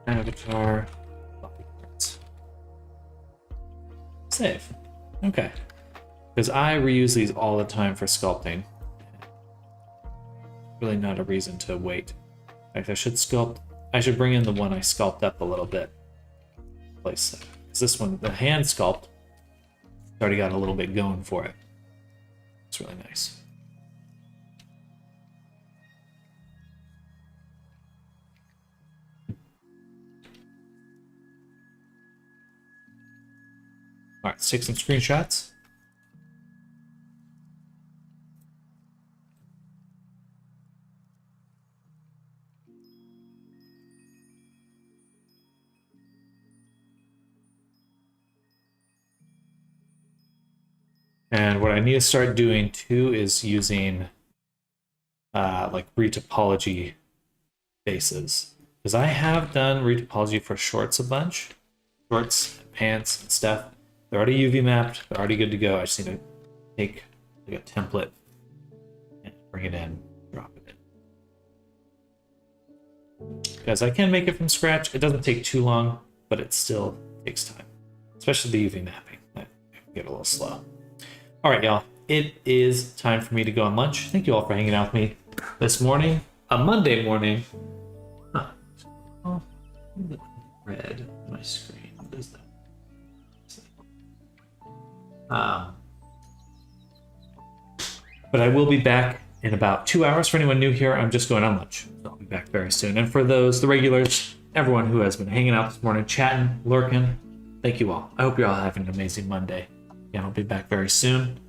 Avatar. Body parts. Save. Okay. Because I reuse these all the time for sculpting. Really not a reason to wait. In fact, I should bring in the one I sculpt up a little bit. Place that. Because this one, the hand sculpt, it's already got a little bit going for it. It's really nice. All right, let's take some screenshots. And what I need to start doing too is using like retopology bases. Because I have done retopology for shorts a bunch. Shorts, and pants, and stuff. They're already UV mapped. They're already good to go. I just need to take like a template and bring it in, drop it in. Because I can make it from scratch. It doesn't take too long, but it still takes time. Especially the UV mapping. That can get a little slow. All right, y'all. It is time for me to go on lunch. Thank you all for hanging out with me this morning. A Monday morning. Huh. Oh, Red on my screen. What is that? Um, but I will be back in about 2 hours. For anyone new here, I'm just going on lunch. So I'll be back very soon. And for those, the regulars, everyone who has been hanging out this morning, chatting, lurking, thank you all. I hope you're all having an amazing Monday. Again, I'll be back very soon.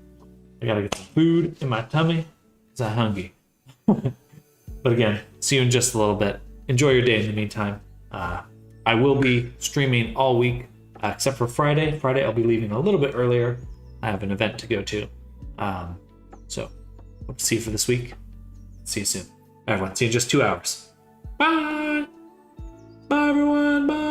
I gotta get some food in my tummy because I'm hungry. But again, see you in just a little bit. Enjoy your day in the meantime. I will be streaming all week, except for Friday. Friday, I'll be leaving a little bit earlier. I have an event to go to. So, hope to see you for this week. See you soon. Everyone, see you in just 2 hours. Bye! Bye, everyone. Bye!